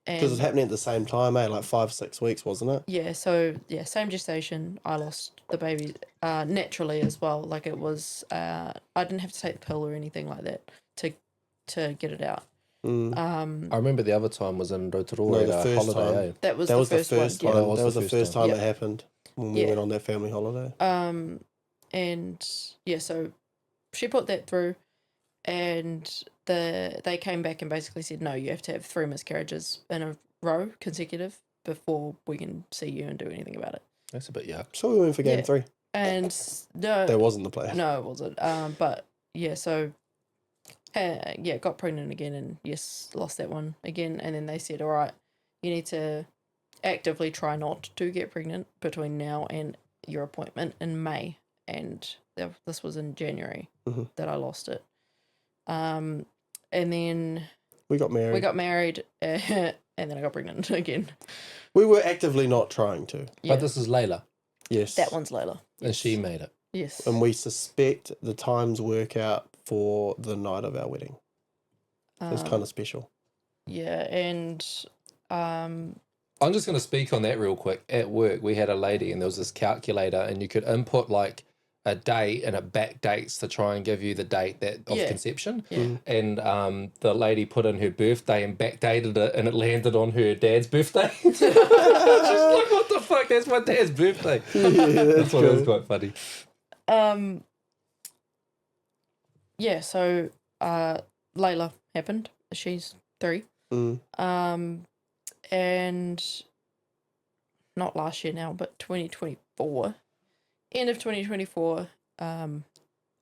Because it's happening at the same time, like 5-6 weeks, wasn't it? yeah, so yeah, same gestation. I lost the baby naturally as well. Like it was, I didn't have to take the pill or anything like that to get it out. I remember the other time was in Rotorua No, at the a first holiday. time. Eh? That was That the was the first first one. time. Yeah. That was the first time Yeah. it happened when we Yeah. went on that family holiday. And yeah, so she put that through, and they came back and basically said, no, you have to have 3 miscarriages in a row consecutive before we can see you and do anything about it. That's a bit yuck. So we went for game 3. And no, That wasn't the plan. no, it wasn't. But yeah, so got pregnant again, and yes, lost that one again. And then they said, all right, you need to actively try not to get pregnant between now and your appointment in May. And this was in January that I lost it. And then We got married. and then I got pregnant again. We were actively not trying to. Yeah. But this is Layla, Yes. That one's Layla. and she made it. Yes. And we suspect the times work out for the night of our wedding. It's kind of special. Yeah, and I'm just going to speak on that real quick. At work, we had a lady, and there was this calculator, and you could input like a date, and it backdates to try and give you the date of Yeah. conception. Yeah. And the lady put in her birthday and backdated it, and it landed on her dad's birthday. She's like, "What the fuck? That's my dad's birthday." That's why it was quite funny. yeah, so Layla happened. She's 3. And not last year now, but 2024. End of 2024, I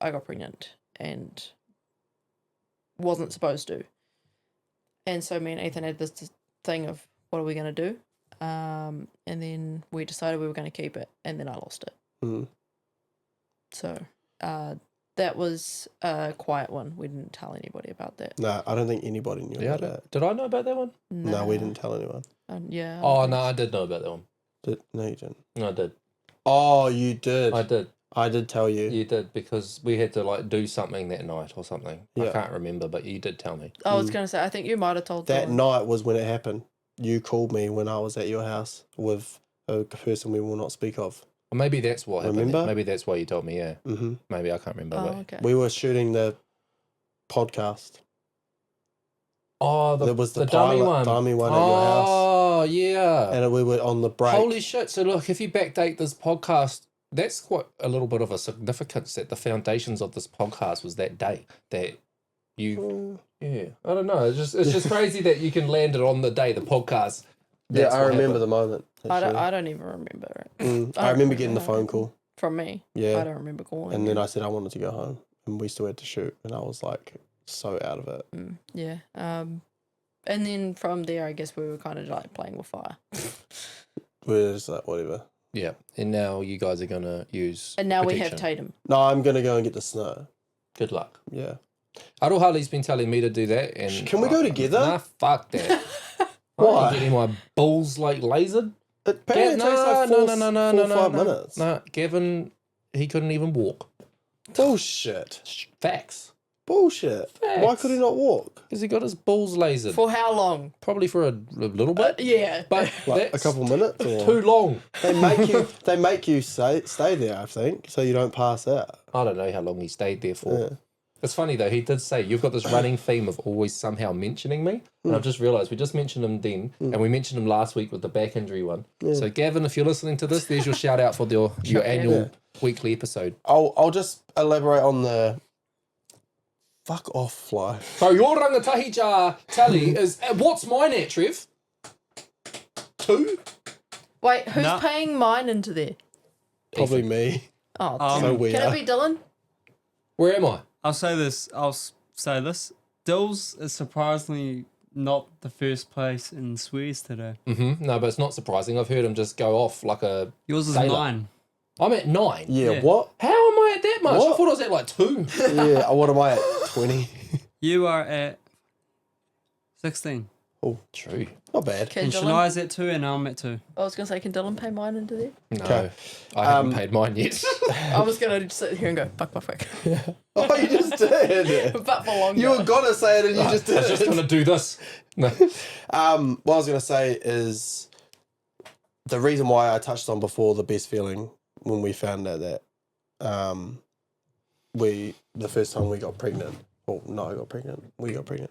got pregnant and wasn't supposed to. And so me and Ethan had this thing of, what are we going to do? And then we decided we were going to keep it, and then I lost it. So that was a quiet one. We didn't tell anybody about that. No, I don't think anybody knew about that. Did I know about that one? No, we didn't tell anyone. Yeah. Oh, no, I did know about that one. No, you didn't. No, I did. Oh, you did. I did. I did tell you. You did, because we had to like do something that night or something. I Yeah. can't remember, but you did tell me. I was going to say, I think you might have told That someone. night was when it happened. You called me when I was at your house with a person we will not speak of. Or maybe that's what happened. Remember? Maybe that's why you told me, yeah. Mm-hmm. Maybe I can't remember. Oh, but- okay. We were shooting the podcast. Oh, There was the dummy pilot one. dummy one at your house. Oh, yeah. And we were on the break. Holy shit. So look, if you backdate this podcast, that's quite a little bit of a significance that the foundations of this podcast was that day that you, yeah, I don't know. It's just crazy that you can land it on the day, the podcast. Yeah, That's I what remember happened. the moment. I don't even remember it. I remember getting the phone call. From me. Yeah. I don't remember calling. And then you. I said I wanted to go home. And we still had to shoot. And I was like, so out of it. Yeah. And then from there, I guess we were kind of like playing with fire. We're just like, whatever. Yeah. And now you guys are going to use And now we protection. have Tatum. No, I'm going to go and get the snow. Good luck. Yeah. Arohali's been telling me to do that. And Can we go together? Nah, fuck that. Why? I'm getting my balls like lasered. Apparently it takes like four, 5 minutes. No, Gavin, he couldn't even walk. Bullshit. Facts. Bullshit. Why Facts. could he not walk? Because he got his balls lasered. For how long? Probably for a little bit. Yeah. But Like a that's couple minutes? Or? too long. They make you stay there, I think, so you don't pass out. I don't know how long he stayed there for. Yeah. It's funny though, he did say, you've got this running theme of always somehow mentioning me. And I've just realised we just mentioned him then, and we mentioned him last week with the back injury one. So Gavin, if you're listening to this, there's your shout out for your annual weekly episode. I'll just elaborate on the fuck off fly. So your rangatahi jar tally is, what's mine at, Trev? 2? Wait, who's No. paying mine into there? Probably me. Oh, So weird. can it be Dylan? Where am I? I'll say this. Say this. Dilz is surprisingly not the first place in swears today. No, but it's not surprising. I've heard him just go off like a... Yours is Sailor. 9. I'm at 9. Yeah, Yeah. what? How am I at that much? I What? thought I was at like 2. Yeah, what am I at? 20? You are at 16. Oh, True. not bad. Can And Dylan? Shania's at 2 and I'm at 2. I was going to say, can Dylan pay mine into there? No, Okay. I haven't paid mine yet. I was going to sit here and go, fuck. Oh, you just did. But for longer. You were gonna say it and you just I did was just it. going to do this. No. What I was gonna say is the reason why I touched on before the best feeling when we found out that the first time we got pregnant, we got pregnant,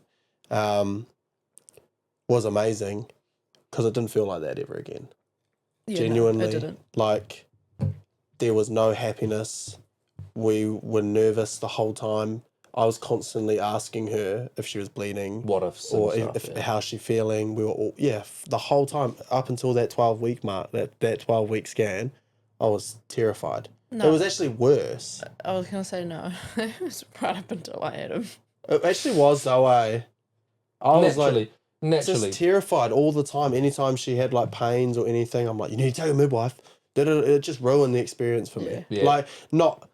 was amazing because it didn't feel like that ever again. Yeah, Genuinely, No, it didn't. like there was no happiness. We were nervous the whole time. I was constantly asking her if she was bleeding What ifs or and if stuff, yeah. how's she feeling. We were all the whole time up until that 12-week mark, that 12-week scan. I was terrified. No. It was actually worse. I was going to say no. It was right up until I had him. It actually was though. I was like Naturally. just terrified all the time. Anytime she had like pains or anything, I'm like, you need to tell your midwife. It just ruined the experience for me. Yeah. Like not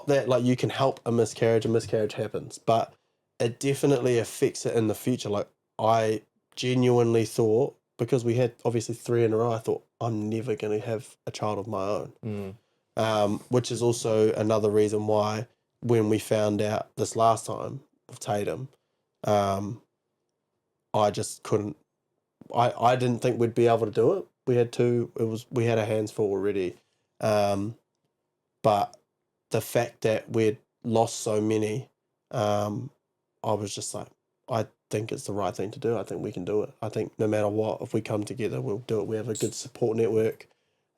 that like you can help a miscarriage happens, but it definitely affects it in the future. Like I genuinely thought, because we had obviously 3 in a row, I thought I'm never going to have a child of my own. Which is also another reason why when we found out this last time with Tatum, I just couldn't. I didn't think we'd be able to do it. We had our hands full already, but the fact that we'd lost so many, I was just like, I think it's the right thing to do. I think we can do it. I think no matter what, if we come together, we'll do it. We have a good support network,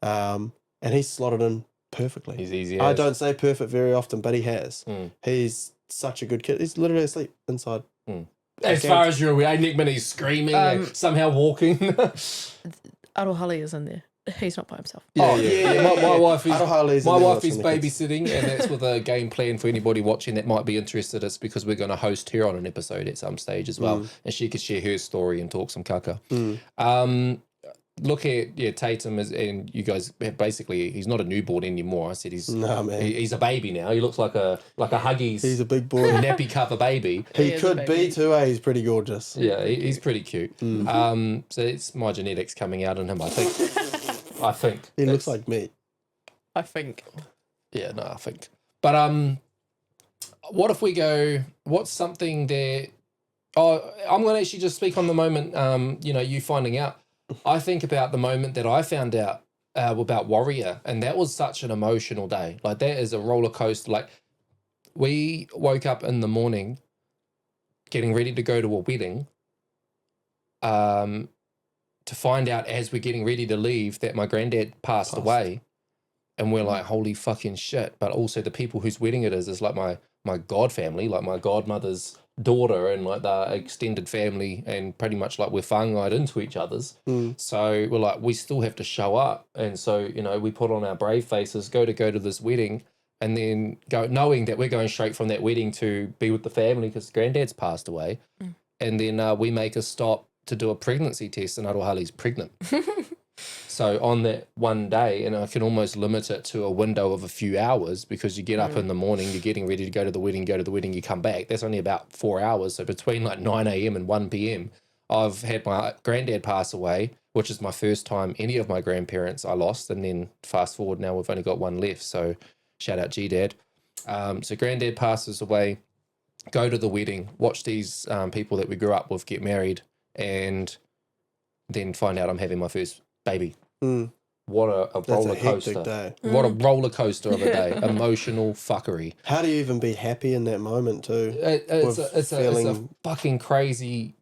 and he's slotted in perfectly. He's easy. I don't say perfect very often, but he has. Mm. He's such a good kid. He's literally asleep inside. As far as you're aware, Nickman is screaming and somehow walking. Arohali is in there. He's not by himself. My wife is Arohali's my in there wife is watching the kids. babysitting, and that's with a game plan for anybody watching that might be interested. It's because we're going to host her on an episode at some stage as well, and she could share her story and talk some kaka. Look at Tatum and you guys basically he's not a newborn anymore. I said he's he's a baby now. He looks like a Huggies. He's a big boy. nappy cover baby. He is a could baby. be too. He's pretty gorgeous. Yeah, he's pretty cute. So it's my genetics coming out in him. I think. He looks like me. I think. Yeah, no, I think. But what if we go? What's something that? Oh, I'm going to actually just speak on the moment. You finding out. I think about the moment that I found out about Warrior, and that was such an emotional day. Like, that is a roller coaster. Like, we woke up in the morning getting ready to go to a wedding, to find out as we're getting ready to leave that my granddad passed away. And we're like, holy fucking shit. But also the people whose wedding it is like my god family, like my godmother's daughter and like the extended family, and pretty much like we're whāngai into each other's. So we're like, we still have to show up. And so, you know, we put on our brave faces, go to this wedding, and then go knowing that we're going straight from that wedding to be with the family because granddad's passed away. And then we make a stop to do a pregnancy test, and Arohali's pregnant. So on that one day, and I can almost limit it to a window of a few hours, because you get up in the morning, you're getting ready to go to the wedding, you come back. That's only about 4 hours. So between like 9 a.m. and 1 p.m., I've had my granddad pass away, which is my first time any of my grandparents I lost. And then fast forward, now we've only got one left. So shout out G-Dad. So granddad passes away, go to the wedding, watch these people that we grew up with get married, and then find out I'm having my first baby. What a roller coaster. Day. What a roller coaster of a day. Emotional fuckery. How do you even be happy in that moment too? It's a fucking crazy,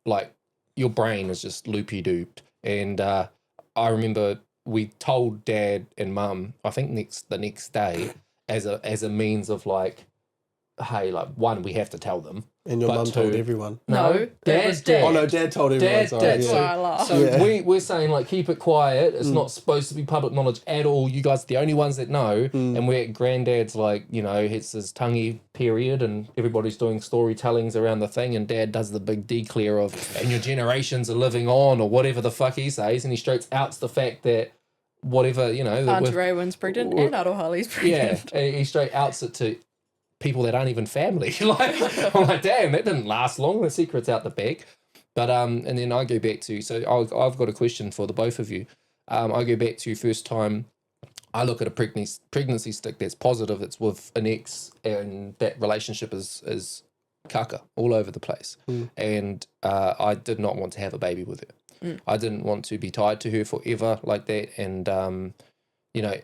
like, your brain is just loopy dooped. And I remember we told Dad and Mum, I think the next day, as a means of like, hey, like, one, we have to tell them. And your mum told everyone. No, Dad. Oh no, Dad told everyone. That's why I laugh. So we're saying, like, keep it quiet. It's not supposed to be public knowledge at all. You guys are the only ones that know. And we're at Granddad's, like, you know, it's his tangi period, and everybody's doing storytellings around the thing, and Dad does the big declare of, and your generations are living on, or whatever the fuck he says, and he straight outs the fact that whatever, you know. Auntie Raywin's pregnant and Arohali's pregnant. Yeah, he straight outs it to people that aren't even family. Like, I'm like, damn, that didn't last long. The secret's out the back. But and then I go back to, so I've got a question for the both of you. I go back to first time I look at a pregnancy stick that's positive, it's with an ex, and that relationship is kaka all over the place. And I did not want to have a baby with her. I didn't want to be tied to her forever like that. And you know,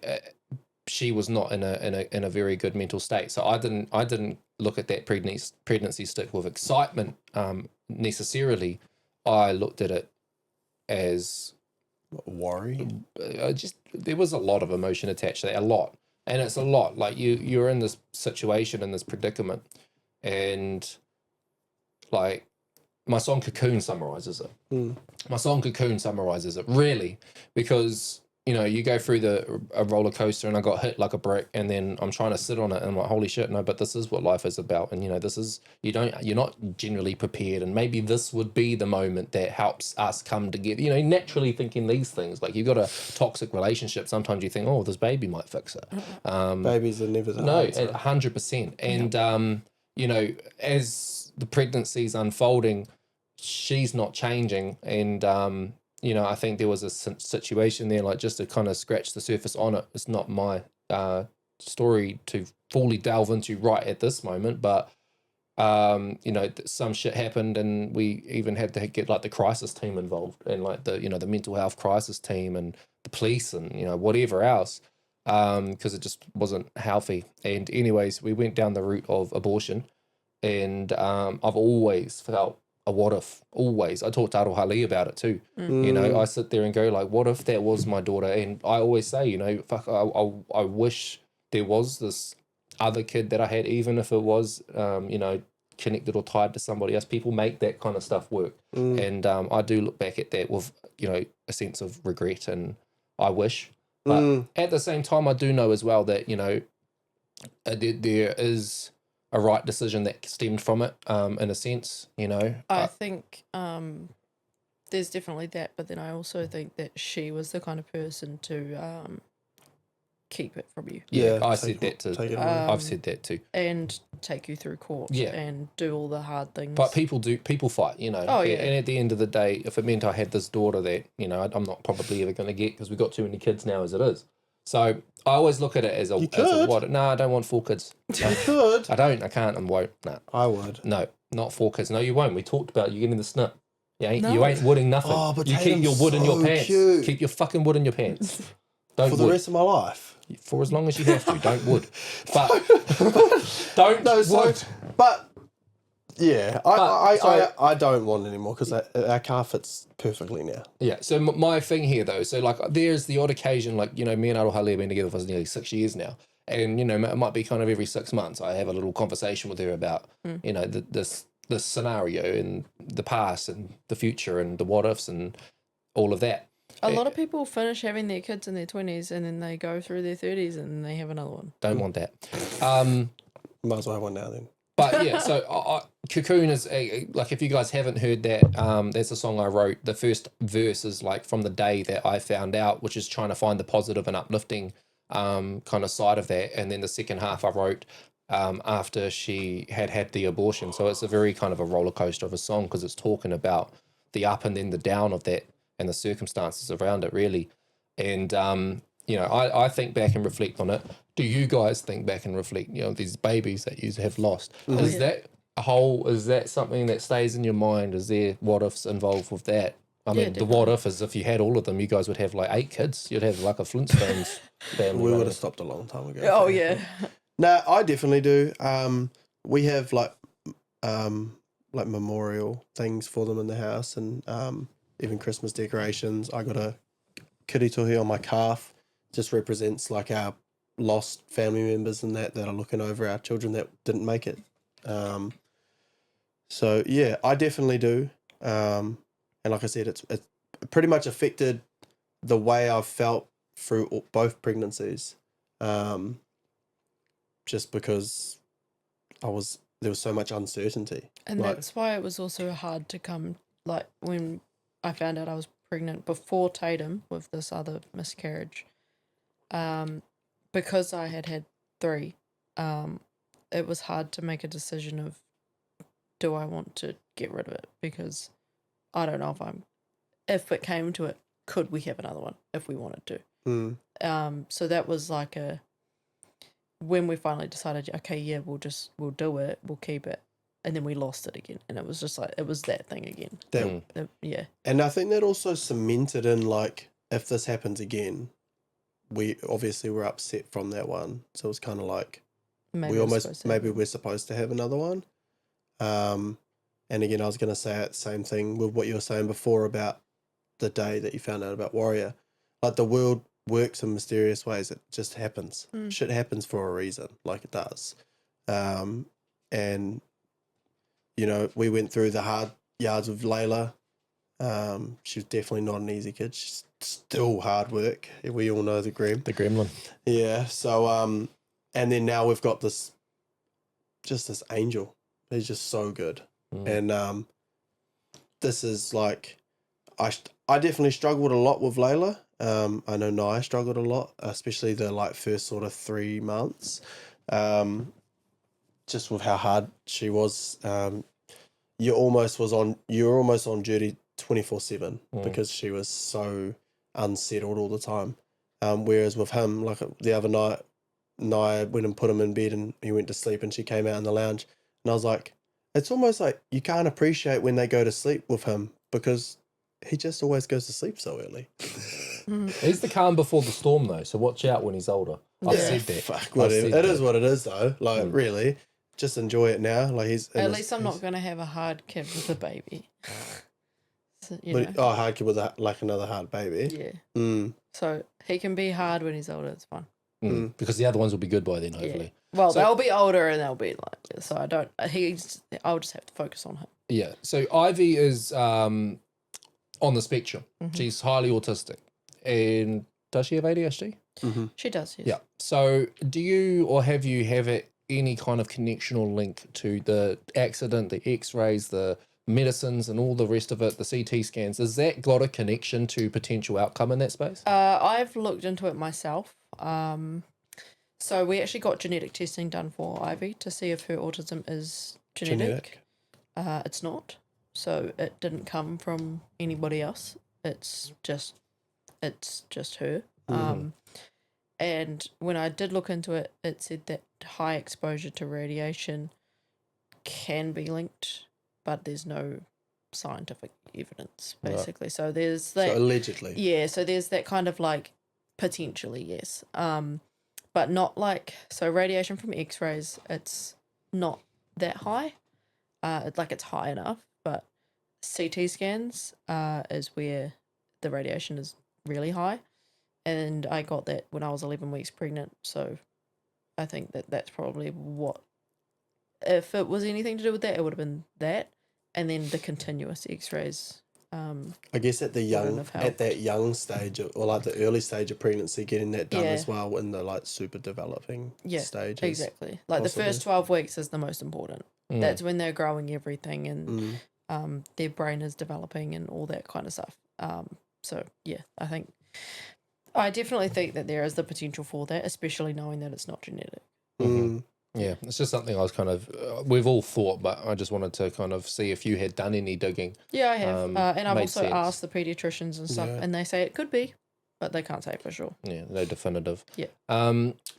she was not in a very good mental state. So I didn't look at that pregnancy stick with excitement necessarily. I looked at it as worry. There was a lot of emotion attached to that, a lot. And it's a lot. Like, you're in this situation, in this predicament, and like, my song Cocoon summarizes it. My song Cocoon summarizes it, really, because, you know, you go through a roller coaster, and I got hit like a brick, and then I'm trying to sit on it, and I'm like, holy shit, no, but this is what life is about. And, you know, this is, you're not generally prepared, and maybe this would be the moment that helps us come together. You know, naturally thinking these things, like, you've got a toxic relationship, sometimes you think, oh, this baby might fix it. Babies are never the No, answer. 100%. And, you know, as the pregnancy's unfolding, she's not changing, and, you know, I think there was a situation there, like, just to kind of scratch the surface on it. It's not my story to fully delve into right at this moment, but, you know, some shit happened, and we even had to get, like, the crisis team involved, and, like, the, you know, the mental health crisis team, and the police, and, you know, whatever else, because it just wasn't healthy. And anyways, we went down the route of abortion, and I've always felt a what if, always. I talked to Arohali about it too. You know, I sit there and go, like, what if that was my daughter? And I always say, you know, fuck, I wish there was this other kid that I had, even if it was, you know, connected or tied to somebody else. People make that kind of stuff work. And I do look back at that with, you know, a sense of regret, and I wish. But at the same time, I do know as well that, you know, there is a right decision that stemmed from it, in a sense, you know. I think there's definitely that, but then I also think that she was the kind of person to keep it from you. Yeah, I said that too. I've said that too. And take you through court, and do all the hard things. But people fight, you know. Oh, yeah. And at the end of the day, if it meant I had this daughter that, you know, I'm not probably ever going to get, because we've got too many kids now as it is. So I always look at it as a what? No, I don't want 4 kids. No, You could. I can't, and won't. No. I would. No, not 4 kids. No, you won't. We talked about you getting the snip. You ain't wooding nothing. Oh, but you keep your wood in your so pants. cute. Keep your fucking wood in your pants. Don't For the wood. rest of my life. For as long as you have to. Don't wood. But don't wood. But yeah, so- I don't want it anymore because our car fits perfectly now. Yeah, so my thing here though, so like there's the odd occasion, like, you know, me and Arohale have been together for nearly 6 years now. And, you know, it might be kind of every 6 months I have a little conversation with her about, you know, this scenario and the past and the future and the what ifs and all of that. A lot of people finish having their kids in their 20s and then they go through their 30s and they have another one. Don't want that. Might as well have one now then. But yeah, so Cocoon is like, if you guys haven't heard that, that's a song I wrote. The first verse is like from the day that I found out, which is trying to find the positive and uplifting kind of side of that. And then the second half I wrote after she had the abortion. So it's a very kind of a roller coaster of a song because it's talking about the up and then the down of that and the circumstances around it, really. And you know, I think back and reflect on it. Do you guys think back and reflect, you know, these babies that you have lost? Is that something that stays in your mind? Is there what ifs involved with that? I mean, the what if is if you had all of them, you guys would have like 8 kids. You'd have like a Flintstones family. We would have stopped a long time ago. Oh, yeah. No, I definitely do. We have like memorial things for them in the house, and even Christmas decorations. I got a kiritohi on my calf. Just represents like our lost family members and that are looking over our children that didn't make it. So yeah, I definitely do. And like I said, it's pretty much affected the way I've felt through both pregnancies. Just because there was so much uncertainty. And that's why it was also hard to come, like when I found out I was pregnant before Tatum with this other miscarriage, because I had 3, it was hard to make a decision of, do I want to get rid of it? Because I don't know if it came to it, could we have another one if we wanted to? So that was like when we finally decided, okay, yeah, we'll do it, we'll keep it. And then we lost it again. And it was just like, it was that thing again. Yeah. And I think that also cemented in, like, if this happens again, we obviously were upset from that one. So it was kind of like, maybe we're supposed to have another one. And again, I was going to say the same thing with what you were saying before about the day that you found out about Warrior. Like, the world works in mysterious ways. It just happens. Shit happens for a reason, like it does. And, you know, we went through the hard yards with Layla. She was definitely not an easy kid. She's still hard work. We all know the gremlin. Yeah. So, and then now we've got this angel. He's just so good. And this is like, I definitely struggled a lot with Layla. I know Naya struggled a lot, especially the like first sort of 3 months. Just with how hard she was. You were almost on duty 24/7 because she was so unsettled all the time. Whereas with him, like the other night, Naya went and put him in bed and he went to sleep and she came out in the lounge. And I was like, it's almost like you can't appreciate when they go to sleep with him because he just always goes to sleep so early. He's the calm before the storm, though, so watch out when he's older. I've said that. Fuck, whatever. It is what it is, though. Like, really, just enjoy it now. Like at least I'm not going to have a hard kid with a baby. So, hard kid with another hard baby. Yeah. So he can be hard when he's older. It's fine. Because the other ones will be good by then, hopefully. Yeah. Well, they'll be older and they'll be like, so I'll just have to focus on him. Yeah. So Ivy is on the spectrum. She's highly autistic. And does she have ADHD? She does, yes. Yeah. So do you or have you any kind of connection or link to the accident, the x-rays, the medicines and all the rest of it, the CT scans? Has that got a connection to potential outcome in that space? I've looked into it myself. So we actually got genetic testing done for Ivy to see if her autism is genetic. It's not. So it didn't come from anybody else. It's just her. And when I did look into it, it said that high exposure to radiation can be linked, but there's no scientific evidence, basically. So there's that. So allegedly. Yeah, so there's that kind of like potentially, yes. But not like, so radiation from X-rays, it's not that high. It's high enough, but CT scans is where the radiation is really high. And I got that when I was 11 weeks pregnant, so I think that's probably what, if it was anything to do with that, it would have been that. And then the continuous X-rays. I guess at that young stage, or like the early stage of pregnancy, getting that done as well in the like super developing stages. Exactly. Like possibly. The first 12 weeks is the most important. That's when they're growing everything and their brain is developing and all that kind of stuff. So yeah, I definitely think that there is the potential for that, especially knowing that it's not genetic. Yeah, it's just something I was kind of, we've all thought, but I just wanted to kind of see if you had done any digging. Yeah, I have. And I've also asked the pediatricians and stuff, and they say it could be, but they can't say for sure. Yeah, no definitive. Yeah.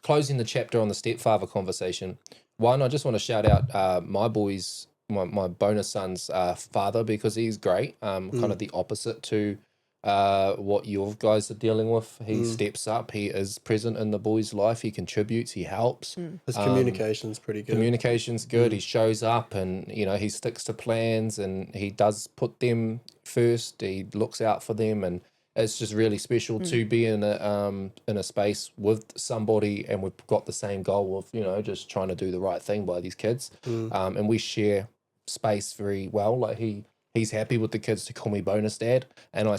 Closing the chapter on the stepfather conversation. One, I just want to shout out my boys, my bonus son's father, because he's great. Kind of the opposite to what you guys are dealing with. He steps up, he is present in the boy's life, he contributes, he helps. His communication's pretty good. Communication's good. He shows up and, you know, he sticks to plans and he does put them first. He looks out for them, and it's just really special to be in a space with somebody, and we've got the same goal of, you know, just trying to do the right thing by these kids. And we share space very well. Like he's happy with the kids to call me bonus dad, and I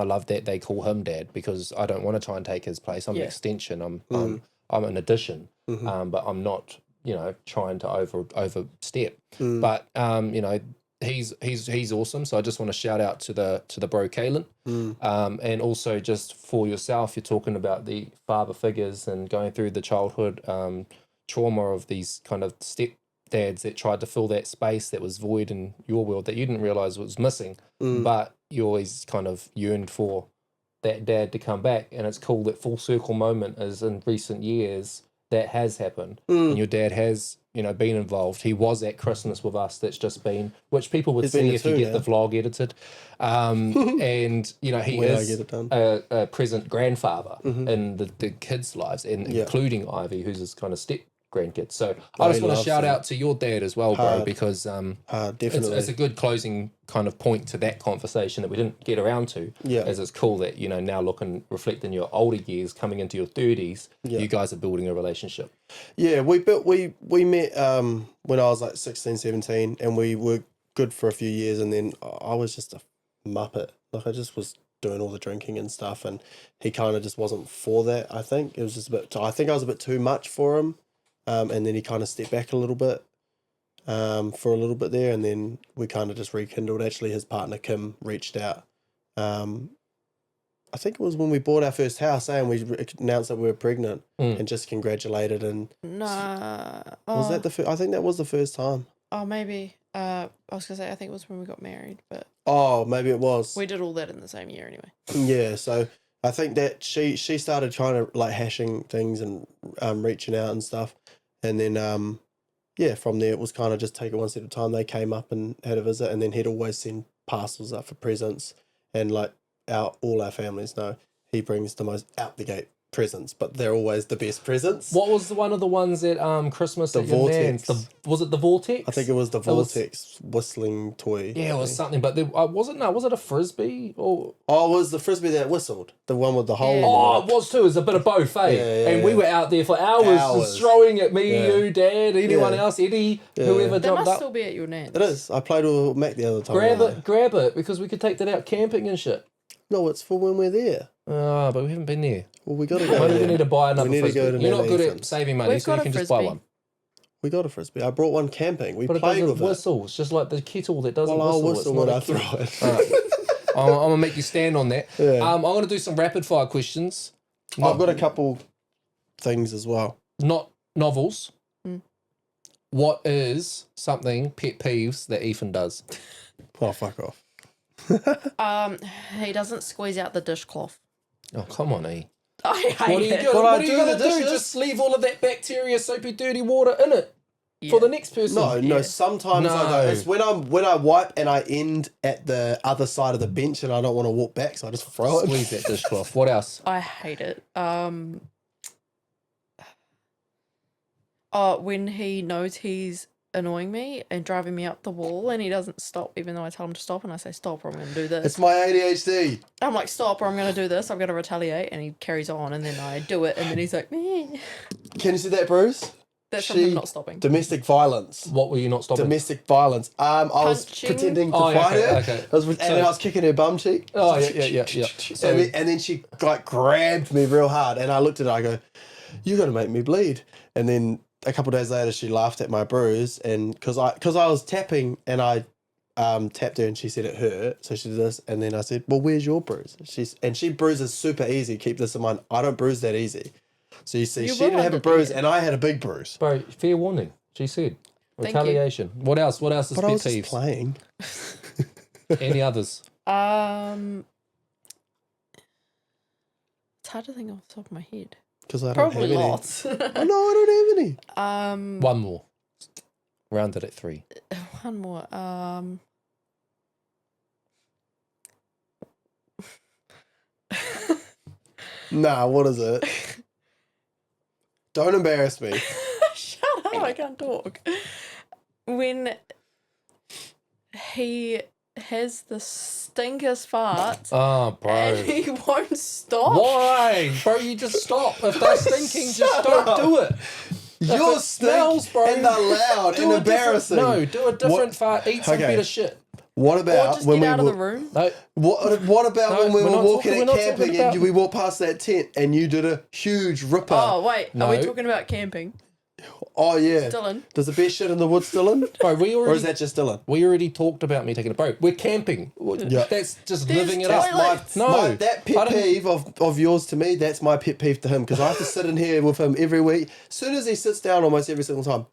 love that they call him dad, because I don't want to try and take his place. I'm an extension. I'm an addition, but I'm not, you know, trying to overstep. But you know, he's awesome. So I just want to shout out to the bro Kalen, and also just for yourself, you're talking about the father figures and going through the childhood trauma of these kind of dads that tried to fill that space that was void in your world that you didn't realize was missing, but you always kind of yearned for that dad to come back. And it's cool that full circle moment is in recent years that has happened, and your dad has, you know, been involved. He was at Christmas with us. That's just been, which people would see if you get the vlog edited. And you know, he is a present grandfather in the kids' lives, and including Ivy, who's his kind of step grandkids. So I just want to shout out to your dad as well, bro, because definitely it's a good closing kind of point to that conversation that we didn't get around to. As it's cool that, you know, now reflecting your older years, coming into your 30s, you guys are building a relationship. We met when I was like 16, 17, and we were good for a few years, and then I was just a muppet. Like I just was doing all the drinking and stuff, and he kind of just wasn't for that. I think it was just I think I was a bit too much for him. And then he kind of stepped back a little bit for a little bit there, and then we kind of just rekindled. Actually, his partner Kim reached out. I think it was when we bought our first house, and we announced that we were pregnant, and just congratulated. And was that the first? I think that was the first time. Oh, maybe. I was gonna say I think it was when we got married, but maybe it was. We did all that in the same year anyway. Yeah, so I think that she started kind of like hashing things and reaching out and stuff. And then, from there, it was kind of just take it one step at a time. They came up and had a visit, and then he'd always send parcels up for presents. And like all our families know, he brings the most out the gate presents, but they're always the best presents. What was one of the ones at Christmas? The Vortex. Was it the Vortex? I think it was the Vortex whistling toy. Yeah, it was something, but was it a frisbee? Or it was the frisbee that whistled, the one with the hole. Oh, it was too. It was a bit of both, eh? And we were out there for hours. Just throwing at me, you, Dad, anyone else, Eddie, whoever they jumped up. Must still be at your nan's. It is. I played with Mac the other time. Grab it, because we could take that out camping and shit. No, it's for when we're there. But we haven't been there. Well, we got to go. Maybe we need to buy another frisbee. You're not good at saving money, so you can just buy one. We got a frisbee. I brought one camping. We played with it. Whistle. It's just like the kettle that doesn't whistle. I'll whistle when I throw it. I'm going to make you stand on that. Yeah. I'm going to do some rapid fire questions. I've got a couple things as well. Not novels. What is something, pet peeves, that Ethan does? Oh, fuck off. He doesn't squeeze out the dishcloth. Oh, come on, E. I hate What are you it. going to do? Just leave all of that bacteria, soapy, dirty water in it. For the next person. No, Yeah. sometimes I No. go. It's when I wipe and I end at the other side of the bench and I don't want to walk back, so I just throw it. Squeeze that dishcloth. What else? I hate it. When he knows he's annoying me and driving me up the wall and he doesn't stop even though I tell him to stop and I say stop or I'm going to do this. It's my ADHD. I'm like stop or I'm going to do this. I'm going to retaliate and he carries on and then I do it and then he's like, meh. Can you see that, Bruce? That's from him not stopping. Domestic violence. What were you not stopping? Domestic violence. I was Punching. pretending to Oh, fight okay, her. okay. I was kicking her bum cheek. Oh, yeah. So, And then she like grabbed me real hard, and I looked at her. I go, "You're gonna make me bleed." And then a couple of days later, she laughed at my bruise, and because I was tapping and I tapped her, and she said it hurt, so she did this, and then I said, "Well, where's your bruise?" She bruises super easy. Keep this in mind. I don't bruise that easy. So you see, You she will didn't have a understand. bruise, and I had a big bruise. bro, fair warning. She said. Thank you. Retaliation. What else? What else is But I pet was just peeves? playing. Any others? It's hard to think off the top of my head. Because I don't Probably have any. lots. Oh, no, I don't have any. One more. Rounded at 3. One more. Nah, what is it? Don't embarrass me. Shut up, I can't talk. When he has the stinkest farts Oh, bro. and he won't stop. Why? Bro, you just stop. If they're stinking, just Shut don't up. do it. You're it smells, bro. and they're loud Do and a different- embarrassing. No, do a different What- fart. Eat some Okay. better shit. What Or about just when get we out of were, the room. No, what about No, when we we're were not walking talking- at we're not talking camping about- and we walked past that tent and you did a huge ripper? Oh, wait. Are No. we talking about camping? Oh, yeah. Dylan? Does the best shit in the woods, Dylan? bro, we Or already is that just Dylan? we already talked about me taking a break. We're camping. Yeah. That's just There's living it toilets. up. That's No, that I pet don't- peeve of yours to me, that's my pet peeve to him because I have to sit in here with him every week. As soon as he sits down almost every single time.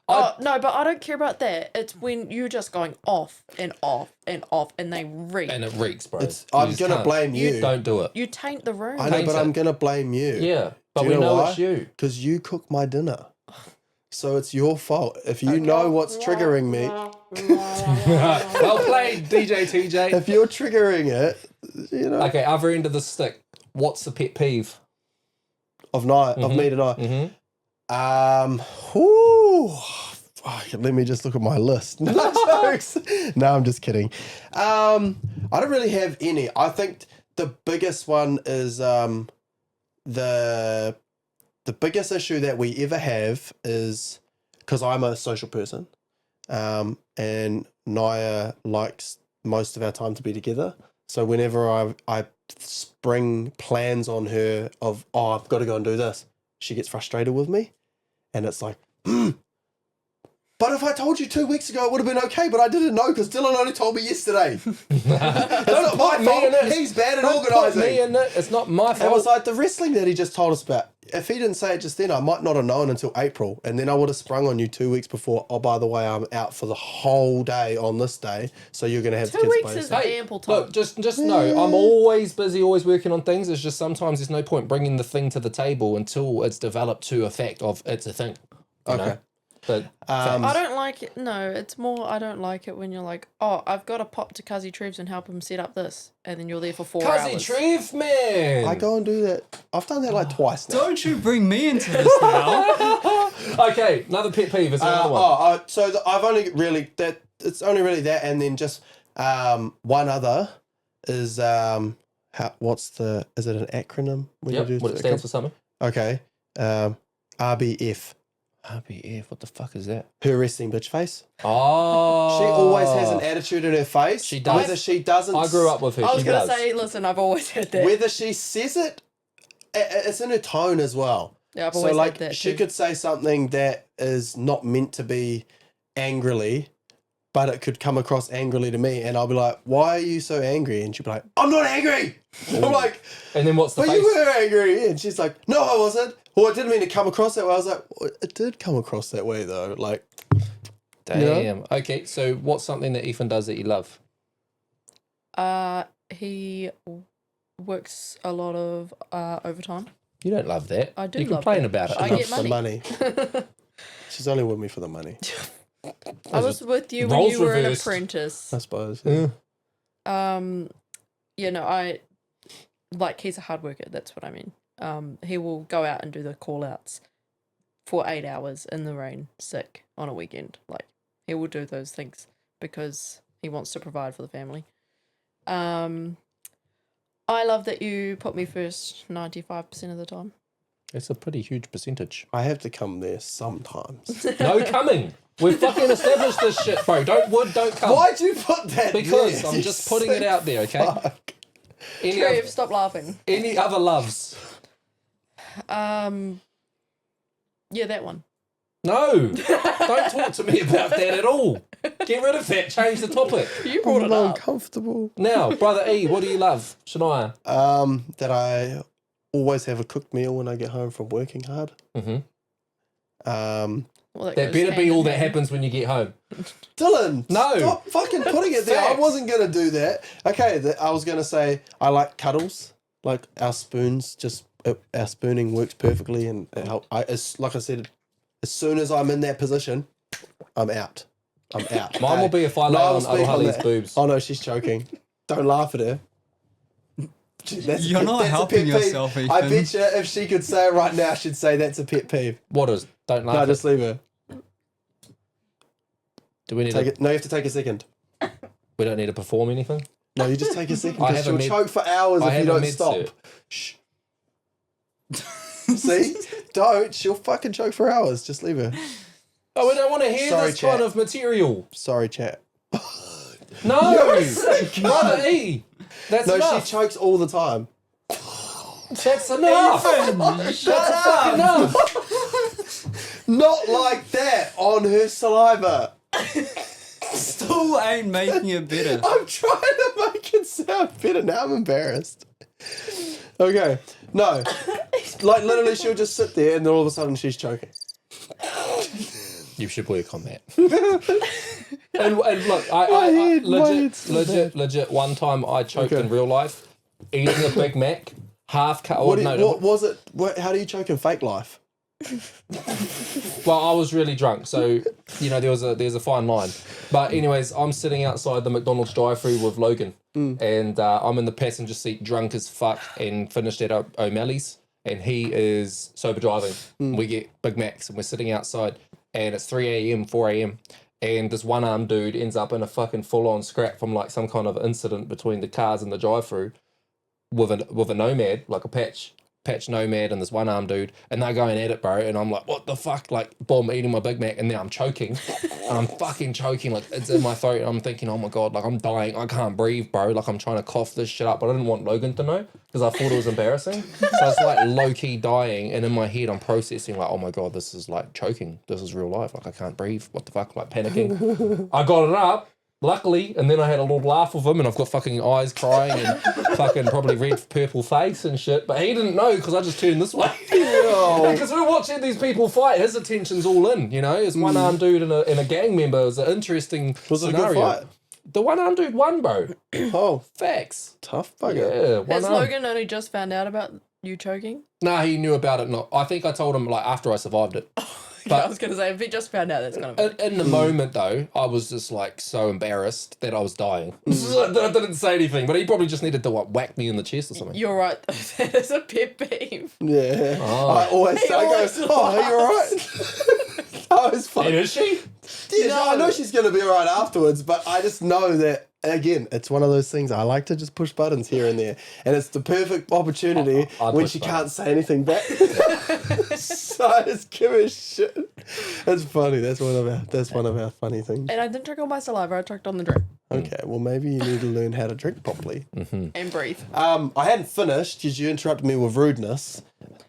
Oh, no, but I don't care about that. It's when you're just going off and off and off and they reek. And it reeks, bro. I'm just going to can't. blame you. Don't do it. You taint the room. I know, Taint but it. I'm going to blame you. Yeah, but Do we you know why? it's you. Because you cook my dinner. So it's your fault. If you know what's triggering me, Well played, DJ TJ. if you're triggering it, you know, Okay, other end of the stick. What's the pet peeve? of me tonight. Mm-hmm. Whew, fuck, let me just look at my list. No jokes. No, I'm just kidding. I don't really have any. I think the biggest one is the biggest issue that we ever have is because I'm a social person, and Naya likes most of our time to be together. So whenever I spring plans on her of, oh, I've got to go and do this, she gets frustrated with me. And it's like, but if I told you 2 weeks ago, it would have been okay, but I didn't know because Dylan only told me yesterday. It's not my put me fault. in it. He's bad at Don't put organising. me in it. It's not my It was fault. like the wrestling that he just told us about. If he didn't say it just then, I might not have known until April. And then I would have sprung on you 2 weeks before, oh, by the way, I'm out for the whole day on this day. So you're going to have the 2 kids weeks by is yourself. ample time. Look, just know, I'm always busy, always working on things. It's just sometimes there's no point bringing the thing to the table until it's developed to a fact of it's a thing. You know? Okay. But I don't like it. No, it's more I don't like it when you're like, oh, I've got to pop to Cuzzy Trev's and help him set up this. And then you're there for 4 Cuzzy hours. Trev, man. I go and do that. I've done that like twice now. Don't you bring me into this now. Okay, another pet peeve is another one. I've only really that. It's only really that, and then just one other is is it an acronym? When Yep, you do what it stands for something. Okay, RBF. RBF, what the fuck is that? Her resting bitch face. Oh. She always has an attitude in her face. She does. Whether she doesn't. I grew up with her. I was She going to does. say, listen, I've always had that. Whether she says it, it's in her tone as well. Yeah, I've So always like had that she too. could say something that is not meant to be angrily, but it could come across angrily to me, and I'll be like, "Why are you so angry?" And she'll be like, "I'm not angry." I'm like, And then what's the "But face? you were angry," and she's like, "No, I wasn't." Or it didn't mean to come across that way. I was like, well, "It did come across that way, though." Like, Damn. Okay, so what's something that Ethan does that you love? He works a lot of overtime. You don't love that. I do You love complain that. about it. I loves get the money. She's only with me for the money, I was with you when Roles you were an reversed. apprentice. I suppose. Yeah. You know, he's a hard worker, that's what I mean. He will go out and do the call outs for 8 hours in the rain, sick, on a weekend. Like, he will do those things because he wants to provide for the family. I love that you put me first 95% of the time. It's a pretty huge percentage. I have to come there sometimes. No coming. We've fucking established this shit, bro. Don't come. Why'd you put that Because there? I'm You just putting it sick out there, okay? fuck. Trev, stop laughing. Any other loves? Yeah, that one. No. Don't talk to me about that at all. Get rid of that. Change the topic. You brought I'm it up. uncomfortable. Now, Brother E, what do you love? Shania? That I always have a cooked meal when I get home from working hard. Mm-hmm. Well, That goes better be hand all in that hand. happens when you get home. Dylan, No. stop fucking putting it there. I Facts. wasn't gonna do that. Okay, I was gonna say I like cuddles. Like our spoons, our spooning works perfectly, and it help. Like I said, as soon as I'm in that position, I'm out. I'm out. Mine will be if I lay I'll on speak on Arohali's that. boobs. Oh no, she's choking. Don't laugh at her. You're not that's a helping pet peeve. yourself, Ethan. I bet you if she could say it right now, she'd say that's a pet peeve. What is? Don't laugh. No, at- just leave her. Do we need Take to, it. No, you have to take a second. we don't need to perform anything? No, you just take a second I because have a she'll med- choke for hours I if you have a don't med stop. cert. Shh. See? Don't. She'll fucking choke for hours. Just leave her. Oh, we don't want to hear Sorry, this kind chat. of material. Sorry, chat. No, You're a sick Brother cunt. E. That's No, enough. she chokes all the time. That's enough. That's fucking enough. Not like that on her saliva. Still ain't making it better. I'm trying to make it sound better. Now I'm embarrassed. Okay. No. Like literally she'll just sit there and then all of a sudden she's choking. You should work on that. and look, I head, my head's so legit. One time I choked Okay. in real life, eating a Big Mac, half cut. What was it? How do you choke in fake life? Well, I was really drunk, so you know there's a fine line. But anyways, I'm sitting outside the McDonald's drive-through with Logan, and I'm in the passenger seat, drunk as fuck, and finished at O'Malley's, and he is sober driving. We get Big Macs, and we're sitting outside, and it's 3 a.m., 4 a.m., and this one-armed dude ends up in a fucking full-on scrap from like some kind of incident between the cars and the drive-through with a nomad, like a patch nomad and this one-armed dude, and they're going at it, bro, and I'm like, what the fuck? Like, boom, eating my Big Mac, and then I'm choking, and I'm fucking choking, like, it's in my throat, and I'm thinking, oh my God, like, I'm dying, I can't breathe, bro, like, I'm trying to cough this shit up, but I didn't want Logan to know, because I thought it was embarrassing, so I was, like, low-key dying, and in my head, I'm processing, like, oh my God, this is, like, choking, this is real life, like, I can't breathe, what the fuck, like, panicking. I got it up, luckily, and then I had a little laugh with him, and I've got fucking eyes crying and fucking probably red purple face and shit. But he didn't know because I just turned this way. Because we're watching these people fight. His attention's all in, you know. As one armed dude and a gang member. It was an interesting Was it a scenario. good fight? The one armed dude won, bro. Oh, Facts. tough bugger. Yeah, one Has arm. Logan only just found out about you choking? Nah, he knew about it. Not. I think I told him like after I survived it. I was going to say, if he just found out, that's kind of... In the moment, though, I was just like so embarrassed that I was dying. I didn't say anything, but he probably just needed to like, whack me in the chest or something. You're right. That is a pet peeve. Yeah. Oh. I always He say, I go, always oh, are you alright? I was And fine. is she? Yeah, I know she's going to be alright afterwards, but I just know that, again, it's one of those things. I like to just push buttons here and there. And it's the perfect opportunity I when push she buttons. can't say anything back. So I just give her shit. That's funny. That's one of our funny things. And I didn't choke on my saliva, I choked on the drink. Okay, well, maybe you need to learn how to drink properly. And breathe. I hadn't finished because you interrupted me with rudeness,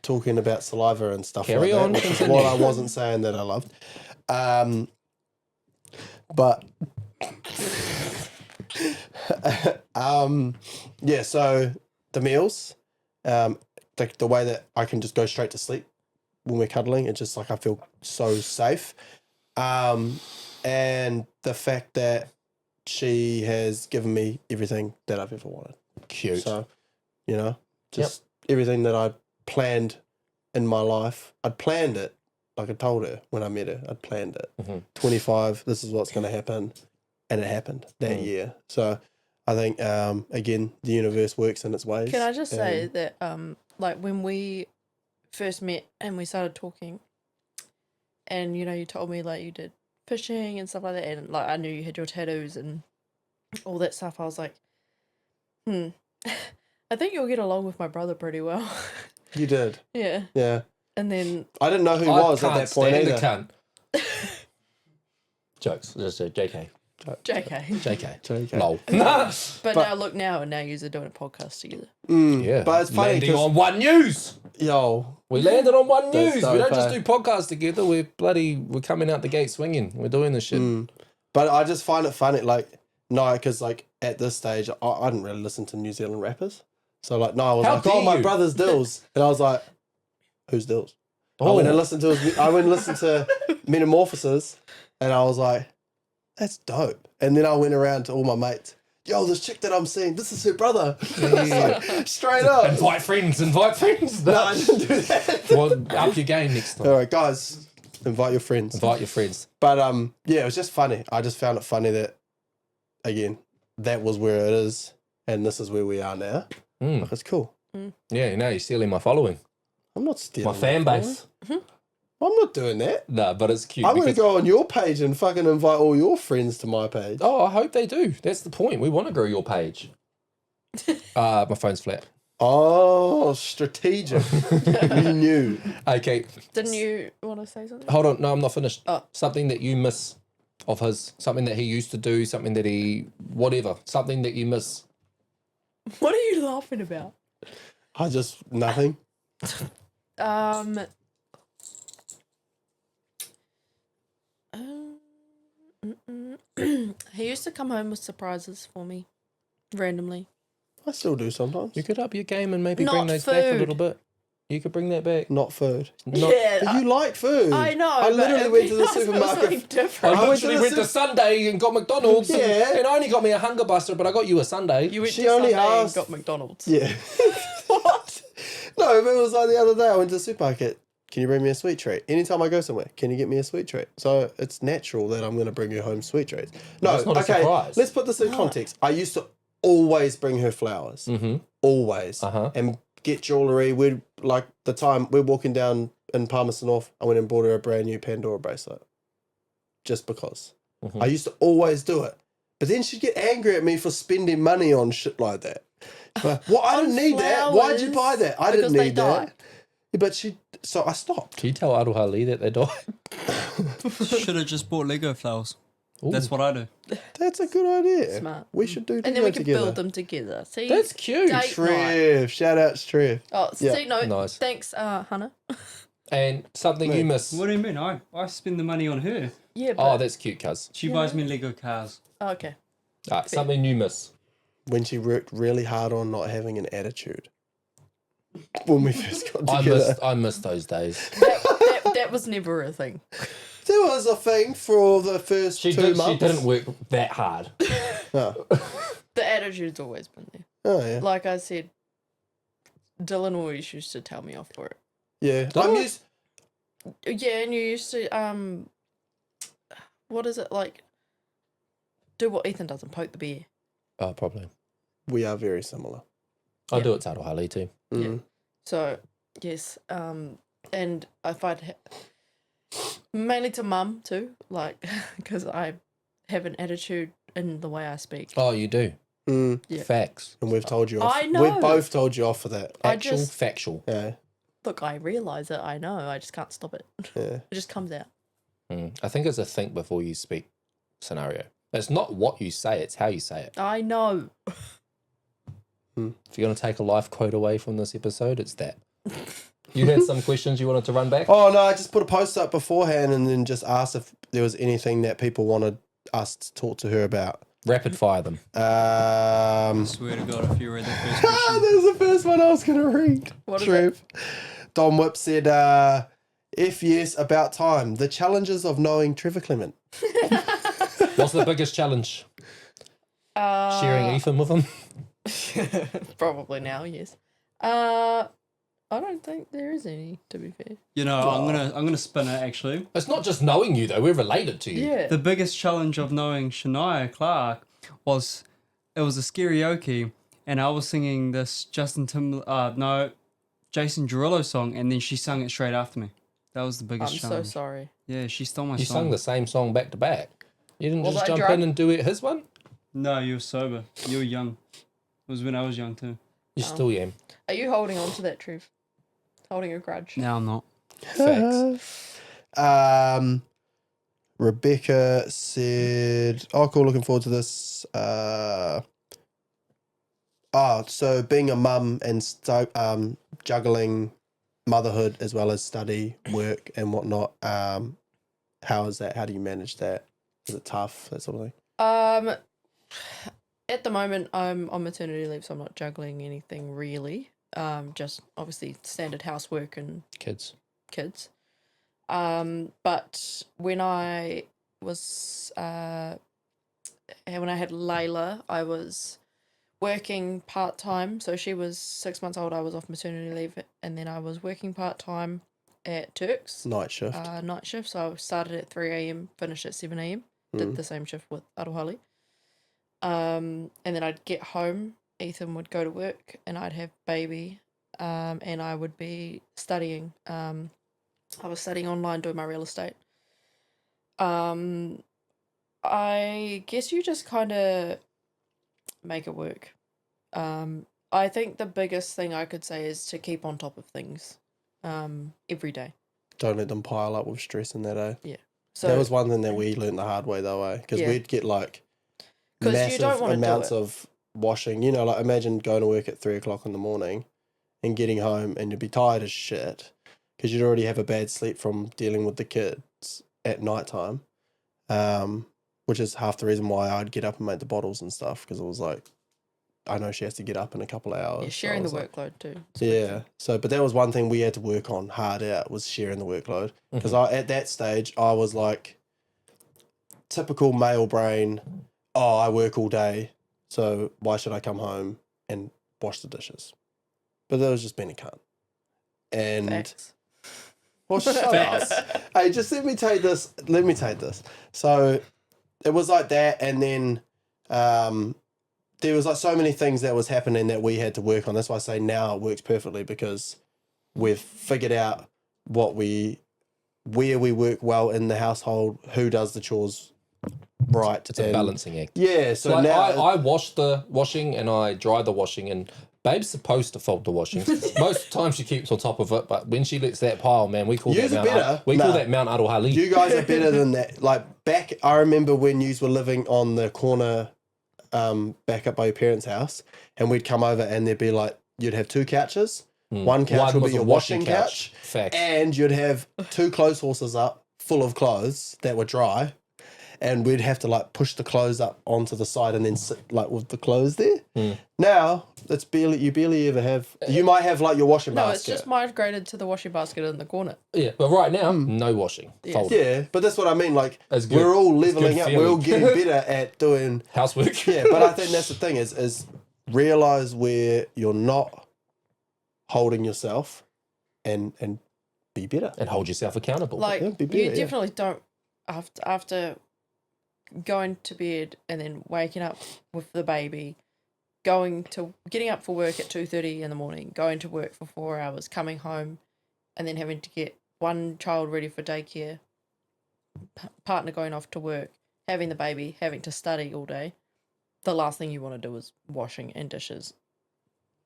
talking about saliva and stuff Carry like on, that, which is continue. what I wasn't saying that I loved. But yeah, so the meals, the way that I can just go straight to sleep when we're cuddling, it's just like I feel so safe. And the fact that she has given me everything that I've ever wanted. Cute. So, just everything that I planned in my life, I'd planned it, Like I told her when I met her, I'd planned it. 25, this is what's going to happen. And it happened that year. So I think, again, the universe works in its ways. Can I just say that, like, when we first met and we started talking, and, you know, you told me, like, you did fishing and stuff like that, and, like, I knew you had your tattoos and all that stuff, I was like, I think you'll get along with my brother pretty well. You did? Yeah. Yeah. And then... I didn't know who he was at that point either. Stand the cunt. Jokes. Just JK. JK. Lol. But now look and now you're doing a podcast together. Yeah. But it's funny landing on One News. Yo. We landed on One That's News. so We don't just fair. do podcasts together. We're coming out the gate swinging. We're doing this shit. But I just find it funny, like, no, because, like, at this stage, I didn't really listen to New Zealand rappers. So, like, no, I was How like, oh, dare my you? brother's Dilz. And I was like, who's Dilz? I went and listened to Metamorphosis, and I was like, that's dope. And then I went around to all my mates. Yo, this chick that I'm seeing, this is her brother. Like, straight up. Invite friends. No, I didn't do that. Well, up your game next time. All right, guys, invite your friends. Invite your friends. But yeah, it was just funny. I just found it funny that, again, that was where it is, and this is where we are now. Like, it's cool. Yeah, now you're stealing my following. I'm not stealing My fan that base. following. I'm not doing that. No, but it's cute. I'm going to because- go on your page and fucking invite all your friends to my page. Oh, I hope they do. That's the point. We want to grow your page. My phone's flat. Oh, strategic. You knew. Okay. Didn't you want to say something? Hold on. No, I'm not finished. Oh. Something that you miss of his. Something that he used to do. Something that he... Whatever. Something that you miss. What are you laughing about? I just, nothing. He used to come home with surprises for me, randomly. I still do sometimes. You could up your game and maybe Not bring those back a food. little bit. You could bring that back. Not food. Not, Yeah, But you like food. I know. I but literally it'd went be to the nice if it was supermarket. something different. I went to literally the went to Sunday and got McDonald's. Yeah. And I only got me a Hunger Buster, but I got you a Sunday. You went She to only Sunday and asked- got McDonald's. Yeah. What? No, but it was like the other day I went to the supermarket. Can you bring me a sweet treat? Anytime I go somewhere, can you get me a sweet treat? So it's natural that I'm going to bring her home sweet treats. No, That's not a okay, surprise. let's put this in context. I used to always bring her flowers. Mm-hmm. Always. Uh-huh. And get jewellery. We're walking down in Palmerston North, I went and bought her a brand new Pandora bracelet. Just because. Mhm. I used to always do it. But then she'd get angry at me for spending money on shit like that. But, well, I didn't need that. Why'd you buy that? I didn't Because they need that. die. Yeah, but so I stopped. Can you tell Aroha that they died? Should have just bought Lego flowers. That's what I do. That's a good idea. Smart. We should do And then Lego we can together. build them together. See? That's cute. Date night. Trev. Shout out to Trev. Oh, Yeah. see, no, Nice. thanks, Hannah. And something you miss. What do you mean? I spend the money on her. Yeah, Oh, but... that's cute, cuz. She buys me Lego cars. Oh, okay. Something you miss. When she worked really hard on not having an attitude. When we first got I together. miss those days. That was never a thing. There was a thing for the first She 2 months. didn't work that hard. Oh. The attitude's always been there. Oh, yeah. Like I said, Dylan always used to tell me off for it. Yeah. Don't I'm I? used... Yeah, and you used to, what is it, like, do what Ethan does and poke the bear. Oh, probably. We are very similar. I Yeah. do it to Aroha too. Mm. So, yes, and if I'd, mainly to mum too, like, because I have an attitude in the way I speak. Oh, you do. Mm. Yeah. Facts. And we've told you off. I know. We've both told you off for that. I Actual, just- factual. Yeah. Look, I realise it, I know, I just can't stop it. Yeah. It just comes out. I think it's a think before you speak scenario. It's not what you say, it's how you say it. I know. If you're going to take a life quote away from this episode, it's that. You had some questions you wanted to run back? Oh, no, I just put a post up beforehand and then just asked if there was anything that people wanted us to talk to her about. Rapid fire them. I swear to God, if you read the first That question. was the first one I was going to read. What is Trev. Don Whip said, if yes, about time. The challenges of knowing Trevor Clement. What's the biggest challenge? Sharing Ethan with him? Probably now, yes. I don't think there is any, to be fair. You know, I'm gonna spin it actually. It's not just knowing you though. We're related to you. Yeah. The biggest challenge of knowing Shania Clarke was it was a karaoke, and I was singing this Jason Derulo song, and then she sung it straight after me. That was the biggest I'm challenge. so sorry. Yeah, she stole my You song. sung the same song back to back. You didn't Was just I jump drunk? in and do it his one? No, you were sober. You were young. It was when I was young too. You still am. Are you holding on to that, Trev? Holding a grudge? Now I'm not. Facts. Rebecca said, "Oh, cool. Looking forward to this." So being a mum and juggling motherhood as well as study, work, and whatnot. How is that? How do you manage that? Is it tough? That sort of thing. At the moment, I'm on maternity leave, so I'm not juggling anything really. Just obviously standard housework and Kids. kids. But when I was when I had Layla, I was working part-time. So she was 6 months old. I was off maternity leave, and then I was working part-time at Turks. Night shift. Night shift. So I started at 3 a.m, finished at 7 a.m. Did the same shift with Arohali. And then I'd get home, Ethan would go to work, and I'd have baby, and I would be studying. I was studying online, doing my real estate. I guess you just kind of make it work. I think the biggest thing I could say is to keep on top of things every day. Don't let them pile up with stress in that, eh? Yeah. So that was one thing that we learned the hard way, though, eh? Because Yeah. we'd get like 'Cause you massive don't wanna do amounts it. of washing. You know, like imagine going to work at 3 o'clock in the morning and getting home and you'd be tired as shit because you'd already have a bad sleep from dealing with the kids at nighttime, which is half the reason why I'd get up and make the bottles and stuff because it was like, I know she has to get up in a couple of hours. yeah, so sharing I the was like, workload too. yeah. So, but that was one thing we had to work on hard out was sharing the workload. Because at that stage, I was like, typical male brain, oh, I work all day, so why should I come home and wash the dishes? But that was just being a cunt. And, Facts. well, shut up. Hey, just let me take this. So it was like that, and then there was like so many things that was happening that we had to work on. That's why I say now it works perfectly because we've figured out where we work well in the household, who does the chores right. It's a balancing act. Yeah, so Like now I wash the washing and I dry the washing, and Babe's supposed to fold the washing. Most times she keeps on top of it, but when she lets that pile, man, we call Yous that are Mount better. we call Nah. that Mount Arohali. you guys are better than that. Like back, I remember when yous were living on the corner back up by your parents' house, and we'd come over and there'd be like, you'd have two couches. One couch would was be a your washing couch. Facts. And you'd have two clothes horses up full of clothes that were dry, and we'd have to like push the clothes up onto the side and then sit like with the clothes there. Now it's you barely ever have. You might have like your washing No, basket. it's just migrated to the washing basket in the corner. Yeah, but right now, no washing. Fold. Yeah, but that's what I mean. Like That's good. we're all It's leveling good up. We're all feeling. getting better at doing. Housework. Yeah, but I think that's the thing is realize where you're not holding yourself, and be better. And hold yourself accountable. Like Yeah, be you better, yeah. definitely don't after going to bed and then waking up with the baby, getting up for work at 2:30 in the morning, going to work for 4 hours, coming home, and then having to get one child ready for daycare, partner going off to work, having the baby, having to study all day. The last thing you want to do is washing and dishes.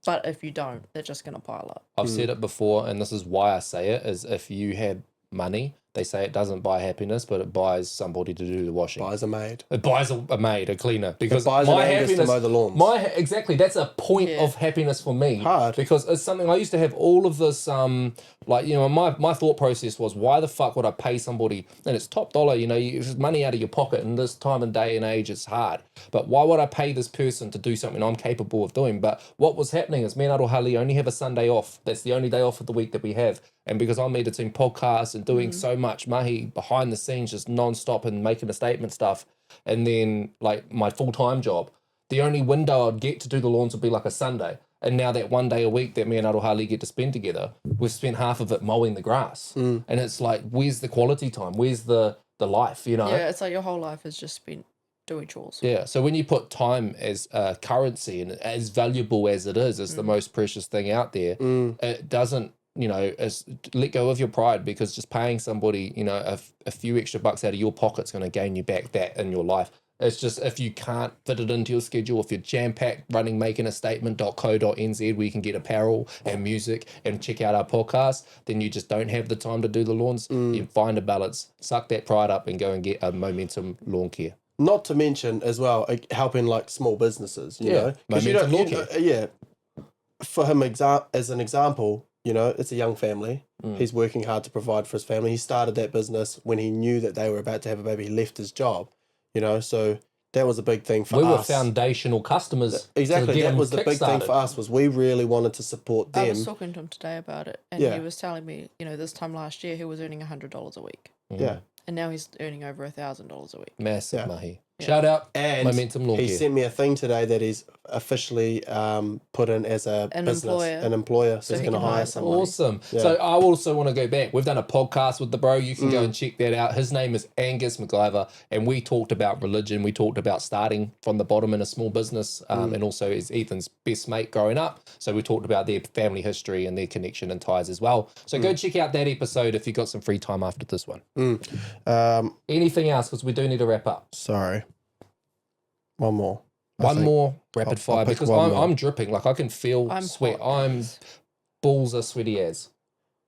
But if you don't, they're just going to pile up. I've said it before, and this is why I say it, is if you have money, they say it doesn't buy happiness, but it buys somebody to do the washing. Buys a maid. It buys a maid, a cleaner, because buys my an Angus to happiness, mow the lawns. exactly, that's a point Yeah. of happiness for me. Hard. Because it's something I used to have all of this, like, you know, my thought process was, why the fuck would I pay somebody, and it's top dollar, you know, it's money out of your pocket, and this time and day and age, it's hard. But why would I pay this person to do something I'm capable of doing? But what was happening is me and Arohali only have a Sunday off. That's the only day off of the week that we have. And because I'm editing podcasts and doing so much mahi behind the scenes, just non-stop and making a statement stuff, and then like my full-time job, the only window I'd get to do the lawns would be like a Sunday. And now that one day a week that me and Aroha hardly get to spend together, we've spent half of it mowing the grass. And it's like, where's the quality time? Where's the life, you know? Yeah, it's like your whole life is just spent doing chores. Yeah. So when you put time as currency, and as valuable as it is, it's the most precious thing out there, it doesn't, let go of your pride, because just paying somebody, a few extra bucks out of your pocket's going to gain you back that in your life. It's just, if you can't fit it into your schedule, if you're jam-packed running makingestatement.co.nz, where you can get apparel and music and check out our podcast, then you just don't have the time to do the lawns. You find a balance, suck that pride up and go and get a Momentum lawn care. Not to mention as well, helping like small businesses, you know? Because Momentum lawn care. For him, as an example, it's a young family. He's working hard to provide for his family. He started that business when he knew that they were about to have a baby. He left his job, so that was a big thing for us. We were foundational customers. Exactly, that was the big thing for us, was we really wanted to support them. I was talking to him today about it, and he was telling me, this time last year he was earning $100 a week. Yeah. And now he's earning over $1,000 a week. Massive mahi. Shout out and Momentum Lawn he Care. sent me a thing today that he's officially put in as an employer, so he's going to hire somebody. Awesome. So I also want to go back. We've done a podcast with the bro. You can go and check that out. His name is Angus McIver, and we talked about religion. We talked about starting from the bottom in a small business, and also is Ethan's best mate growing up. So we talked about their family history and their connection and ties as well. So go check out that episode if you've got some free time after this one. Anything else? Because we do need to wrap up. Sorry. One more. One more rapid fire, because I'm dripping. Like, I can feel sweat. Balls are sweaty as.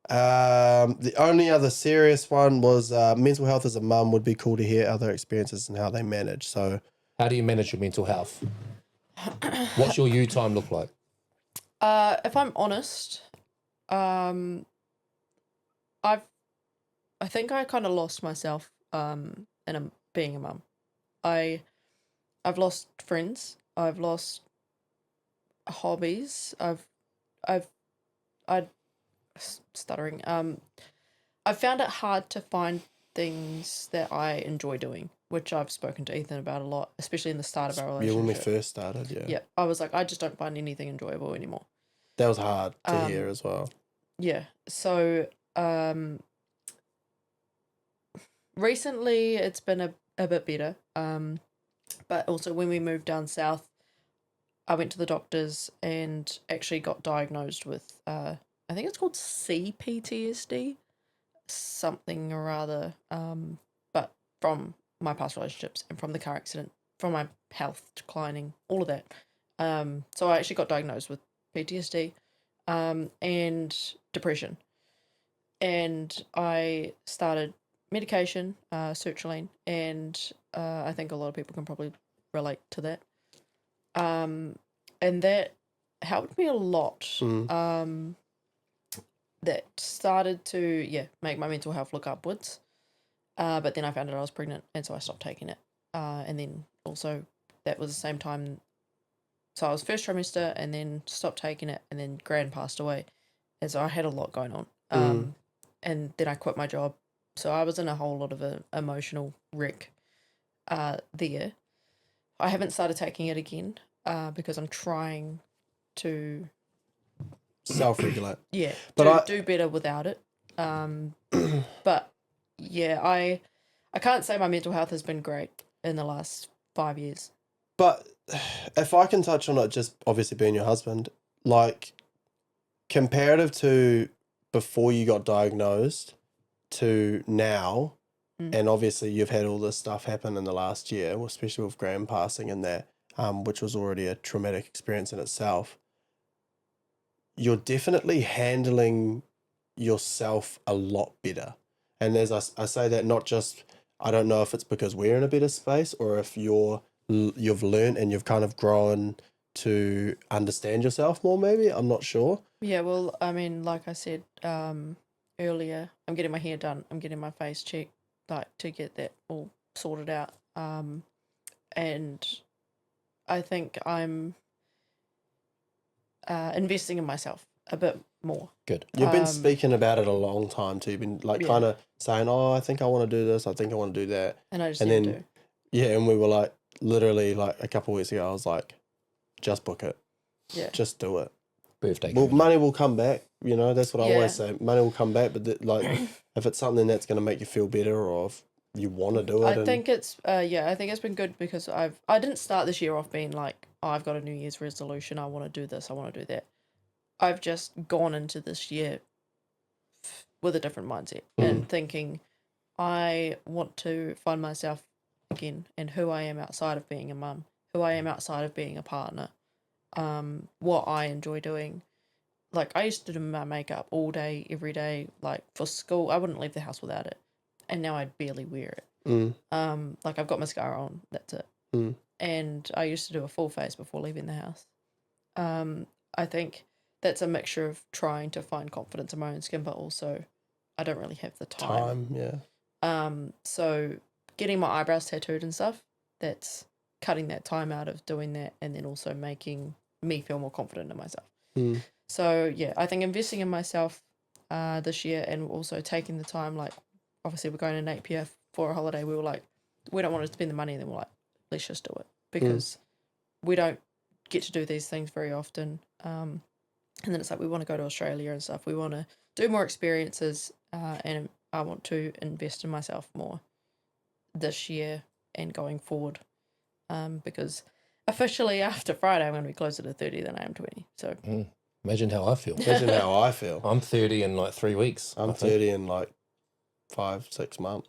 The only other serious one was mental health as a mum. Would be cool to hear other experiences and how they manage. So, how do you manage your mental health? What's your you time look like? If I'm honest, I think I kind of lost myself in being a mum. I've lost friends. I've lost hobbies. I've stuttering. I've found it hard to find things that I enjoy doing, which I've spoken to Ethan about a lot, especially in the start of our relationship. Yeah, when we first started, yeah. Yeah, I was like, I just don't find anything enjoyable anymore. That was hard to hear as well. Yeah, so recently it's been a bit better. But also when we moved down south, I went to the doctors and actually got diagnosed with, I think it's called CPTSD, something or other, but from my past relationships and from the car accident, from my health declining, all of that. So I actually got diagnosed with PTSD and depression. And I started medication, sertraline, and I think a lot of people can probably relate to that. And that helped me a lot. That started to, make my mental health look upwards. But then I found out I was pregnant, and so I stopped taking it. And then also that was the same time. So I was first trimester and then stopped taking it, and then Gran passed away. And so I had a lot going on. And then I quit my job. So I was in a whole lot of an emotional wreck there. I haven't started taking it again because I'm trying to self-regulate. Yeah, but do better without it. But yeah, I can't say my mental health has been great in the last 5 years. But if I can touch on it, just obviously being your husband, like comparative to before you got diagnosed to now, and obviously you've had all this stuff happen in the last year, especially with Graham passing and that, which was already a traumatic experience in itself. You're definitely handling yourself a lot better. And as I say that, not just, I don't know if it's because we're in a better space or if you've learned and you've kind of grown to understand yourself more, maybe. I'm not sure. Yeah, well, I mean, like I said earlier, I'm getting my hair done. I'm getting my face checked, like, to get that all sorted out. And I think I'm investing in myself a bit more. Good. You've been speaking about it a long time too. You've been like kind of saying, oh, I think I want to do this. I think I want to do that. And I just and need then, to do. Yeah, and we were like, literally like a couple of weeks ago, I was like, just book it. Yeah. Just do it. birthday. Well, coming. money will come back. You know, that's what I Yeah. always say. Money will come back, but if it's something that's going to make you feel better, or if you want to do it, I think it's I think it's been good because I didn't start this year off being like, oh, I've got a New Year's resolution, I want to do this, I want to do that. I've just gone into this year with a different mindset and thinking I want to find myself again and who I am outside of being a mum, who I am outside of being a partner, what I enjoy doing. Like, I used to do my makeup all day, every day. Like, for school, I wouldn't leave the house without it. And now I barely wear it. Like, I've got mascara on, that's it. And I used to do a full face before leaving the house. I think that's a mixture of trying to find confidence in my own skin, but also I don't really have the time. So getting my eyebrows tattooed and stuff, that's cutting that time out of doing that, and then also making me feel more confident in myself. So yeah, I think investing in myself this year, and also taking the time, like obviously we're going to Napier for a holiday, we were like, we don't want to spend the money, and then we're like, let's just do it, because we don't get to do these things very often. And then it's like, we want to go to Australia and stuff, we want to do more experiences, and I want to invest in myself more this year and going forward, because officially after Friday I'm going to be closer to 30 than I am 20. So Imagine how I feel. Imagine how I feel. I'm 30 in like 3 weeks. I'm 30 in like 5-6 months.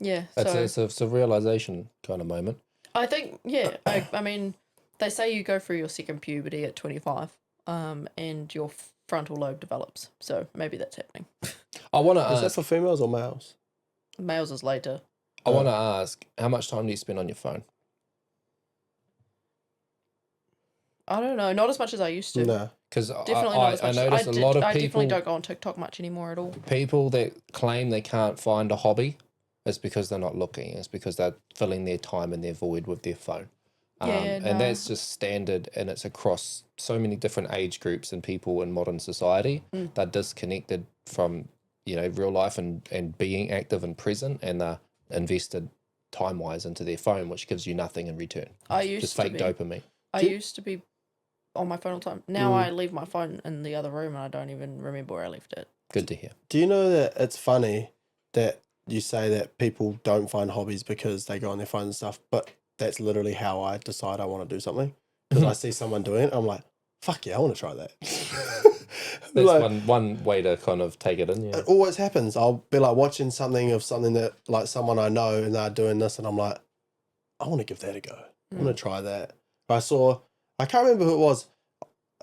yeah, It's a realization kind of moment. I think, yeah, I mean, they say you go through your second puberty at 25, and your frontal lobe develops. So maybe that's happening. I want to Is that ask. for females or males? Males is later. I want to ask. How much time do you spend on your phone? I don't know, not as much as I used to. No. Because Definitely not as I much. notice a lot of I people. definitely don't go on TikTok much anymore at all. People that claim they can't find a hobby, it's because they're not looking. It's because they're filling their time and their void with their phone. And that's just standard, and it's across so many different age groups and people in modern society. They're disconnected from, real life and being active and present, and they're invested time-wise into their phone, which gives you nothing in return. I used Just to fake be. dopamine. I used to be on my phone all the time. Now I leave my phone in the other room and I don't even remember where I left it. Good to hear. Do you know that it's funny that you say that people don't find hobbies because they go on their phone and stuff, but that's literally how I decide I want to do something. Because I see someone doing it, I'm like, fuck yeah, I want to try that. That's Like, one way to kind of take it in, yeah. it always happens. I'll be like watching something that like someone I know and they're doing this, and I'm like, I want to give that a go. I want to try that. I can't remember who it was.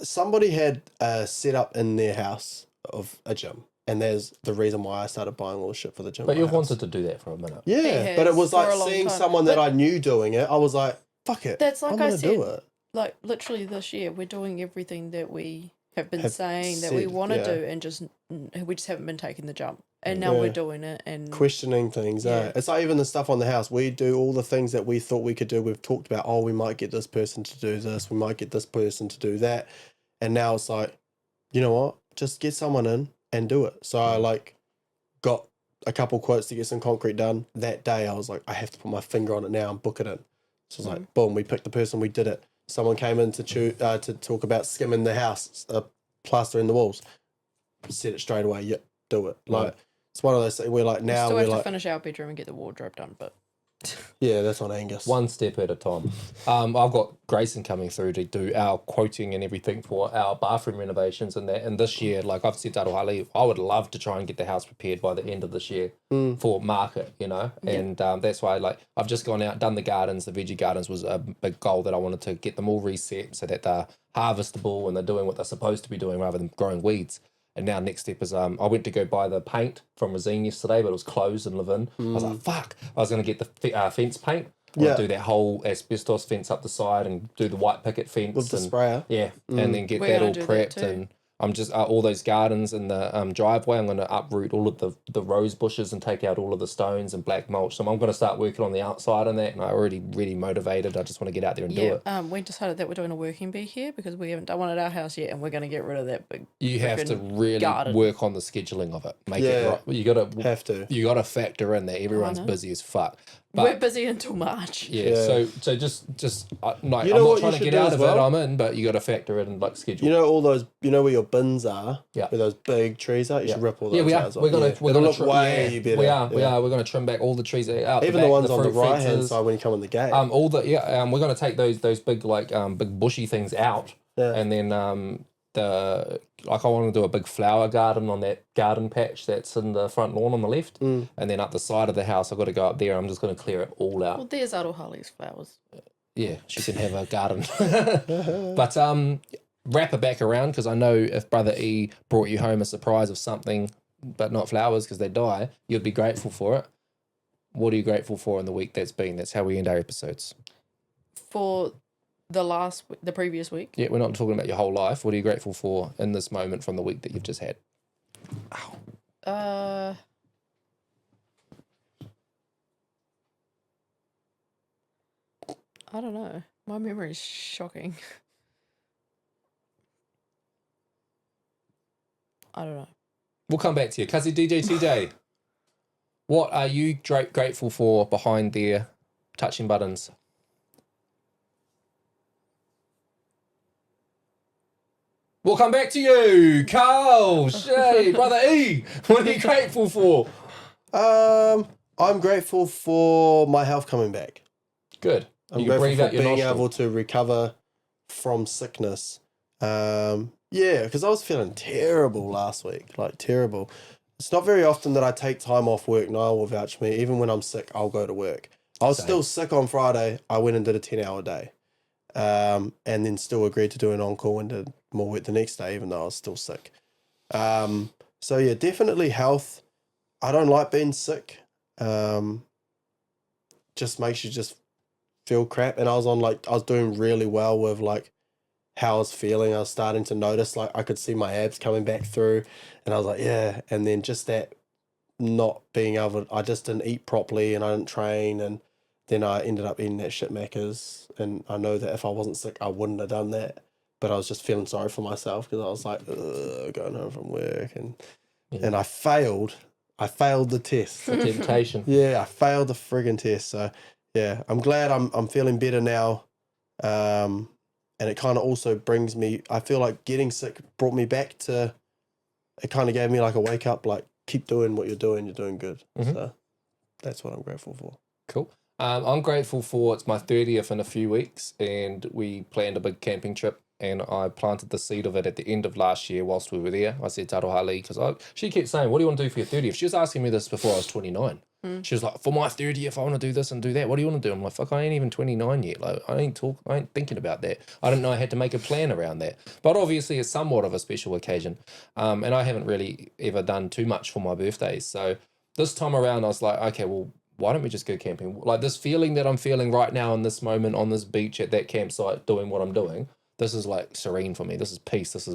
Somebody had a setup in their house of a gym, and there's the reason why I started buying all the shit for the gym. But in my you've house. wanted to do that for a minute. Yeah, but it was for like a long seeing time. someone that But I knew doing it. I was like, fuck it. That's like I'm I gonna said, do it. like literally this year, we're doing everything that we have been Have saying that we said, want to yeah. do, and we just haven't been taking the jump. And now we're doing it, and Questioning things. Yeah. It's like even the stuff on the house. We do all the things that we thought we could do. We've talked about, we might get this person to do this. We might get this person to do that. And now it's like, you know what? Just get someone in and do it. So I got a couple quotes to get some concrete done. That day I was like, I have to put my finger on it now and book it in. So it's like, boom, we picked the person, we did it. Someone came in to talk about skimming the house, plastering the walls. Said it straight away. Yep, do it. Like, it's one of those things. We're like, we now still we're have like, to finish our bedroom and get the wardrobe done. But yeah, that's on Angus. One step at a time. I've got Grayson coming through to do our quoting and everything for our bathroom renovations and that. And this year, like I've said to Arohali, I would love to try and get the house prepared by the end of this year for market, And that's why, I've just gone out, done the gardens. The veggie gardens was a big goal that I wanted to get them all reset so that they're harvestable and they're doing what they're supposed to be doing rather than growing weeds. And now next step is I went to go buy the paint from Resine yesterday, but it was closed and live-in. I was like, fuck. I was going to get the fence paint. Do that whole asbestos fence up the side and do the white picket fence. With the sprayer. Yeah, and then get We're that gonna all do that prepped. too. And I'm just, all those gardens in the driveway, I'm going to uproot all of the rose bushes and take out all of the stones and black mulch. So I'm going to start working on the outside on that, and I'm already really motivated. I just want to get out there and do it. we decided that we're doing a working bee here because we haven't done one at our house yet, and we're going to get rid of that big. You have to frickin' really garden. work on the scheduling of it. Make Yeah. it right. You got to Have to. You got to factor in that everyone's know. busy as fuck. We're busy until March. Yeah. So just like You I'm know not what trying you to should get do out as of well? it. I'm in, but you got to factor in like schedule. You know all those. You know where your bins are. Yeah. Where those big trees are. You should rip all those Yeah, we out are. as well. We're gonna It'll look way better. We are. We're gonna trim back all the trees out. Even the the back, ones on the fruit right hand fences. side when you come in the gate. All the we're gonna take those big like big bushy things out, Yeah. and then I want to do a big flower garden on that garden patch that's in the front lawn on the left, and then up the side of the house I've got to go up there. I'm just gonna clear it all out. Well, there's Arohali's flowers. Yeah, she can have a garden. But wrap it back around, because I know if Brother E brought you home a surprise of something, but not flowers because they die, you'd be grateful for it. What are you grateful for in the week that's been? That's how we end our episodes. For the previous week. Yeah, we're not talking about your whole life. What are you grateful for in this moment from the week that you've just had? I don't know. My memory is shocking. I don't know. We'll come back to you. Kazi DJ TJ, what are you grateful for behind their touching buttons? We'll come back to you, Carl, Shay, Brother E. What are you grateful for? I'm grateful for my health coming back. Good. I'm You can grateful breathe for out your being nostril. able to recover from sickness. Yeah, because I was feeling terrible last week, like terrible. It's not very often that I take time off work. Niall will vouch for me. Even when I'm sick, I'll go to work. I was still sick on Friday. I went and did a 10-hour day. And then still agreed to do an on-call and did more work the next day, even though I was still sick. So yeah, definitely health. I don't like being sick. Just makes you just feel crap. And I was doing really well with like how I was feeling. I was starting to notice, like I could see my abs coming back through, and I was like, yeah. And then just that not being able to, I just didn't eat properly and I didn't train, and then I ended up eating that shit Macca's. And I know that if I wasn't sick, I wouldn't have done that. But I was just feeling sorry for myself because I was like, going home from work, and I failed. I failed the test. Temptation. Yeah, I failed the friggin' test. So yeah, I'm glad I'm feeling better now. And it kind of also brings me, I feel like getting sick brought me back to, it kind of gave me like a wake up, like keep doing what you're doing good. So that's what I'm grateful for. Cool. I'm grateful for, it's my 30th in a few weeks, and we planned a big camping trip, and I planted the seed of it at the end of last year whilst we were there. I said to Arohali, because she kept saying, what do you want to do for your 30th? She was asking me this before I was 29. She was like, for my 30th, I want to do this and do that. What do you want to do? I'm like, fuck, I ain't even 29 yet. Like, I ain't thinking about that. I didn't know I had to make a plan around that. But obviously it's somewhat of a special occasion. And I haven't really ever done too much for my birthdays. So this time around, I was like, okay, well, why don't we just go camping? Like this feeling that I'm feeling right now in this moment on this beach at that campsite doing what I'm doing, this is like serene for me. This is peace. This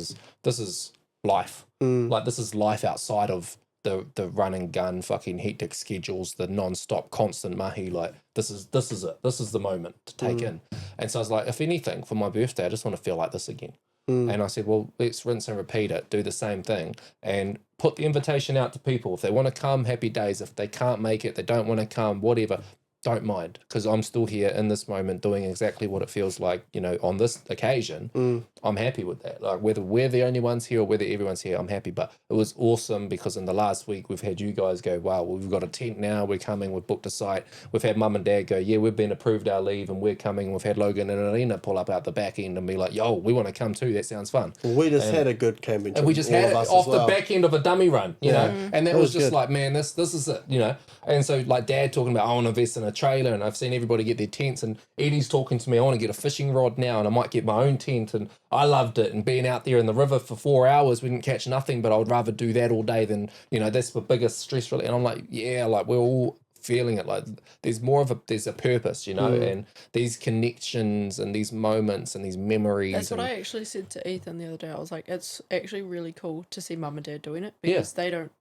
is life. Like this is life outside of the run and gun fucking hectic schedules, the non-stop constant mahi. Like this is it. This is the moment to take in. And so I was like, if anything, for my birthday, I just want to feel like this again. And I said, well, let's rinse and repeat it, do the same thing, and put the invitation out to people. If they want to come, happy days. If they can't make it, they don't want to come, whatever, don't mind, because I'm still here in this moment doing exactly what it feels like, you know, on this occasion. I'm happy with that. Like whether we're the only ones here or whether everyone's here, I'm happy. But it was awesome because in the last week we've had you guys go, wow, well, we've got a tent now, we're coming, we've booked a site. We've had mum and dad go, yeah, we've been approved our leave and we're coming. We've had Logan and Arena pull up out the back end and be like, yo, we want to come too, that sounds fun. We just had a good camping trip. And we just had it off the back end of a dummy run, you know, and that was just good. like, man, this is it, you know. And so like dad talking about, I want to invest in a trailer, and I've seen everybody get their tents, and Eddie's talking to me, I want to get a fishing rod now and I might get my own tent, and I loved it. And being out there in the river for 4 hours, we didn't catch nothing, but I would rather do that all day than, you know, that's the biggest stress really. And I'm like, yeah, like we're all feeling it, like there's a purpose, you know, and these connections and these moments and these memories. That's what I actually said to Ethan the other day. I was like, it's actually really cool to see mum and dad doing it because they don't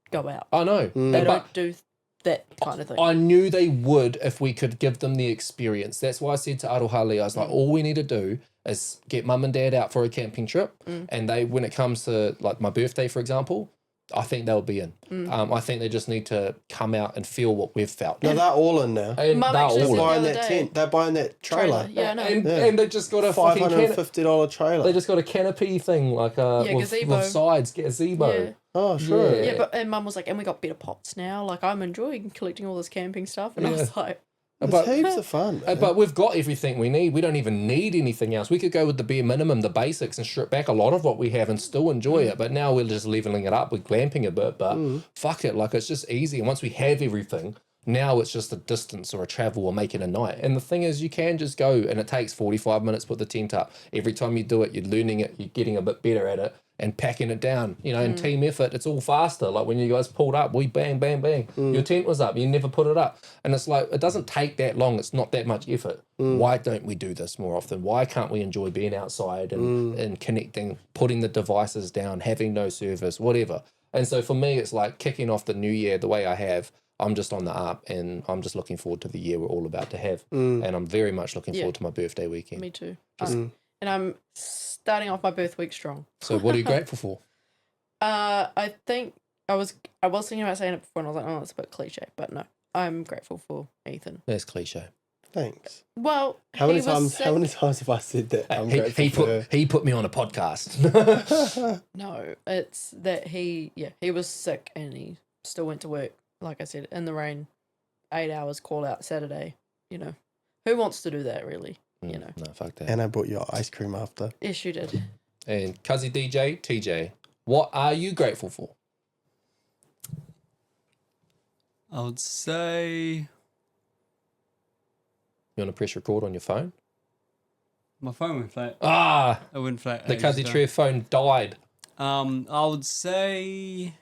go out. I know. They don't do that kind of thing. I knew they would if we could give them the experience. That's why I said to Arohali, I was like, all we need to do is get mum and dad out for a camping trip. And they, when it comes to like my birthday, for example, I think they'll be in. I think they just need to come out and feel what we've felt. No, they're all in now. And Mum they're actually all said in. the Buying other that day. tent. They're buying that trailer. Yeah, I know. And they just got a fucking $550 trailer. They just got a canopy thing, like gazebo. with sides, gazebo. Yeah. Oh, sure. Yeah. Yeah, and Mum was like, and we got better pots now. Like, I'm enjoying collecting all this camping stuff. And I was like, It's But- heaps of fun. Man. But we've got everything we need. We don't even need anything else. We could go with the bare minimum, the basics, and strip back a lot of what we have and still enjoy it. But now we're just leveling it up. We're glamping a bit, but fuck it. Like, it's just easy. And once we have everything, now it's just a distance or a travel or making a night. And the thing is, you can just go and it takes 45 minutes to put the tent up. Every time you do it, you're learning it, you're getting a bit better at it and packing it down. You know, in team effort, it's all faster. Like when you guys pulled up, we bang, bang, bang. Your tent was up, you never put it up. And it's like, it doesn't take that long. It's not that much effort. Why don't we do this more often? Why can't we enjoy being outside and connecting, putting the devices down, having no service, whatever. And so for me, it's like kicking off the new year the way I have. I'm just on the up and I'm just looking forward to the year we're all about to have. And I'm very much looking forward to my birthday weekend. me too. And I'm starting off my birth week strong. So what are you grateful for? I think I was thinking about saying it before and I was like, oh, it's a bit cliche. But no, I'm grateful for Ethan. That's cliche. Thanks. Well, How many he was times? sick. How many times have I said that? I'm grateful for her. He put me on a podcast. No, it's that he was sick and he still went to work, like I said, in the rain, 8 hours call out Saturday. You know, who wants to do that really? You know. No, fuck that. And I bought your ice cream after. Yes, you did. And Cuzzy DJ, TJ, what are you grateful for? I would say You want to press record on your phone? my phone went flat. Ah, It went flat. the ages Cuzzy ago. Trev phone died. I would say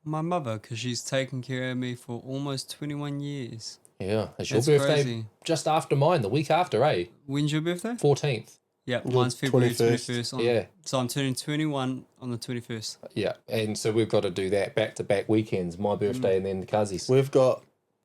my mother, because she's taken care of me for almost 21 years. Yeah, it's your That's birthday crazy. just after mine, the week after, eh? When's your birthday? 14th. Yeah, Your mine's February 21st. 21st. Yeah. So I'm turning 21 on the 21st. Yeah, and so we've got to do that back-to-back weekends, my birthday and then the Cuzzy's. We've got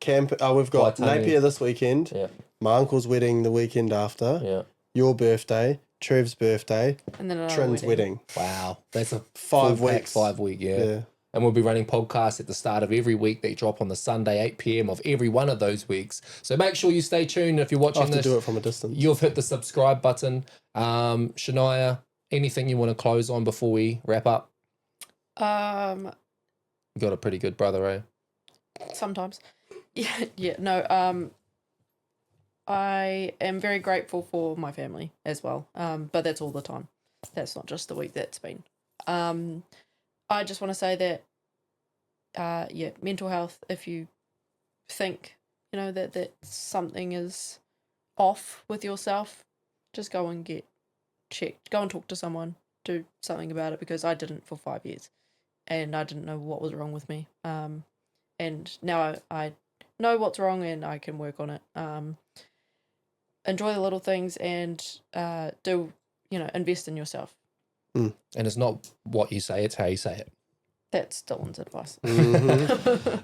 we've got Waitani. Napier this weekend. Yeah, My uncle's wedding the weekend after. yeah. Your birthday. Trev's birthday. And then another Trin's wedding. Wow, that's a 5 full pack weeks. 5 week, yeah. Yeah. And we'll be running podcasts at the start of every week. They drop on the Sunday, 8 p.m. of every one of those weeks. So make sure you stay tuned. If you're I watching have to this, do it from a distance. you've hit the subscribe button. Shania, anything you want to close on before we wrap up? You You got a pretty good brother, eh? sometimes. Yeah, no, I am very grateful for my family as well. But that's all the time. That's not just the week that's been. I just want to say that, mental health, if you think, that something is off with yourself, just go and get checked. Go and talk to someone, do something about it, because I didn't for 5 years and I didn't know what was wrong with me. And now I know what's wrong and I can work on it. Enjoy the little things and invest in yourself. And it's not what you say, it's how you say it. That's Dylan's advice.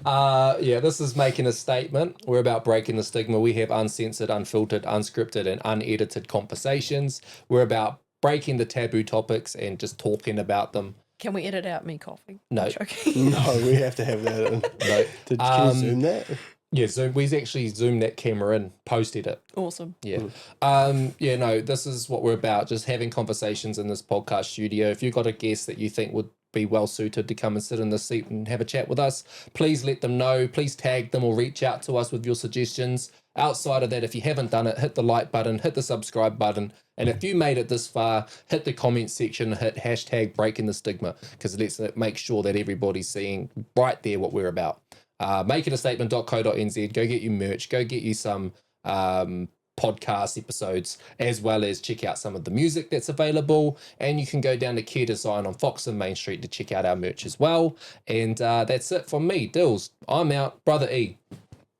Yeah, this is making a statement. We're about breaking the stigma. We have uncensored, unfiltered, unscripted, and unedited conversations. We're about breaking the taboo topics and just talking about them. Can we edit out me coughing? No. I'm joking. No, we have to have that in. No. Can you zoom that? Yeah, Zoom. We actually zoomed that camera in, posted it. Awesome. Yeah. No, this is what we're about, just having conversations in this podcast studio. If you've got a guest that you think would be well suited to come and sit in the seat and have a chat with us, please let them know. Please tag them or reach out to us with your suggestions. Outside of that, if you haven't done it, hit the like button, hit the subscribe button. And if you made it this far, hit the comment section, hit hashtag breaking the stigma, because let's make sure that everybody's seeing right there what we're about. Makeitastatement.co.nz. Go get you merch. Go get you some podcast episodes, as well as check out some of the music that's available. And you can go down to Care Design on Fox and Main Street to check out our merch as well. And that's it from me, Dilz. I'm out. Brother E.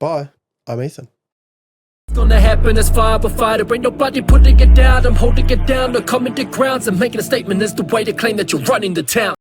Bye. I'm Ethan. Gonna happen as fire but fighter, ain't nobody putting it down. I'm holding it down, no common grounds. I'm making a statement, is the way to claim that you're running the town.